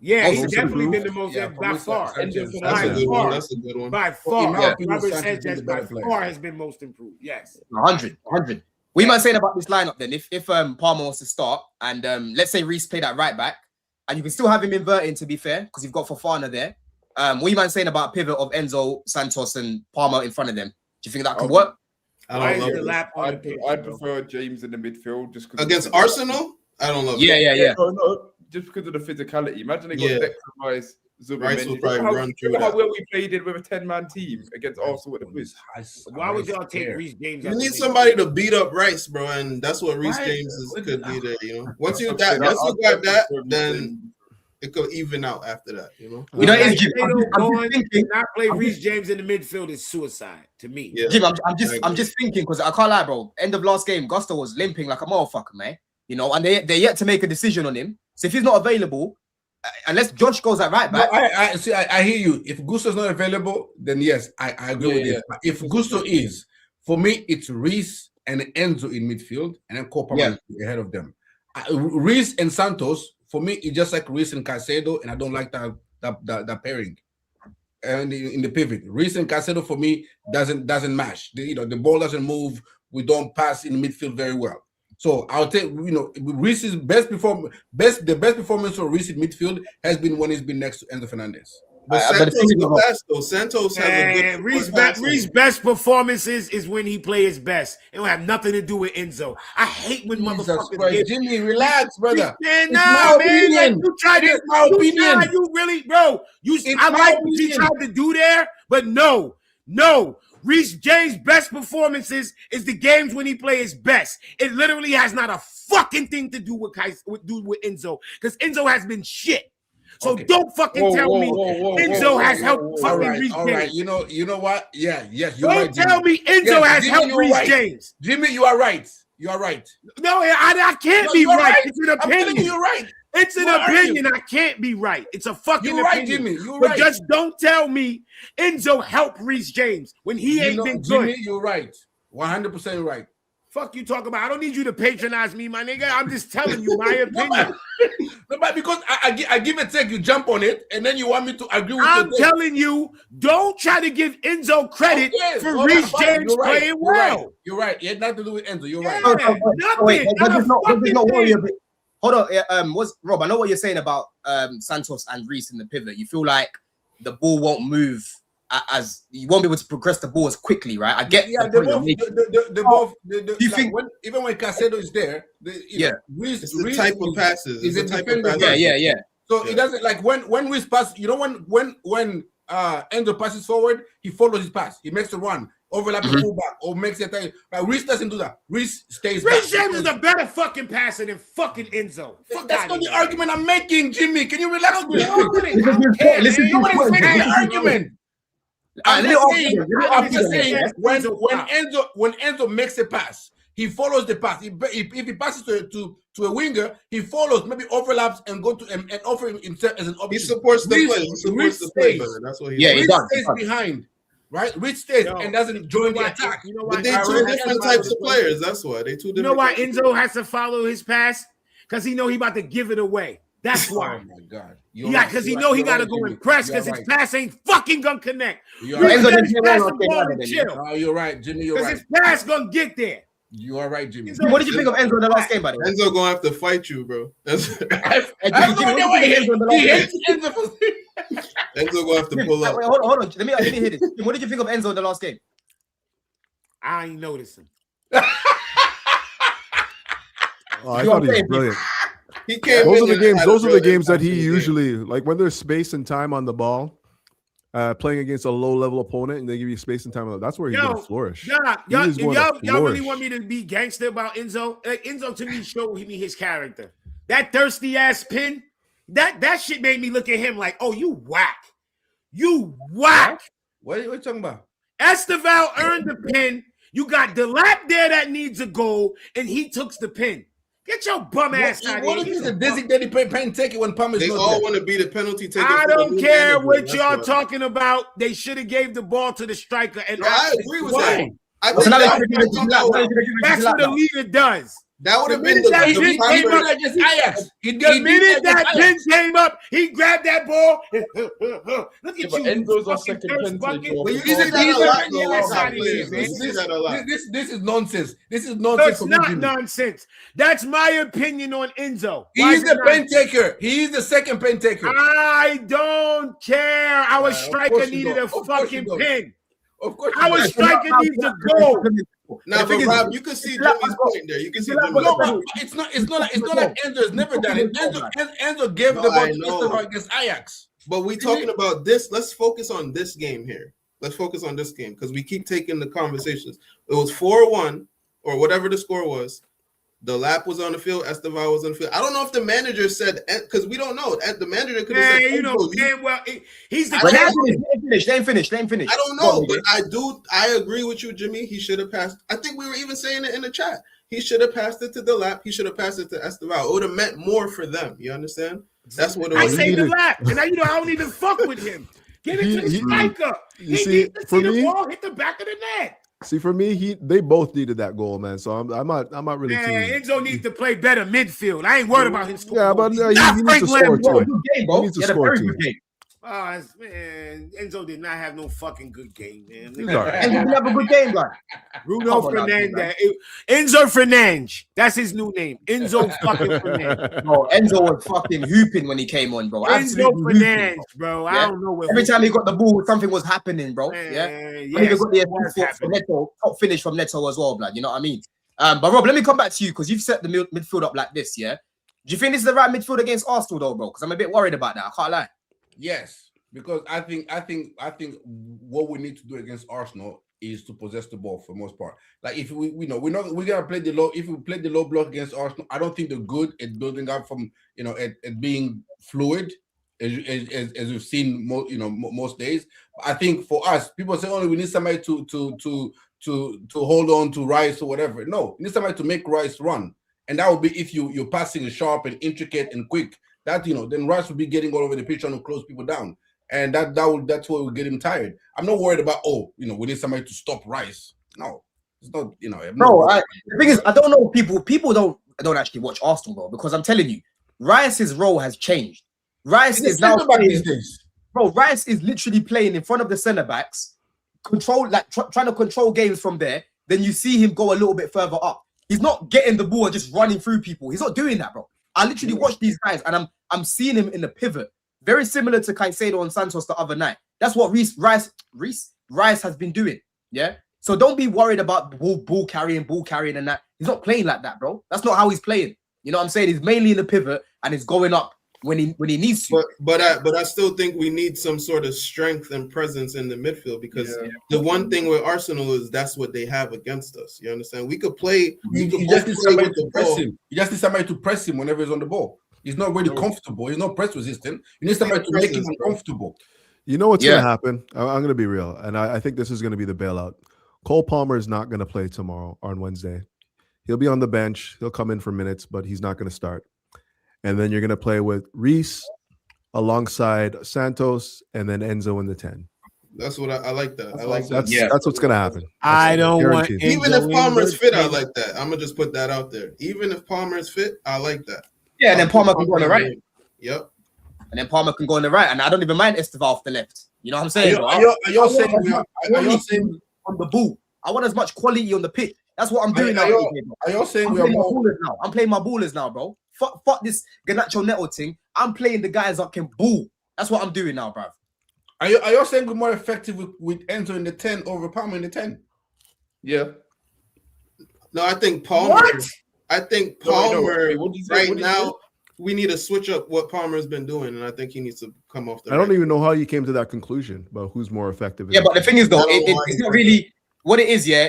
Yeah, he's definitely been the most by far. That's a good one. By far, Robert Sanchez by far has been most improved. Yes, 100. What you might say about this lineup then? If Palmer wants to start and let's say Reece played at right back, and you can still have him inverting to be fair because you've got Fofana there. What you might saying about a pivot of Enzo, Santos, and Palmer in front of them? Do you think that could work? I don't love it. I'd prefer James in the midfield just against Arsenal. I don't love it. Yeah. No, just because of the physicality. Imagine they got Declan Rice, Rice will probably run through how well we played it with a 10-man team against Arsenal with the Blues. Why would y'all take Reece James? You need somebody to beat up Rice, bro, and that's what Reece James could be there. You know, once you got that, then it could even out after that. You know, it's Jim. I'm just thinking. Not play Reece James in the midfield is suicide to me. Yeah. Jim, I'm just thinking because I can't lie, bro. End of last game, Gusto was limping like a motherfucker, man. You know, and they're yet to make a decision on him. So if he's not available, unless Josh goes at right back. No, I hear you. If Gusto's not available, then yes, I agree with you. If Gusto is, for me, it's Reece and Enzo in midfield, and then Copa ahead of them. Reece and Santos, for me, it's just like Reece and Caicedo, and I don't like that pairing. And in the pivot, Reece and Caicedo for me doesn't match. The ball doesn't move. We don't pass in midfield very well. So I'll take, Reece's best performance for Reece in midfield has been when he's been next to Enzo Fernandez. But Santos has a good Reece's best performances is when he plays his best. It don't have nothing to do with Enzo. I hate when motherfuckers Jimmy, relax, brother. Man, you tried to. My opinion. You really, bro. I like what you tried to do there, but no. Reece James' best performances is the games when he plays best. It literally has not a fucking thing to do with Enzo, because Enzo has been shit. So don't fucking tell me Enzo has helped fucking Reece James. All right, you know what? Yeah, yes, you're right. Don't tell me Enzo has helped Reece James. Jimmy, you are right. You are right. No, I can't be right. It's an opinion. I'm telling you, you're right. It's an opinion. I can't be right. It's a fucking You're right, opinion. Jimmy. You're but right. just don't tell me Enzo helped Reece James when he ain't been Jimmy, good. you're right. 100% right. Fuck you talking about. I don't need you to patronize me, my nigga. I'm just telling you my opinion. No, but because I give a take, you jump on it, and then you want me to agree with I'm telling you, don't try to give Enzo credit for Reece James playing well. You're right. It had nothing to do with Enzo. You're right. Wait, hold on. What's Rob? I know what you're saying about Santos and Reece in the pivot. You feel like the ball won't move as you won't be able to progress the ball as quickly, right? I get. Yeah, they both. You think even when Caicedo is there, Reece, it's the type of passes. Is a defender. Yeah. So it doesn't like when Reece passes. You know when Enzo passes forward, he follows his pass. He makes the run, overlap the fullback, or makes it. But Reece doesn't do that. Reece stays back. Reece James is a better fucking passer than fucking Enzo. That's not the argument I'm making, Jimmy. Can you relax? Listen to the argument. I'm just saying when Enzo makes a pass, he follows the pass. If he passes to a winger, he follows, maybe overlaps and go to and offer himself as an option. He supports the play. He supports the play better. That's what he does. He stays behind, right? Reece stays and doesn't join the attack. You know why? But they're two different types of players. That's why they two different. You know why Enzo has to follow his pass? Because he know he about to give it away. That's why. Oh my God. Yeah, because he know he got to go and press because his pass ain't fucking gonna connect. You're right, Jimmy. You're right. Because his pass gonna get there. You are right, Jimmy. What did you think of Enzo in the last game, buddy? Enzo gonna have to fight you, bro. Enzo gonna have to pull up. Wait, hold on. Let me hear this. What did you think of Enzo in the last game? I ain't noticing. I thought he was brilliant. He came those are the games that he usually, like when there's space and time on the ball, playing against a low-level opponent and they give you space and time. That's where he's going to flourish. Y'all really want me to be gangster about Enzo? Enzo to me showed me his character. That thirsty ass pin, that shit made me look at him like, oh, you whack. You whack. What are you talking about? Esteval earned the pin. You got Delap there that needs a goal, and he took the pin. Get your bum ass out of here. What is the designated pen take it when Palmer's They all want to be the penalty taker. I don't care what y'all talking about. They should have gave the ball to the striker. And I agree with that. That's what a leader does. That would have been the Ajax. The minute that pin came up, he grabbed that ball. Look at you. Enzo's our second pin taker. This is nonsense. This is No, nonsense. it's not nonsense. That's my opinion on Enzo. He's the pen taker. He's the second pen taker. I don't care. Our striker needed a fucking pin. Of course, our striker needs a goal. Now, but Rob, you can see Jimmy's point there. You can see Jimmy's point. It's not like Enzo has never done it. Enzo gave the ball to Esteban against Ajax. But we talking about this. Let's focus on this game here. Let's focus on this game because we keep taking the conversations. It was 4-1 or whatever the score was. The lap was on the field. Esteval was on the field. I don't know if the manager said because we don't know. The manager could have said, you know, well, he's the captain. They ain't finished. I don't know, but I agree with you, Jimmy. He should have passed. I think we were even saying it in the chat. He should have passed it to the lap. He should have passed it to Esteval. It would have meant more for them. You understand? That's what it was. I say the lap, and now I don't even fuck with him. Get it to the striker. He needs to see the ball hit the back of the net. See, for me, they both needed that goal, man. So I'm not really. Enzo needs to play better midfield. I ain't worried about his score. Yeah, but he needs to score too. He needs to score too. Oh, man, Enzo did not have no fucking good game, man. Enzo didn't have a good game, guy. Bruno Fernandes. Enzo Fernandes. That's his new name. Enzo fucking Fernandes. No, Enzo was fucking hooping when he came on, bro. Enzo Fernandes, bro. I don't know what. Every time he got the ball, something was happening, bro. Man, yeah. He got the assist from Neto, top finish from Neto as well, blood. You know what I mean? But Rob, let me come back to you because you've set the midfield up like this, yeah? Do you think this is the right midfield against Arsenal, though, bro? Because I'm a bit worried about that. I can't lie. Yes, because I think what we need to do against Arsenal is to possess the ball for the most part. Like if we're gonna play the low. If we play the low block against Arsenal, I don't think they're good at building up from at being fluid as we've seen most days. I think for us, people say, "Oh, we need somebody to hold on to Rice or whatever." No, we need somebody to make Rice run. and that would be if your passing is sharp and intricate and quick. That then Rice would be getting all over the pitch trying to close people down, and that's what would get him tired. I'm not worried about we need somebody to stop Rice. No, it's not. Bro, the thing is, I don't know people don't actually watch Arsenal, bro, because I'm telling you, Rice's role has changed. Rice is now playing, these days. Bro, Rice is literally playing in front of the centre backs, trying to control games from there. Then you see him go a little bit further up. He's not getting the ball and just running through people. He's not doing that, bro. I literally watch these guys and I'm seeing him in the pivot, very similar to Caicedo and Santos the other night. That's what Rice has been doing. Yeah. So don't be worried about ball carrying and that. He's not playing like that, bro. That's not how he's playing. You know what I'm saying? He's mainly in the pivot and he's going up when he needs to. But I still think we need some sort of strength and presence in the midfield because the one thing with Arsenal is that's what they have against us. You understand? We could play. You just need somebody to press him. You just need somebody to press him whenever he's on the ball. He's not really comfortable. He's not press resistant. You need somebody to make him uncomfortable. You know what's going to happen? I'm going to be real, and I think this is going to be the bailout. Cole Palmer is not going to play tomorrow or on Wednesday. He'll be on the bench. He'll come in for minutes, but he's not going to start. And then you're going to play with Reece alongside Santos and then Enzo in the 10. That's what I like that. I like that. That's what's going to happen. I don't want even if Palmer's fit, I like that. I'm going to just put that out there. Even if Palmer's fit, I like that. Yeah, and then Palmer can go on the right. Yep. And then Palmer can go on the right. And I don't even mind Esteval off the left. You know what I'm saying? Are you saying on the ball? I want as much quality on the pitch. That's what I'm doing now. Are you saying I'm playing my ballers now, bro. Fuck this Garnacho Neto thing. I'm playing the guys that can ball. That's what I'm doing now, bro. Are you saying we're more effective with Enzo in the 10 over Palmer in the 10? Yeah. No, I think Palmer. What? I think Palmer now. We need to switch up what Palmer's been doing, and I think he needs to come off the. I don't even know how you came to that conclusion about who's more effective. Yeah, but the thing is, though, it's not really what it is. Yeah,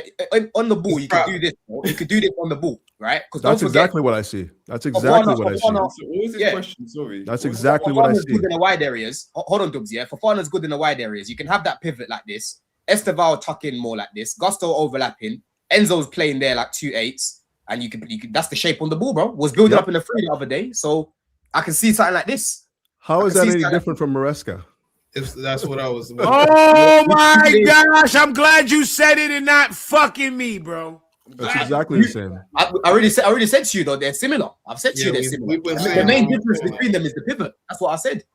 on the ball, you can do this. You could do this on the ball, right? Because that's exactly what I see. That's exactly what I see. So what was his question? Sorry. That's exactly what I see. Good in the wide areas. Hold on, Dubs. Yeah, Fofana's good in the wide areas. You can have that pivot like this. Esteval tuck in more like this. Gusto overlapping. Enzo's playing there like 2-8s. And you can that's the shape on the ball, bro. Was building up in the 3 the other day, so I can see something like this. How is that any different from Maresca? If that's what I was. Oh my gosh! I'm glad you said it and not fucking me, bro. That's exactly the same. I already said to you though they're similar. I've said to you they're similar. The main difference between them is the pivot. That's what I said.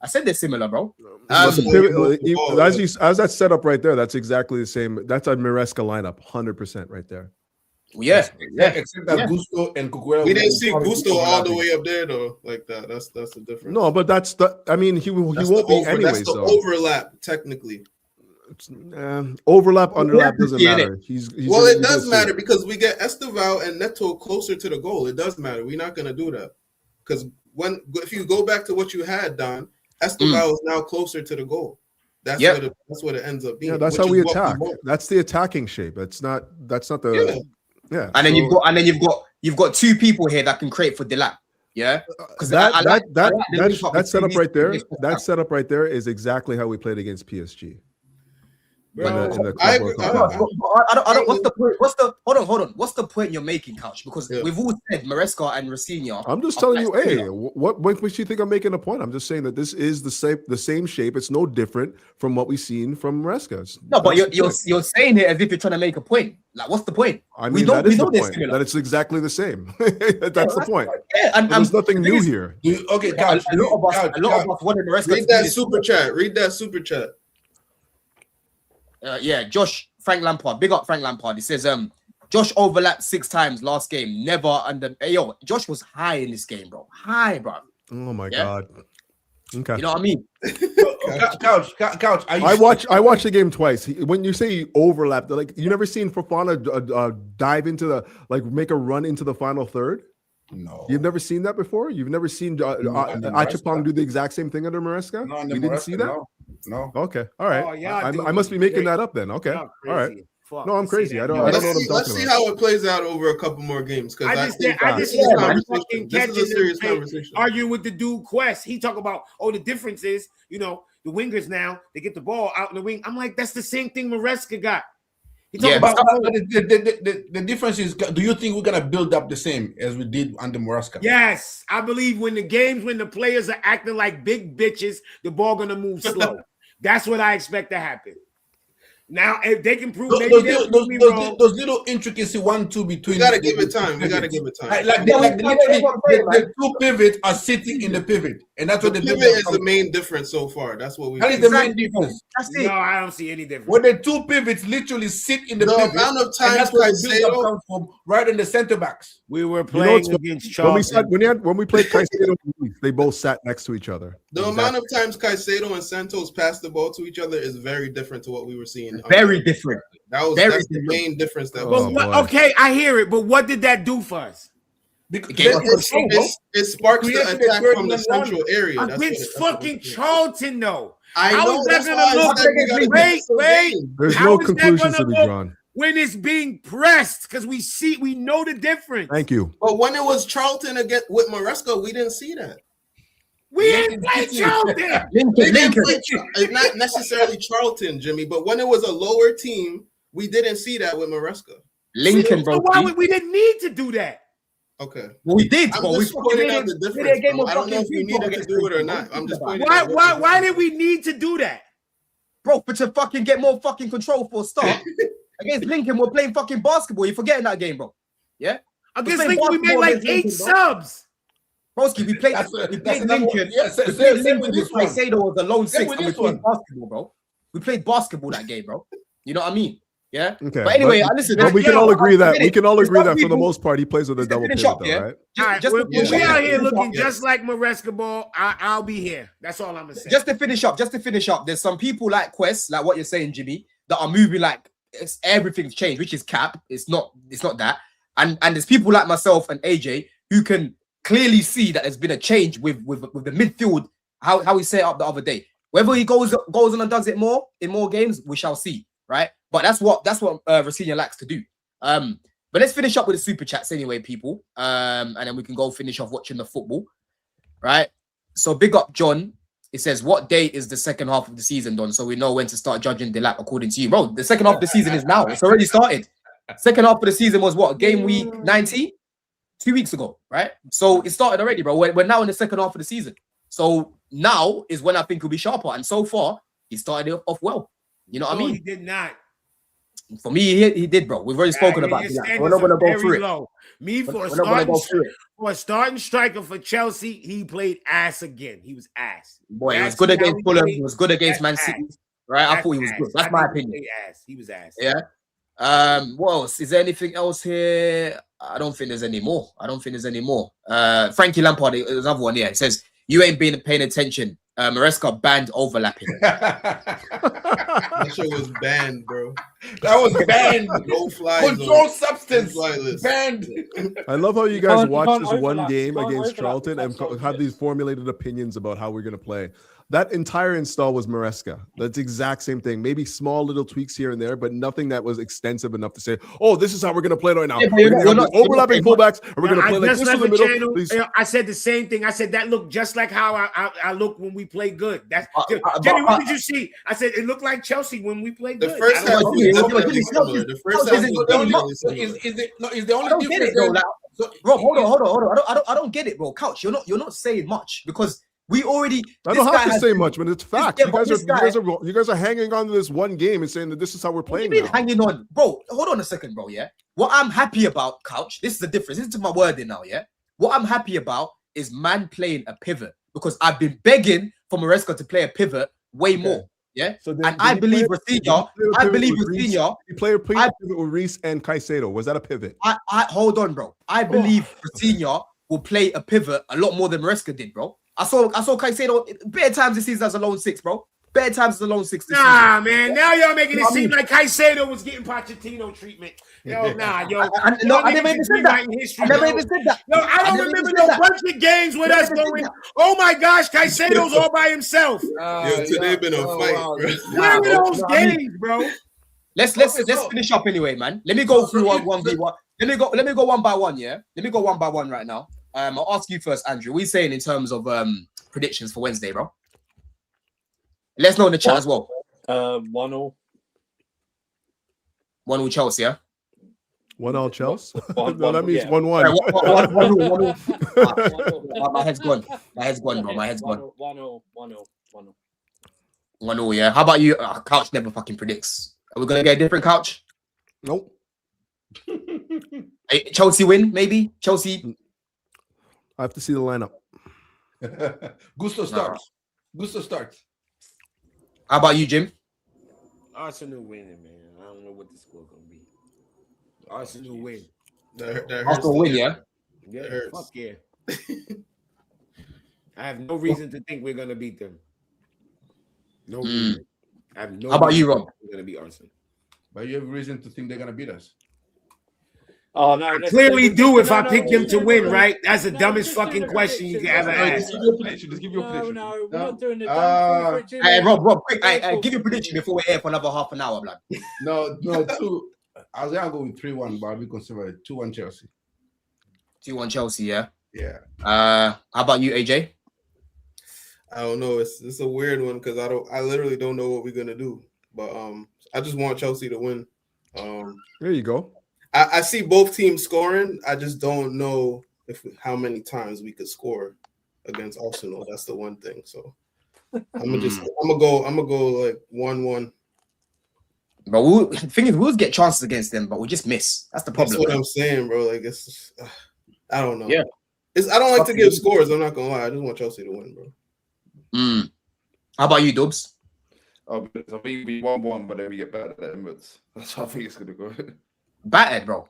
I said they're similar, bro. As that's set up right there, that's exactly the same. That's a Maresca lineup, 100% right there. Yeah. Except that Gusto and Cucurella. We didn't see Gusto all the way up there though, like that. That's the difference. No, but that's the. I mean, he won't be anyway. That's the overlap, technically. Overlap, underlap doesn't matter. It does matter because we get Esteval and Neto closer to the goal. It does matter. We're not gonna do that because if you go back to what you had, Don, Esteval is now closer to the goal. That's what it ends up being. Yeah, that's how we attack. That's the attacking shape. That's not the. Yeah, and then you've got 2 people here that can create for Delap. Yeah, because that setup right there. That setup right there is exactly how we played against PSG. Bro, I don't. What's the point? Hold on. What's the point you're making, Couch? Because we've all said Maresca and Rosenior. I'm just telling you, hey, what makes you think I'm making a point? I'm just saying that this is the same shape. It's no different from what we've seen from Maresca. No, but you're saying it as if you're trying to make a point. Like, what's the point? I mean, that is the point. That it's exactly the same. That's the point. Yeah, and there's nothing new here. Okay, Couch. A lot of us wanted Maresca. Read that super chat. Read that super chat. Josh Frank Lampard, big up Frank Lampard. He says, Josh overlapped 6 times last game, never under. Hey, yo, Josh was high in this game, bro. High, bro. Oh my god. Okay. You know what I mean? Couch. I watched the game twice. When you say he overlapped, like you never seen Fofana dive into make a run into the final third. No, you've never seen that before. You've never seen Achapong do the exact same thing under Maresca. No, you didn't see that. No. Okay. All right. Oh, yeah, I must be making that up then. Okay. All right. Fuck. No, I'm crazy. I don't know what I'm talking about. Let's see how it plays out over a couple more games. Because this is a serious conversation. Arguing with the dude Quest. He talk about the difference is the wingers now they get the ball out in the wing. I'm like, that's the same thing Maresca got. Yeah, but the difference is, do you think we're gonna build up the same as we did under Maresca? Yes, I believe when the players are acting like big bitches, the ball gonna move slow. That's what I expect to happen. Now, if they can prove maybe they'll prove me wrong. Those little intricacy 1-2 between. We gotta give it time. Like the two pivots are sitting in the pivot, and that's what the pivot is the main difference so far. That's what we. That is the main difference. No, I don't see any difference. When the two pivots literally sit in the pivot, amount of times Caicedo comes from right in the center backs. We were playing against Charlton. When we played Caicedo, they both sat next to each other. The amount of times Caicedo and Santos passed the ball to each other is very different to what we were seeing. Very different. That's the main difference. Okay, I hear it, but what did that do for us? It sparks the attack from the central area. Against fucking Charlton, though. I know that's gonna look. Wait. There's no conclusions to be drawn when it's being pressed, because we know the difference. Thank you. But when it was Charlton again with Maresca, we didn't see that. We didn't play Charlton. It's not necessarily Charlton, Jimmy, but when it was a lower team, we didn't see that with Maresca. Lincoln, bro. We didn't need to do that. Okay. Well, we did. I'm just pointing out the difference. I don't know if we needed to do it or not. I'm just pointing out. Why did we need to do that? Bro, but to fucking get more fucking control for a start. Against Lincoln, we're playing fucking basketball. You're forgetting that game, bro. Yeah? Against Lincoln, we made like 8 subs. Broski, we played Lincoln. Caicedo was a lone 6 and we played basketball, bro. We played basketball that game, bro. You know what I mean? Yeah. Okay. But anyway, listen. But we can all agree that for the most part he plays with a double pivot, though, right? When we out here looking just like Maresca ball, I'll be here. That's all I'm gonna say. Just to finish up, there's some people like Quest, like what you're saying, Jimmy, that are moving like everything's changed, which is cap. It's not that. And there's people like myself and AJ who can clearly see that there's been a change with the midfield, how he set it up the other day. Whether he goes on and does it more in more games, we shall see, right? But that's what Rosenior likes to do. But let's finish up with the super chats anyway, people. And then we can go finish off watching the football, right? So big up John. It says, what day is the second half of the season, Don? So we know when to start judging the lap according to you. Bro, the second half of the season is now. It's already started. Second half of the season was what? Game week 19? 2 weeks ago, right? So it started already, bro. We're now in the second half of the season. So now is when I think he'll be sharper. And so far, he started it off well. You know what I mean? He did not. For me, he did, bro. We've already spoken about that. We're not going to go through it. For a starting striker for Chelsea, he played ass again. He was ass. Boy, he was good against Fulham. He was good against Man City. Right? I thought he was good. That's my opinion. He was ass. Yeah. What else? Is there anything else here? I don't think there's any more. Frankie Lampard is another one. Yeah, it says you ain't been paying attention. Maresca banned overlapping. That shit was banned, bro. That was banned. No fly. Controlled substance. Banned. I love how you guys watch this one game against Charlton and have these formulated opinions about how we're going to play. That entire install was Maresca. That's the exact same thing. Maybe small little tweaks here and there, but nothing that was extensive enough to say, oh, this is how we're going to play right now. We're overlapping fullbacks, and we're going to play like this in the middle. I said the same thing. I said that looked just like how I look when we play good. That's Jimmy, what did you see? I said it looked like Chelsea when we play good. The first half is the only difference. Bro, hold on. I don't get it, bro. Couch, you're not saying much because we already. I don't have to say much, but it's facts. You guys are hanging on to this one game and saying that this is how we're playing. What do you mean hanging on, bro? Hold on a second, bro. Yeah. What I'm happy about, Couch. This is the difference. Listen to my wording now. Yeah. What I'm happy about is man playing a pivot because I've been begging for Maresca to play a pivot way more. Yeah. So and I believe Rosenior. You play a pivot with Reece and Caicedo. Was that a pivot? I hold on, bro. I believe Rosenior will play a pivot a lot more than Maresca did, bro. I saw Caicedo better times this season as a lone 6, bro. Better times as a lone 6 this season. Man. Now y'all making it seem like Caicedo was getting Pochettino treatment. I never even said that. No, I don't remember no bunch of games with us going, oh my gosh, Caicedo's all by himself. Today been a fight, bro. Where are those games, bro? Let's finish up anyway, man. Let me go through one v one. Let me go one by one, yeah? Let me go one by one right now. I'll ask you first, Andrew. What are you saying in terms of predictions for Wednesday, bro? Let's know in the chat as well. 1-0. 1-1 Chelsea, yeah? 1-1 Chels? One- No, that one- means yeah. 1-1. Right, 1-1. My head's gone. Okay, My head's gone, bro. My head's gone. 1-0. 1-0, yeah. How about you? Couch never fucking predicts. Are we gonna get a different couch? Nope. Chelsea win, maybe? Chelsea. I have to see the lineup. Gusto starts. Gusto starts. How about you, Jim? Arsenal winning, man. I don't know what the score gonna be. Arsenal win. That hurts Arsenal to win, hear. yeah? Yeah, That hurts. fuck yeah. I have no reason to think we're gonna beat them. No reason. I have no How about you, reason to Rob? think we're gonna beat Arsenal. But you have reason to think they're gonna beat us. Oh no! I clearly do if I pick them to win, right? That's the dumbest fucking question you can ever ask. Just give your prediction. Just give your prediction. No, we're not doing the Hey, Rob, quick. Give your prediction before we're here for another half an hour, blood. No, two. I was gonna go with 3-1, but I'll be conservative. 2-1 Chelsea. 2-1 Chelsea, yeah? Yeah. How about you, AJ? I don't know. It's a weird one because I literally don't know what we're gonna do. But I just want Chelsea to win. There you go. I see both teams scoring. I just don't know how many times we could score against Arsenal. That's the one thing. So I'm gonna go like 1-1. But the thing is, we'll get chances against them, but we just miss. That's the problem. That's what I'm saying, bro. Like it's just, I don't know. Yeah. I don't like to give scores. I'm not gonna lie. I just want Chelsea to win, bro. How about you, Dubs? I think it'll be 1-1, but then we get better at the Emirates. That's how I think it's gonna go. Battered, bro.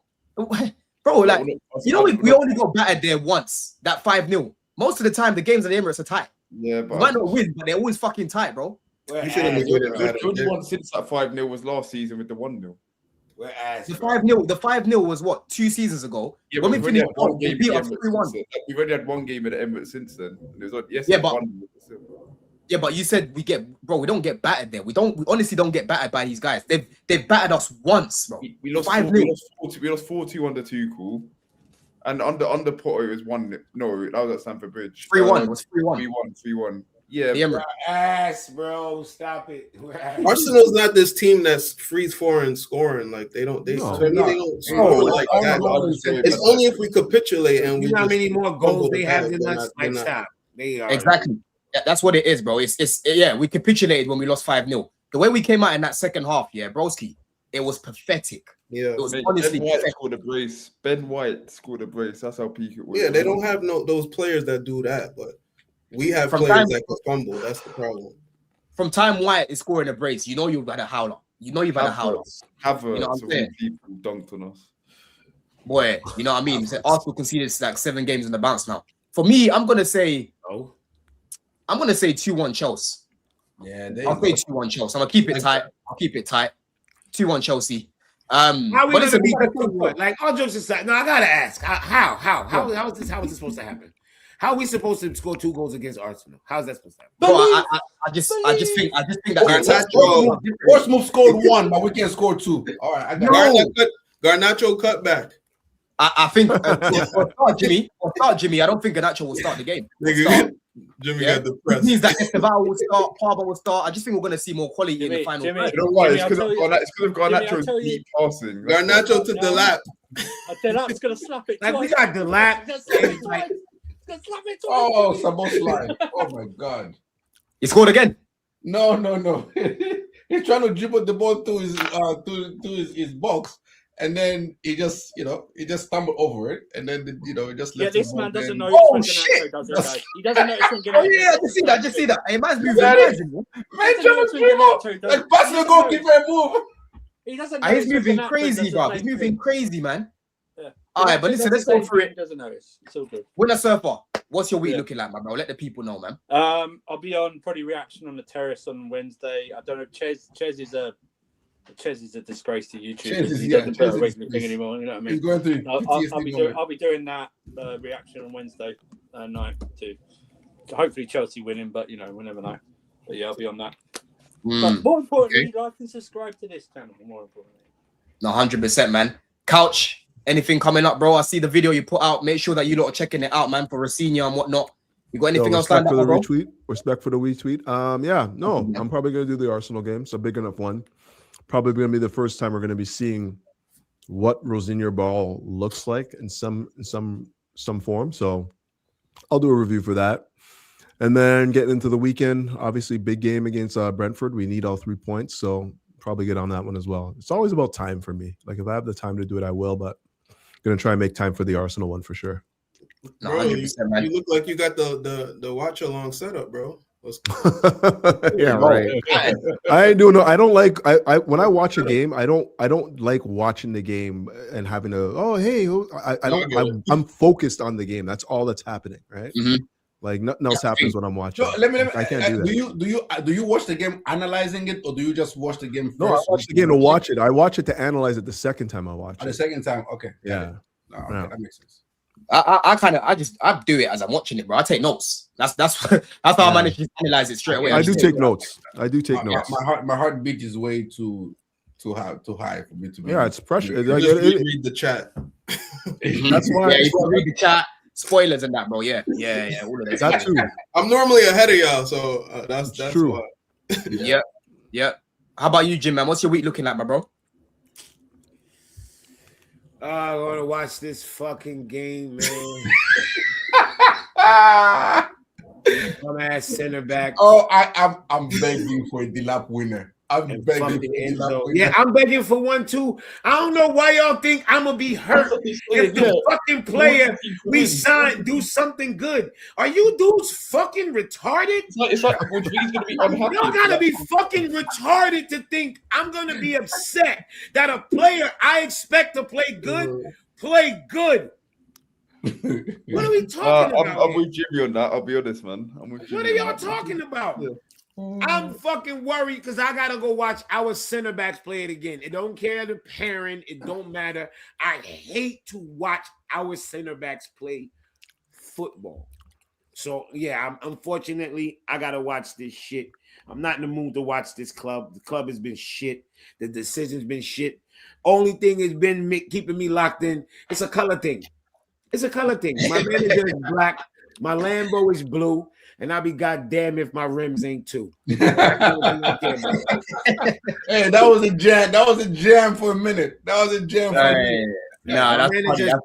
Bro, like, you know, we only got battered there once, that 5-0. Most of the time, the games at the Emirates are tight. Yeah, We but might not win, but they're always fucking tight, bro. You should have been good at the only one since that 5-0 was last season with the 1-0. The 5-0 was what, 2 seasons ago? Yeah, when we we've only finished had one they game beat at us the 3-1. Emirates since then. We've only had one game at the Emirates since then. And it was Yeah, but- 1-0. Yeah, but you said we don't get battered there. We honestly don't get battered by these guys. They've battered us once, bro. We lost 5-0. we lost 4-2 under Tuchel. And under Potter it was 1-0. No, that was at Stamford Bridge. 3-1. It was 3-1. 3-1. Yeah. The Emirates. Ass, bro. Stop it. Arsenal's not this team that's freeze foreign scoring. Like they don't score like that. It's only if we capitulate and you know how many more goals they have than us. Like stop. They are Exactly. Yeah, that's what it is, bro. Yeah, we capitulated when we lost 5-0. The way we came out in that second half, yeah, broski, it was pathetic. Yeah, it was Ben honestly White pathetic. scored a brace. Ben White scored a brace. That's how peak it was. Yeah, they don't have those players that do that, but we have From players time- that can fumble. That's the problem. From time White is scoring a brace, you know you've had a howler. You know you've had a howler. Havertz, You know what I'm saying? people dunked on us. Boy, you know what I mean? So Arsenal conceded like 7 games in the bounce now. For me, I'm gonna say 2-1 Chelsea. Yeah, I'll say 2-1 Chelsea. I'm gonna keep it tight. 2-1 Chelsea. How we but gonna listen, beat the football? Like all jokes aside, no, I gotta ask. How is this supposed to happen? How are we supposed to score 2 goals against Arsenal? How's that supposed to happen? bro, I just think that Portsmouth scored 1, but we can't score 2. All right, I got Garnacho cut back. I think for start Jimmy. I don't think Garnacho will start the game. Jimmy Yeah. got the press. It means that Esteval will start, Palmer will start. I just think we're going to see more quality in the final. You know why? It's because of Garnacho's Jimmy, deep passing. Garnacho to the lap. Delap's gonna slap it. Like we got the lap. Oh, Sabos oh my God. He scored again. No. He's trying to dribble the ball to his box, and then he just stumbled over it, and then it just left. This man doesn't know. Oh shit! Does it, guys? He doesn't know it's Oh yeah, I just see that. Hey, man's moving. Man, trying to dribble like pass the goalkeeper and move. He doesn't. He's moving crazy, bro. He's moving crazy, man. Yeah. All right, but listen, let's go through it. Doesn't know it's all good. Winner Surfer, what's your week looking like, my bro? Let the people know, man. I'll be on probably reaction on the terrace on Wednesday. I don't know. Chez is a disgrace to YouTube. He doesn't put a regular thing anymore. You know what I mean? He's going through. I'll be doing that reaction on Wednesday night too. Hopefully Chelsea winning, but we never know. But yeah, I'll be on that. But more importantly, like and subscribe to this channel. More importantly, 100%, man. Couch, anything coming up, bro? I see the video you put out. Make sure that you lot are checking it out, man, for Rosenior and whatnot. You got anything else lined up, bro? Respect for the retweet. I'm probably gonna do the Arsenal game. It's a big enough one. probably going to be the first time we're going to be seeing what Rosenior ball looks like in some form. So I'll do a review for that. And then getting into the weekend, obviously big game against Brentford. We need all 3 points, so probably get on that one as well. It's always about time for me. Like if I have the time to do it, I will, but I'm going to try and make time for the Arsenal one for sure. Bro, you look like you got the watch along setup, bro. Yeah, right. I do know. I don't like. I when I watch a game, I don't like watching the game and having I'm focused on the game. That's all that's happening, right? Mm-hmm. Like nothing else happens when I'm watching. So let me I can't do that. Do you watch the game analyzing it, or do you just watch the game first? No, I watch the game to watch it. I watch it to analyze it the second time I watch it. The second time, okay. Yeah. Okay, that makes sense. I do it as I'm watching it, bro. I take notes. That's how I manage to analyze it straight away. I do take notes. I do take notes. My heartbeat is way too high for me to be. Yeah, it's pressure. Read the chat. That's why. Yeah, you can read the chat. Spoilers and that, bro. Yeah. All of that. That too. I'm normally ahead of y'all, so that's true. Why. Yeah. How about you, Jim, man? What's your week looking like, my bro? I want to watch this fucking game, man. Dumbass center back. Oh, I'm begging for a Dilap winner. I'm begging. Yeah, I'm begging for one too. I don't know why y'all think I'm gonna be hurt if the fucking player we signed do something good. Are you dudes fucking retarded? It's like he's gonna be unhappy. Y'all gotta be fucking retarded to think I'm gonna be upset that a player I expect to play good. What are we talking about? I'm with Jimmy on that. I'll be honest, man. I'm with Jimmy. What are y'all talking about? Yeah. I'm fucking worried because I gotta go watch our center backs play it again. It don't care the parent, it don't matter. I hate to watch our center backs play football. So yeah, unfortunately I gotta watch this shit. I'm not in the mood to watch this club. The club has been shit. The decision's been shit. Only thing has been keeping me locked in. It's a color thing. It's a color thing. My manager is black. My Lambo is blue. And I'll be goddamn if my rims ain't too. Hey, that was a jam. That was a jam for a minute. That was a jam for a minute. Nah, that's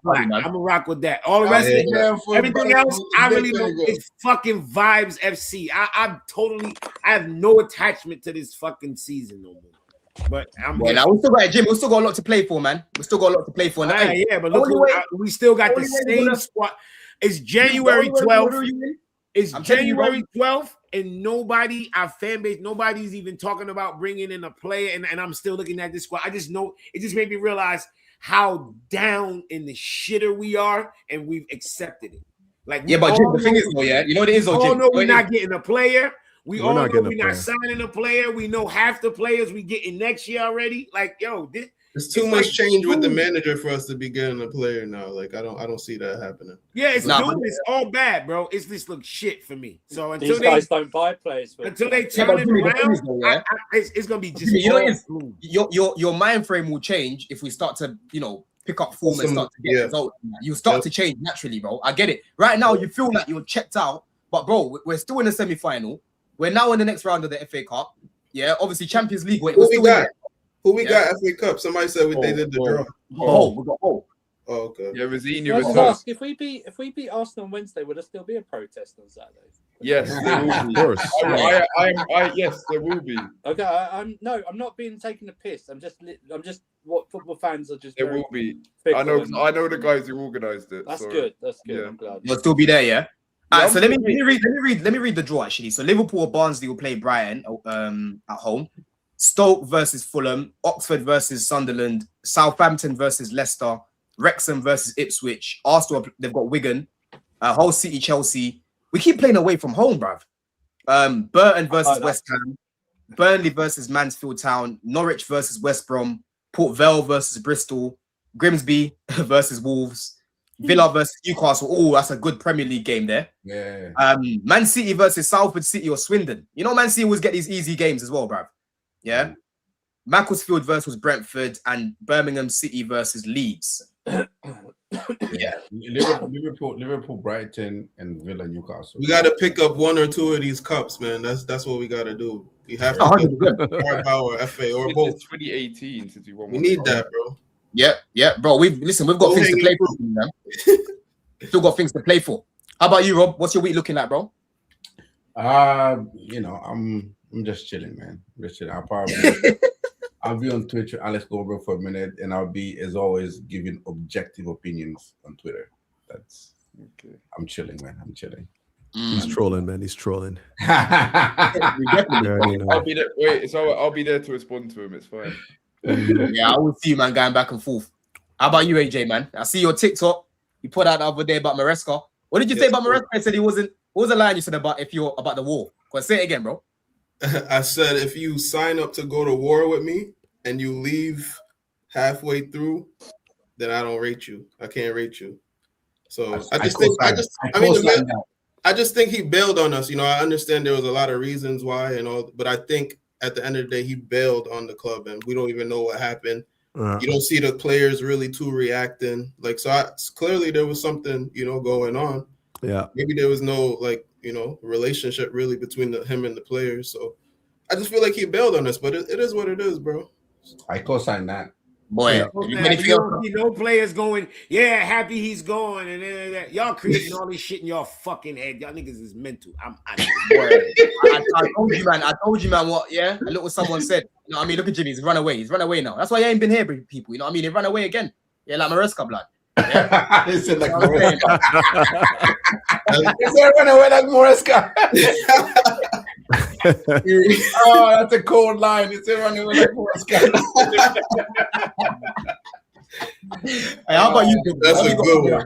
funny, I'm gonna rock with that. All the rest of it, everything else, I really know it's fucking vibes FC. I have no attachment to this fucking season no more. But we still got Jim. We still got a lot to play for, man. We still got a lot to play for. Yeah, but look, we still got the same squad. It's January 12th. It's January 12th, and nobody, our fan base, nobody's even talking about bringing in a player, and I'm still looking at this squad. I just know it just made me realize how down in the shitter we are, and we've accepted it. Like, yeah, but Jim, the thing is, though, yeah, you know what it is, though, Jim. We all know we're not getting a player. We all know we're not signing a player. We know half the players we getting next year already. Like, yo, there's too much change with the manager for us to be getting a player now. Like, I don't see that happening. Yeah, it's all bad, bro. It's just look shit for me. So until these guys don't buy players, until they turn it around, it's gonna be just. Your mind frame will change if we start to pick up form and start to get results. You start to change naturally, bro. I get it. Right now, you feel like you're checked out, but bro, we're still in the semi-final. We're now in the next round of the FA Cup. Yeah, obviously Champions League. Who we got FA Cup? Somebody said they did the draw. We got Oh, okay. Yeah, Rosenior was if we beat Arsenal on Wednesday, would there still be a protest on Saturday? Yes, there will be. Of course. Yes, there will be. Okay, I'm not being taken a piss. I'm just what football fans are just. There will be. I know the guys who organised it. That's good. That's good. Yeah. I'm glad. You'll still be there, yeah. Alright, so let me read the draw actually. So Liverpool or Barnsley will play Brighton at home. Stoke versus Fulham, Oxford versus Sunderland, Southampton versus Leicester, Wrexham versus Ipswich, Arsenal, they've got Wigan, Hull City, Chelsea. We keep playing away from home, bruv. Burton versus West Ham, Burnley versus Mansfield Town, Norwich versus West Brom, Port Vale versus Bristol, Grimsby versus Wolves, Villa versus Newcastle. Oh, that's a good Premier League game there. Yeah. Man City versus Salford City or Swindon. You know, Man City always get these easy games as well, bruv. Yeah. Macclesfield versus Brentford and Birmingham City versus Leeds. Yeah, Liverpool, Brighton, and Villa, Newcastle. We got to pick up one or two of these cups, man. That's what we got to do. We have to get Carabao or FA or both. 2018 since we won. We need that, bro. Yeah, bro. We've got things to play for, man. Still got things to play for. How about you, Rob? What's your week looking like, bro? You know, I'm just chilling, man. Just chilling. I'll be on Twitch with Alex Goldberg for a minute, and I'll be, as always, giving objective opinions on Twitter. That's okay. I'm chilling, man. I'm chilling. He's trolling, man. He's trolling. I'll be there. Wait, so I'll be there to respond to him. It's fine. Yeah, I will see you, man, going back and forth. How about you, AJ, man? I see your TikTok. You put out the other day about Maresca. What did you say about Maresca? I said he wasn't. What was the line you said about about the war? Go on, say it again, bro. I said if you sign up to go to war with me and you leave halfway through, then I don't rate you. I can't rate you. So I just think he bailed on us. You know, I understand there was a lot of reasons why and all, but I think at the end of the day he bailed on the club, and we don't even know what happened. You don't see the players really too reacting. Like, so clearly there was something, you know, going on. Yeah. Maybe there was no, like, you know, relationship really between him and the players. So I just feel like he bailed on us, but it is what it is, bro. I co-sign that. Boy, you don't see no players going, yeah, happy he's gone, and then y'all creating all this shit in your fucking head. Y'all niggas is mental. I told you, man. What? Yeah, and look what someone said. You know what I mean? Look at Jimmy. He's run away. He's run away now. That's why he ain't been here, people. You know what I mean? He ran away again. Yeah, like Maresca, blood. Yeah. He said like Maresca. He said run away like Maresca. Oh, that's a cold line. It's running with the Hey, how about you? That's a good one.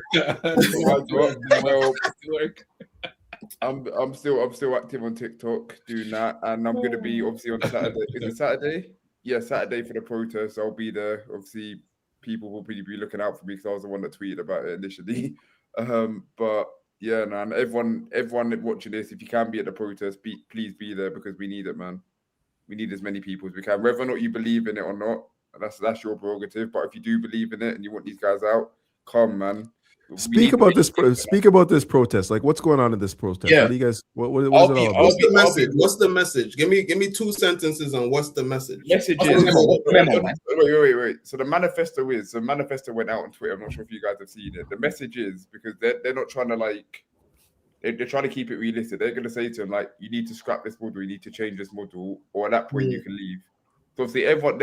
I'm still active on TikTok doing that, and I'm gonna be obviously on Saturday. Is it Saturday? Yeah, Saturday for the protest. I'll be there. Obviously, people will be looking out for me because I was the one that tweeted about it initially. But yeah, man, everyone watching this, if you can be at the protest, please be there because we need it, man. We need as many people as we can. Whether or not you believe in it or not, that's your prerogative. But if you do believe in it and you want these guys out, come, man. Speak about this protest. Like, what's going on in this protest? Yeah. What do you guys? What is it all about? What's the message? What's the message? Give me 2 sentences on what's the message. Message is wait. So the manifesto went out on Twitter. I'm not sure if you guys have seen it. The message is because they're not trying to like they're trying to keep it realistic. They're going to say to them like, you need to scrap this model, you need to change this model, or at that point you can leave. So obviously everyone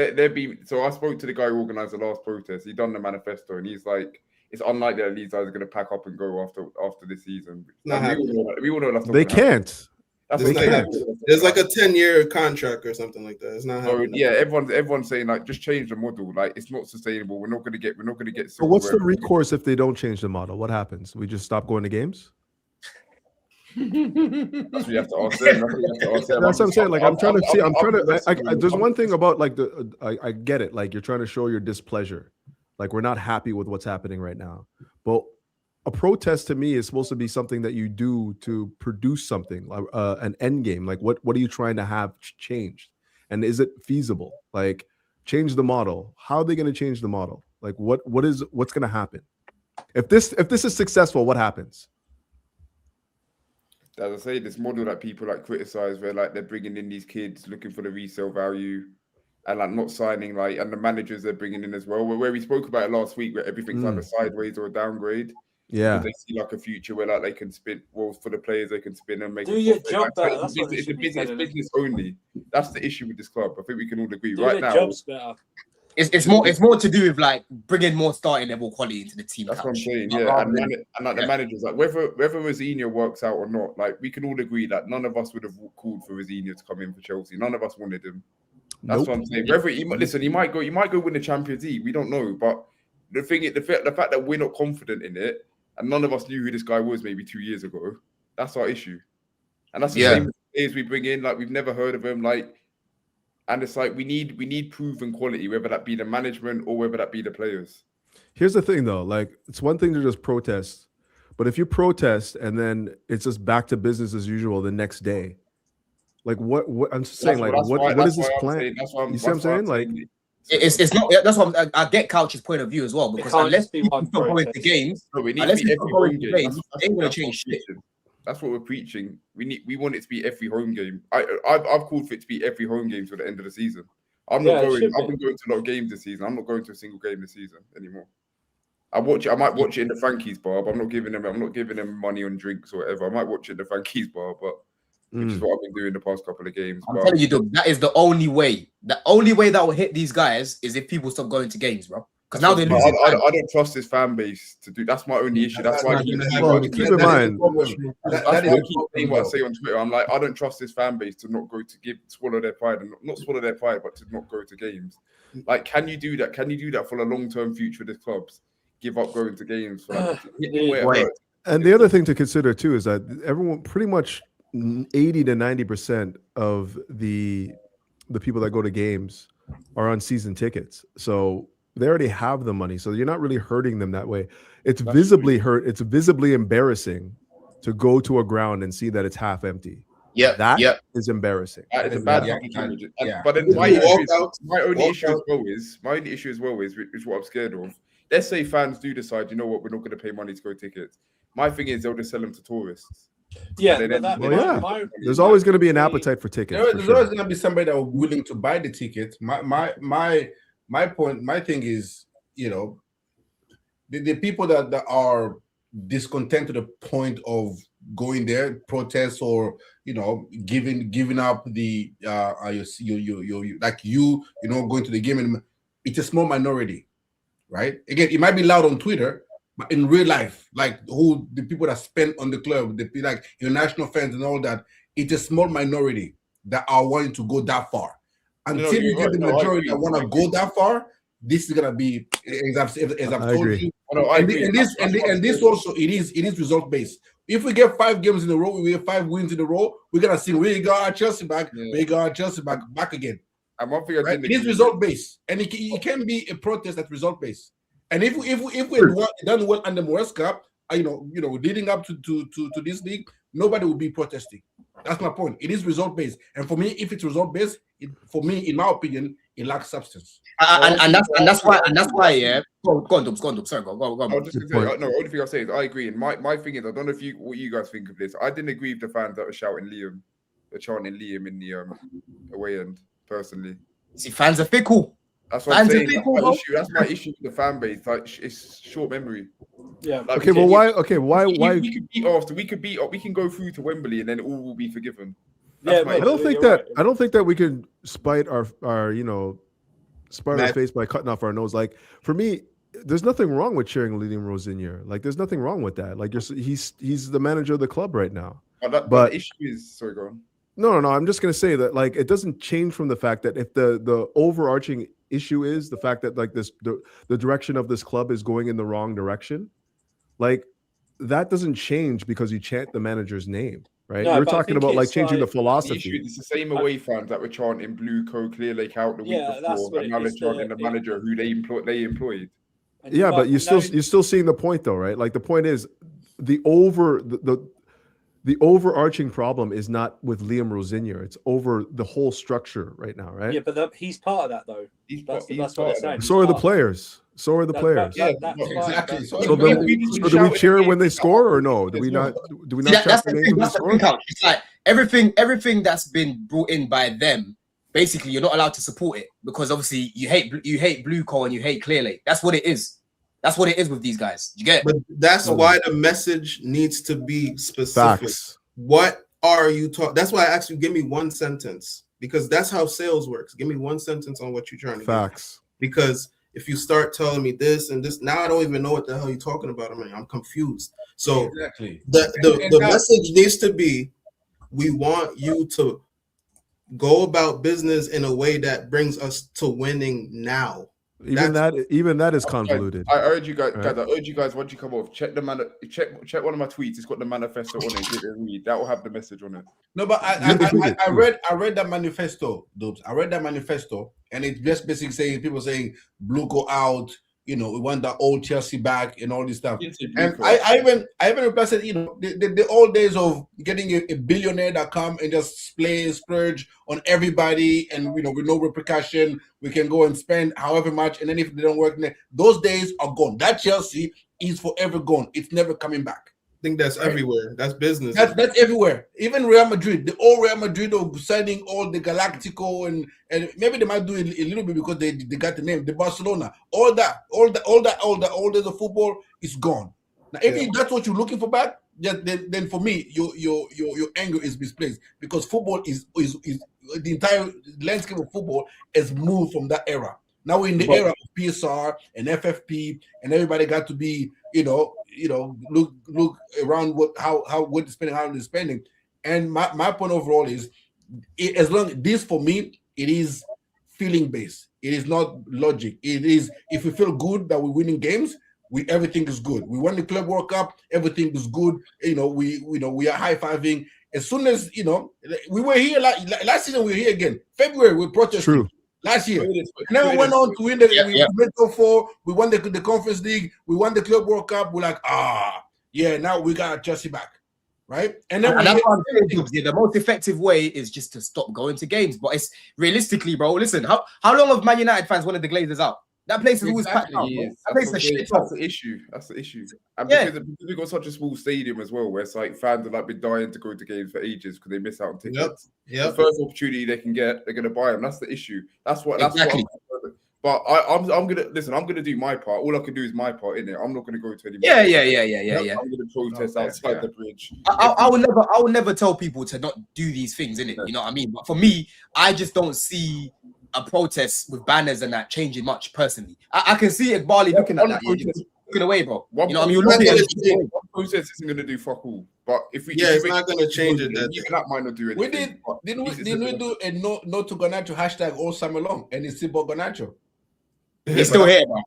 So I spoke to the guy who organised the last protest. He done the manifesto, and he's like, it's unlikely that these guys are going to pack up and go after this season. We all know that's not they can't. They can't. There's like a 10-year contract or something like that. It's not happening. Yeah, everyone's saying like just change the model. Like it's not sustainable. We're not going to get. So what's the recourse if they don't change the model? What happens? We just stop going to games? That's what you have to ask them. That's what I'm saying. Like I'm trying to see. There's one thing about like I get it. Like you're trying to show your displeasure. Like we're not happy with what's happening right now. But a protest to me is supposed to be something that you do to produce something, an end game. Like what are you trying to have changed? And is it feasible? Like change the model. How are they going to change the model? Like what's going to happen? If this is successful, what happens? As I say, this model that people like criticize, where like they're bringing in these kids looking for the resale value, and like not signing, like, and the managers they're bringing in as well. Where we spoke about it last week, where everything's either sideways or a downgrade. Yeah, they see like a future where like they can spin. Well, for the players, they can spin and make. Do your job better. It's a business only. That's the issue with this club. I think we can all agree. Do right now, jobs better. It's more to do with like bringing more starting level quality into the team. That's what I'm saying. Yeah, and like the managers, like whether Rosenior works out or not, like we can all agree that none of us would have called for Rosenior to come in for Chelsea. None of us wanted him. That's what I'm saying. Whether he might go win the Champions League. We don't know, but the fact that we're not confident in it, and none of us knew who this guy was maybe 2 years ago. That's our issue, and that's the same as we bring in. Like we've never heard of him. Like. And it's like we need proven quality, whether that be the management or whether that be the players. Here's the thing, though. Like, it's one thing to just protest, but if you protest and then it's just back to business as usual the next day, like what I'm saying, like what is this plan? You see what I'm saying? Like, It's not. That's what I get Couch's point of view as well, because unless people stop going to games, no, we need unless to be people every stop home going to game. games, they ain't gonna change shit. That's what we're preaching. We want it to be every home game. I've called for it to be every home game till the end of the season. I'm not going. I've been going to a lot of games this season. I'm not going to a single game this season anymore. I might watch it in the Frankie's bar, but I'm not giving them money on drinks or whatever. I might watch it in the Frankie's bar, but which is what I've been doing the past couple of games. I'm telling you, Doug, that is the only way. The only way that will hit these guys is if people stop going to games, bro. Because now they're losing. I don't trust this fan base to do. That's my only issue. That's why I keep in mind. That's why I keep saying what I say on Twitter. I'm like, I don't trust this fan base to not go to swallow their pride and not swallow their pride, but to not go to games. Like, can you do that? Can you do that for the long-term future of this clubs? Give up going to games. And the other thing to consider too is that everyone, pretty much 80 to 90% of the people that go to games are on season tickets, so they already have the money. So you're not really hurting them that way. It's visibly embarrassing to go to a ground and see that it's half empty. Yeah, that is embarrassing. That is a bad image. But then my only issue as well is what I'm scared of. Let's say fans do decide, you know what, we're not going to pay money to go tickets. My thing is they'll just sell them to tourists. Yeah, there's always going to be an appetite for tickets. There's always going to be somebody that are willing to buy the ticket. My thing is, you know, the people that are discontent to the point of going there, protest, or you know, giving up the going to the game, and it's a small minority, right? Again, it might be loud on Twitter, but in real life, like the people that spend on the club, like international fans and all that, it's a small minority that are wanting to go that far. Until you get the majority that want to go that far, this is gonna be, as I've told you. And this also it is result based. If we get 5 games in a row, we get 5 wins in a row, we're gonna see we got our Chelsea back, we got our Chelsea back again. And one thing it is result based, and it can be a protest that's result based. And if we're done well under Maresca, you know, leading up to this league, nobody will be protesting. That's my point. It is result based, and for me, if it's result based, for me, in my opinion, it lacks substance. And that's why. Yeah. Go on, Dubs. Sorry, go on. I was just gonna say, only thing I'll say is I agree. And my thing is, I don't know what you guys think of this. I didn't agree with the fans that were chanting Liam in the away end. Personally, see, fans are fickle. That's what I'm saying. That's my issue with the fan base. Like, it's short memory. Yeah. Like, okay. Well, why? Okay. Why? We could beat Arsenal. We can go through to Wembley, and then all will be forgiven. I don't think that we can spite our face by cutting off our nose. Like, for me, there's nothing wrong with cheering Liam Rosenior. Like, there's nothing wrong with that. Like, he's the manager of the club right now. But the issue is, sorry, go on. No. I'm just gonna say that, like, it doesn't change from the fact that if the overarching issue is the fact that, like, the direction of this club is going in the wrong direction, like, that doesn't change because you chant the manager's name, right? We're talking about, like, changing the philosophy. It's the same away fans that were chanting Blue Co Clear Lake out the week before, and now they're chanting the manager who they employed. Yeah, but you're still seeing the point, though, right? Like, the point is the overarching problem is not with Liam Rosenior. It's over the whole structure right now, right? Yeah, but he's part of that, though. That's what they're saying. So are the players. Exactly. So do we cheer when they score or no? Do we not? That's the thing. It's like everything that's been brought in by them. Basically, you're not allowed to support it because obviously you hate Blue Co and you hate Clear Lake. That's what it is. That's what it is with these guys. You get it? But that's why the message needs to be specific. Facts. What are you talking? That's why I asked you, give me one sentence, because that's how sales works. Give me one sentence on what you're trying to Facts. get. Because if you start telling me this and this, now I don't even know what the hell you're talking about. I mean, I'm confused. So exactly. The message needs to be, we want you to go about business in a way that brings us to winning now. Even that is convoluted. I urge you guys, once you come off, check one of my tweets. It's got the manifesto on it. Give it a read. That will have the message on it. No, but I read that manifesto, Dubs. I read that manifesto, and it's just basically saying people saying Blue go out, You know, we want that old Chelsea back and all this stuff. And Rico. I even replied, said, you know, the old days of getting a billionaire that come and just splurge on everybody, and you know, with no repercussion, we can go and spend however much, and then if they don't work, those days are gone. That Chelsea is forever gone. It's never coming back. I think that's everywhere. That's business. That's everywhere. Even Real Madrid, the old Real Madrid of signing all the Galactico and maybe they might do it a little bit because they got the name. The Barcelona, all days of football is gone. Now, if that's what you're looking for back, then for me, your anger is misplaced, because football is the entire landscape of football has moved from that era. Now we're in the era of PSR and FFP, and everybody got to be, look around what they're spending, how they're spending. And my point overall is, as long this for me, it is feeling based. It is not logic. It is, if we feel good that we're winning games, everything is good. We won the Club World Cup, everything is good. We are high fiving. As soon as we were here last season, we were here again. February we protested. True. Last year, and then we went on to win we went top 4. We won the Conference League. We won the Club World Cup. We're like, now we got Chelsea back, right? And then that's what I'm saying, the most effective way is just to stop going to games. But it's realistically, bro. Listen, how long have Man United fans wanted the Glazers out? That place is always packed out. That place is shit. That's the issue. That's the issue. And because we've got such a small stadium as well, where it's like fans have like been dying to go to games for ages because they miss out on tickets. The first opportunity they can get, they're gonna buy them. That's the issue. That's what. But I'm gonna listen. I'm gonna do my part. All I can do is my part in it. I'm not gonna go to any. Yeah. I'm gonna protest outside the bridge. I will never tell people to not do these things, innit? You know what I mean? But for me, I just don't see a protest with banners and that changing much personally. I can see Iqbali looking at that, looking away, bro. You know what I mean? You're looking at it. One protest isn't going to do fuck all. But if we it's not going to change it. That might not do anything. Didn't we do a no to Garnacho hashtag all summer long, and it's still about Garnacho? He's still here, bro.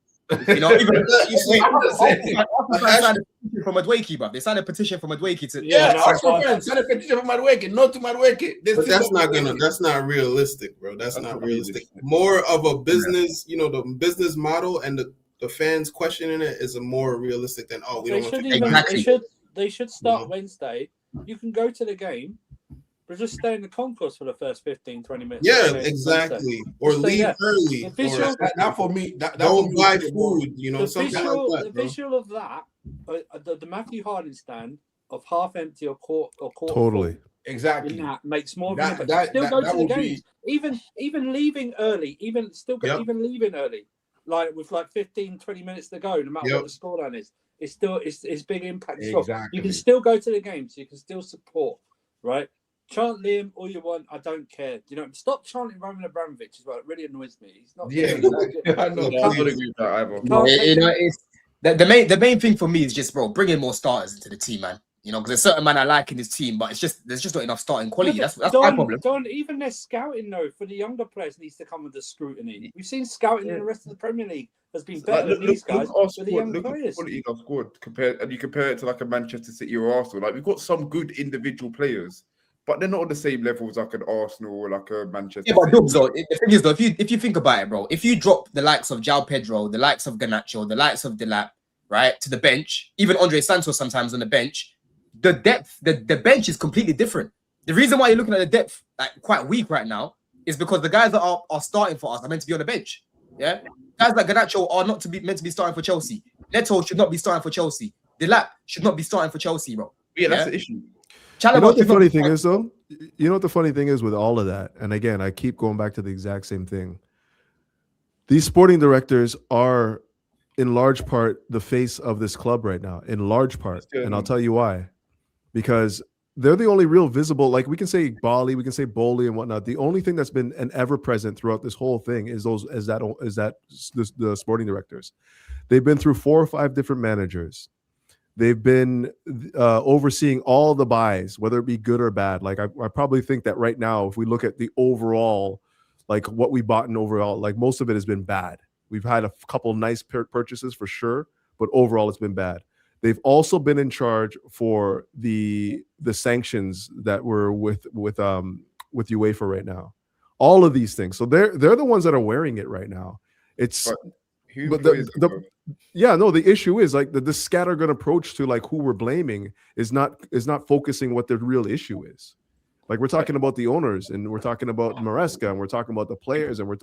You know, even from Madweki, bro. They signed a petition from Madweki to signed a petition from Madweki, no to Madweki. But that's not realistic, bro. That's not realistic. More of a business, the business model and the fans questioning it is a more realistic than we don't want to. They should start Wednesday. You can go to the game, but just stay in the concourse for the first 15-20 minutes. Yeah, exactly. Or leave early. Not for me. Don't buy food, something like that. The visual of that, the Matthew Harding stand of half empty or quarter. Totally. Exactly. That makes more of an impact. Still go to the games. Even leaving early, even leaving early, like with 15-20 minutes to go, no matter what the scoreline is, it's still it's big impact. Exactly. You can still go to the games. You can still support, right? Chant Liam all you want. I don't care. Stop chanting Roman Abramovich as well. It really annoys me. He's not. Yeah, I know. I don't agree with that either. The main thing for me is just, bro, bringing more starters into the team, man. Because there's certain man I like in this team, but there's just not enough starting quality. That's my problem. Even their scouting though for the younger players needs to come under scrutiny. We've seen scouting in the rest of the Premier League has been better than these guys for the young players. Quality of squad you compare it to like a Manchester City or Arsenal. Like we've got some good individual players, but they're not on the same level as like an Arsenal or like a Manchester. Yeah, but Dubs, though, the thing is though, if you think about it, bro, if you drop the likes of João Pedro, the likes of Garnacho, the likes of Delap, right, to the bench, even Andre Santos sometimes on the bench, the depth, the bench is completely different. The reason why you're looking at the depth quite weak right now is because the guys that are starting for us are meant to be on the bench. Yeah, guys like Garnacho are not meant to be starting for Chelsea. Neto should not be starting for Chelsea. Delap should not be starting for Chelsea, bro. Yeah, that's the issue. You know what the funny thing is, though? You know what the funny thing is with all of that? And again, I keep going back to the exact same thing. These sporting directors are, in large part, the face of this club right now. In large part. And I'll tell you why. Because they're the only real visible, like we can say Bali, we can say Bowley and whatnot. The only thing that's been an ever present throughout this whole thing is the sporting directors. They've been through 4 or 5 different managers. They've been overseeing all the buys, whether it be good or bad. Like I probably think that right now, if we look at the overall, like what we bought in overall, like most of it has been bad. We've had a couple nice purchases for sure, but overall it's been bad. They've also been in charge for the sanctions that were with UEFA right now. All of these things. So they're the ones that are wearing it right now. Who But employs them, bro? the issue is like the scattergun approach to like who we're blaming is not focusing what the real issue is. Like we're talking about the owners, and we're talking about Maresca, and we're talking about the players, and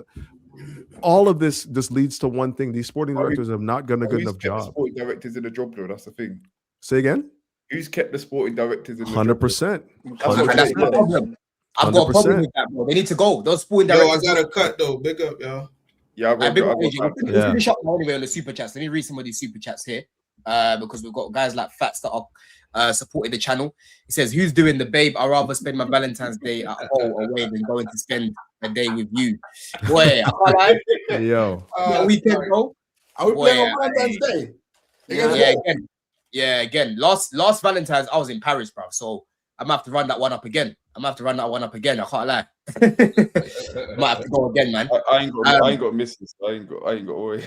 all of this leads to one thing: these sporting directors have not done a good enough job. Sporting directors in the job, though. That's the thing. Say again. Who's kept the sporting directors in the 100%. That's my problem. I've got a problem with that, bro. They need to go. Those sporting Yo, I directors. got a cut though. Big up, yo. Yeah, Let's finish up anyway on the super chats. Let me read some of these super chats here, because we've got guys like Fats that are supporting the channel. He says, "Who's doing the babe? I'd rather spend my Valentine's Day at home away than going to spend a day with you." Boy, I can't lie. Yo, weekend, bro. Are we playing on Valentine's Day? Again. Last Valentine's, I was in Paris, bro. So I'm gonna have to run that one up again. I can't lie. Might have to go again, man. I ain't got misses. I ain't got worry.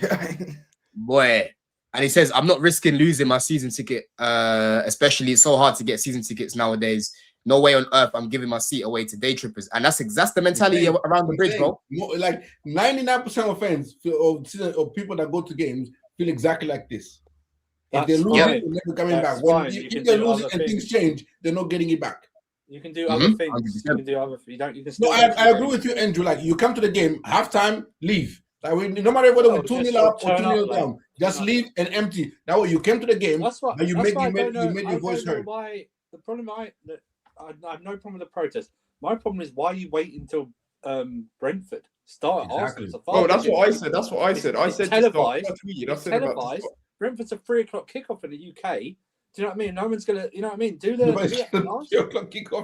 Boy. And he says, I'm not risking losing my season ticket. Especially, it's so hard to get season tickets nowadays. No way on earth I'm giving my seat away to day trippers. And that's the mentality around the bridge, bro. Like 99% of fans or people that go to games feel exactly like this. If they lose, they're never coming back. If they're losing and things change, they're not getting it back. You can do other things. You can do other. You can. No, I agree with you, Andrew. Like you come to the game, halftime, leave. Like no matter whether we're 2-0 up or 2-0 down, just leave and empty. That way you came to the game. That's what. You made your voice heard. Why the problem? I have no problem with the protest. My problem is why you wait until Brentford start. Exactly. Oh, that's what I said. I said televised. televised. Brentford's a 3:00 kickoff in the UK. Do you know what I mean? No one's gonna. You know what I mean? Do the.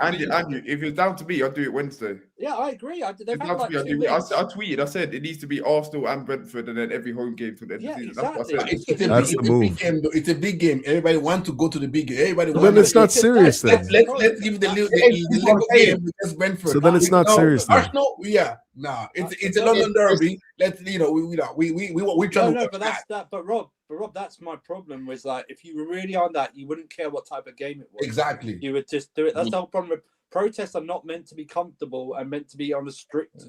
Andrew, if it's down to me, I'll do it Wednesday. Yeah, I agree. I tweeted. I said it needs to be Arsenal and Brentford, and then every home game to the end of the season. Exactly. That's what I said. That's the move. It's a big game. Everybody wants to go to the big game. Everybody. Then it's not serious. Then let's give the little game against Brentford. So then it's not serious. Arsenal, it's a London derby. Let's we try. No, but that's that. But Rob, that's my problem. Was like if you were really on that, you wouldn't care what type of game it was. Exactly. You would just do it. That's the whole problem. Protests are not meant to be comfortable and meant to be on a strict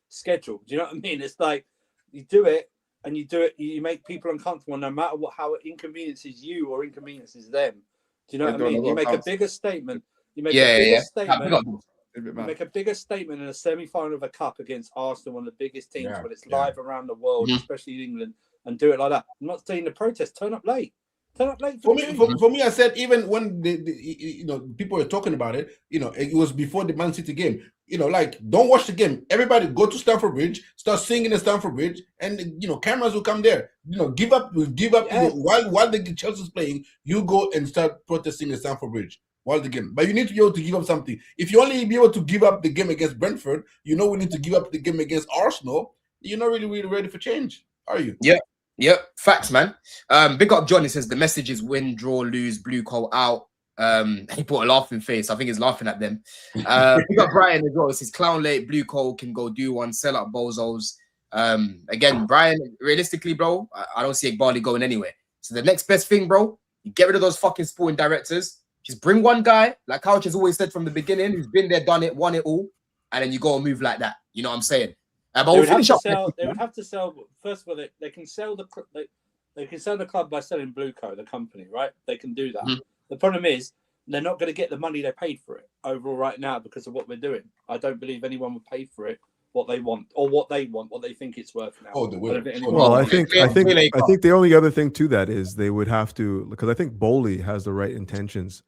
schedule. Do you know what I mean? It's like you do it and you make people uncomfortable no matter how it inconveniences you or inconveniences them. Do you know what I mean? You make a bigger statement. You make a bigger statement. You make a bigger statement in a semi-final of a cup against Arsenal, one of the biggest teams when it's live around the world, especially in England, and do it like that. I'm not saying the protest. Turn up late. For me, I said even when the people were talking about it, it was before the Man City game. Like don't watch the game. Everybody go to Stamford Bridge, start singing at Stamford Bridge, and cameras will come there. Give up. Yes. While the Chelsea is playing, you go and start protesting at Stamford Bridge while the game. But you need to be able to give up something. If you only be able to give up the game against Brentford, we need to give up the game against Arsenal. You're not really ready for change, are you? Yeah. Yep, facts, man. Big up Johnny says the message is win, draw, lose, blue coal out. He put a laughing face. I think he's laughing at them. Big up Brian as well. It says clown late, blue coal can go do one, sell out bozos. Again, Brian, realistically, bro, I don't see Igbali going anywhere. So the next best thing, bro, you get rid of those fucking sporting directors. Just bring one guy, like Couch has always said from the beginning, who's been there, done it, won it all, and then you go and move like that. You know what I'm saying? But they would have to sell. First of all, they can sell the club by selling Blueco, the company, right? They can do that. Mm-hmm. The problem is they're not going to get the money they paid for it overall right now because of what we're doing. I don't believe anyone would pay for it what they want, what they think it's worth now. Oh, they will. Well, I think the only other thing to that is they would have to, because I think Bowley has the right intentions.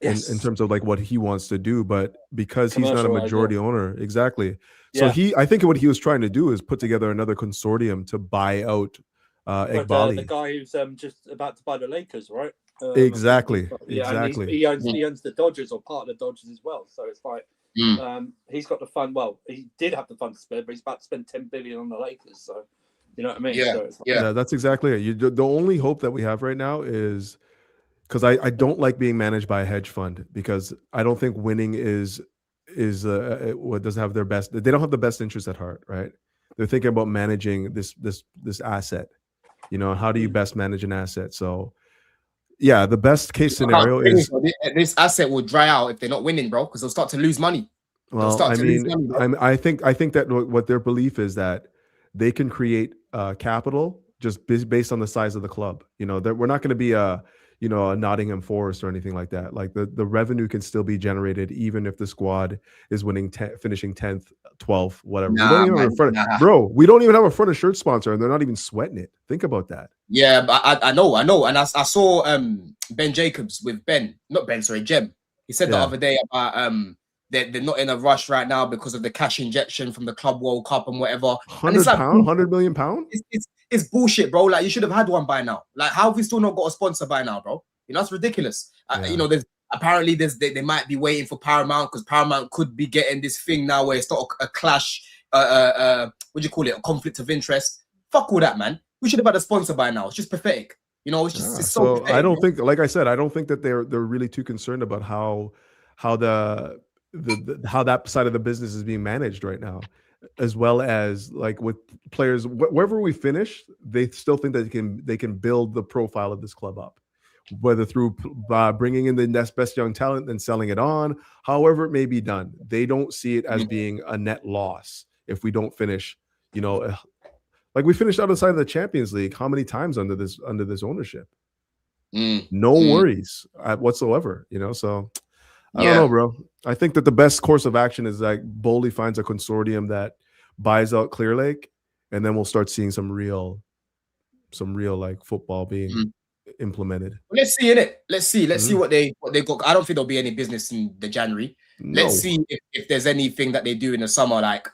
Yes. In terms of like what he wants to do, but because he's not a majority owner, exactly. So I think what he was trying to do is put together another consortium to buy out Igbali. The guy who's just about to buy the Lakers, right? Exactly. He owns the Dodgers or part of the Dodgers as well. So it's like he's got the fund. Well, he did have the fund to spend, but he's about to spend $10 billion on the Lakers. So you know what I mean? Yeah, that's exactly it. The only hope that we have right now is. Because I don't like being managed by a hedge fund because I don't think winning is what doesn't have their best. They don't have the best interest at heart, right? They're thinking about managing this asset. How do you best manage an asset? So, yeah, the best case scenario is this asset will dry out if they're not winning, bro, because they'll start to lose money. Well, I think that what their belief is that they can create capital just based on the size of the club. You know, that we're not going to be a Nottingham Forest or anything like that. Like the revenue can still be generated even if the squad is finishing 10th, 12th, whatever. Nah, we don't even man, have a front, nah. bro. We don't even have a front of shirt sponsor, and they're not even sweating it. Think about that. Yeah, but I know, and I saw Ben Jacobs with Jem. He said the other day about they're not in a rush right now because of the cash injection from the Club World Cup and whatever. And it's like, £100 million. It's bullshit, bro. Like, you should have had one by now. Like, how have we still not got a sponsor by now, bro? You know, that's ridiculous. You know, they might be waiting for Paramount because Paramount could be getting this thing now where it's not a clash. What do you call it? A conflict of interest. Fuck all that, man. We should have had a sponsor by now. It's just pathetic. You know, it's just it's so pathetic, I don't think, like I said, I don't think that they're really too concerned about how that side of the business is being managed right now, as well as like with players wherever we finish, they still think that they can build the profile of this club up, whether through bringing in the next best young talent and selling it on, however it may be done. They don't see it as being a net loss if we don't finish, you know, like we finished outside of the Champions League how many times under this ownership. No worries whatsoever, you know. So I don't know, bro. I think that the best course of action is like Bowley finds a consortium that buys out Clear Lake, and then we'll start seeing some real like football being implemented. Let's see, innit? Let's see what they got. I don't think there'll be any business in the January. No. Let's see if there's anything that they do in the summer. Like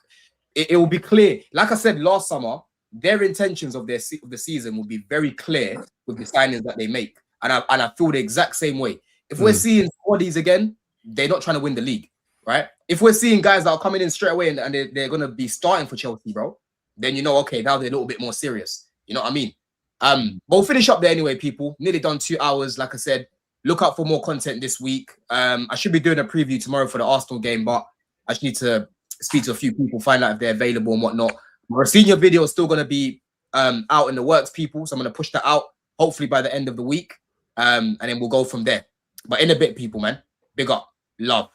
it will be clear. Like I said last summer, their intentions of the season will be very clear with the signings that they make, and I feel the exact same way. If we're seeing squaddies again, they're not trying to win the league, right? If we're seeing guys that are coming in straight away and they're going to be starting for Chelsea, bro, then you know, okay, now they're a little bit more serious. You know what I mean? But we'll finish up there anyway, people. Nearly done 2 hours. Like I said, look out for more content this week. I should be doing a preview tomorrow for the Arsenal game, but I just need to speak to a few people, find out if they're available and whatnot. My Rosenior video is still going to be out in the works, people. So I'm going to push that out, hopefully by the end of the week. And then we'll go from there. But in a bit, people, man. Big up. Love.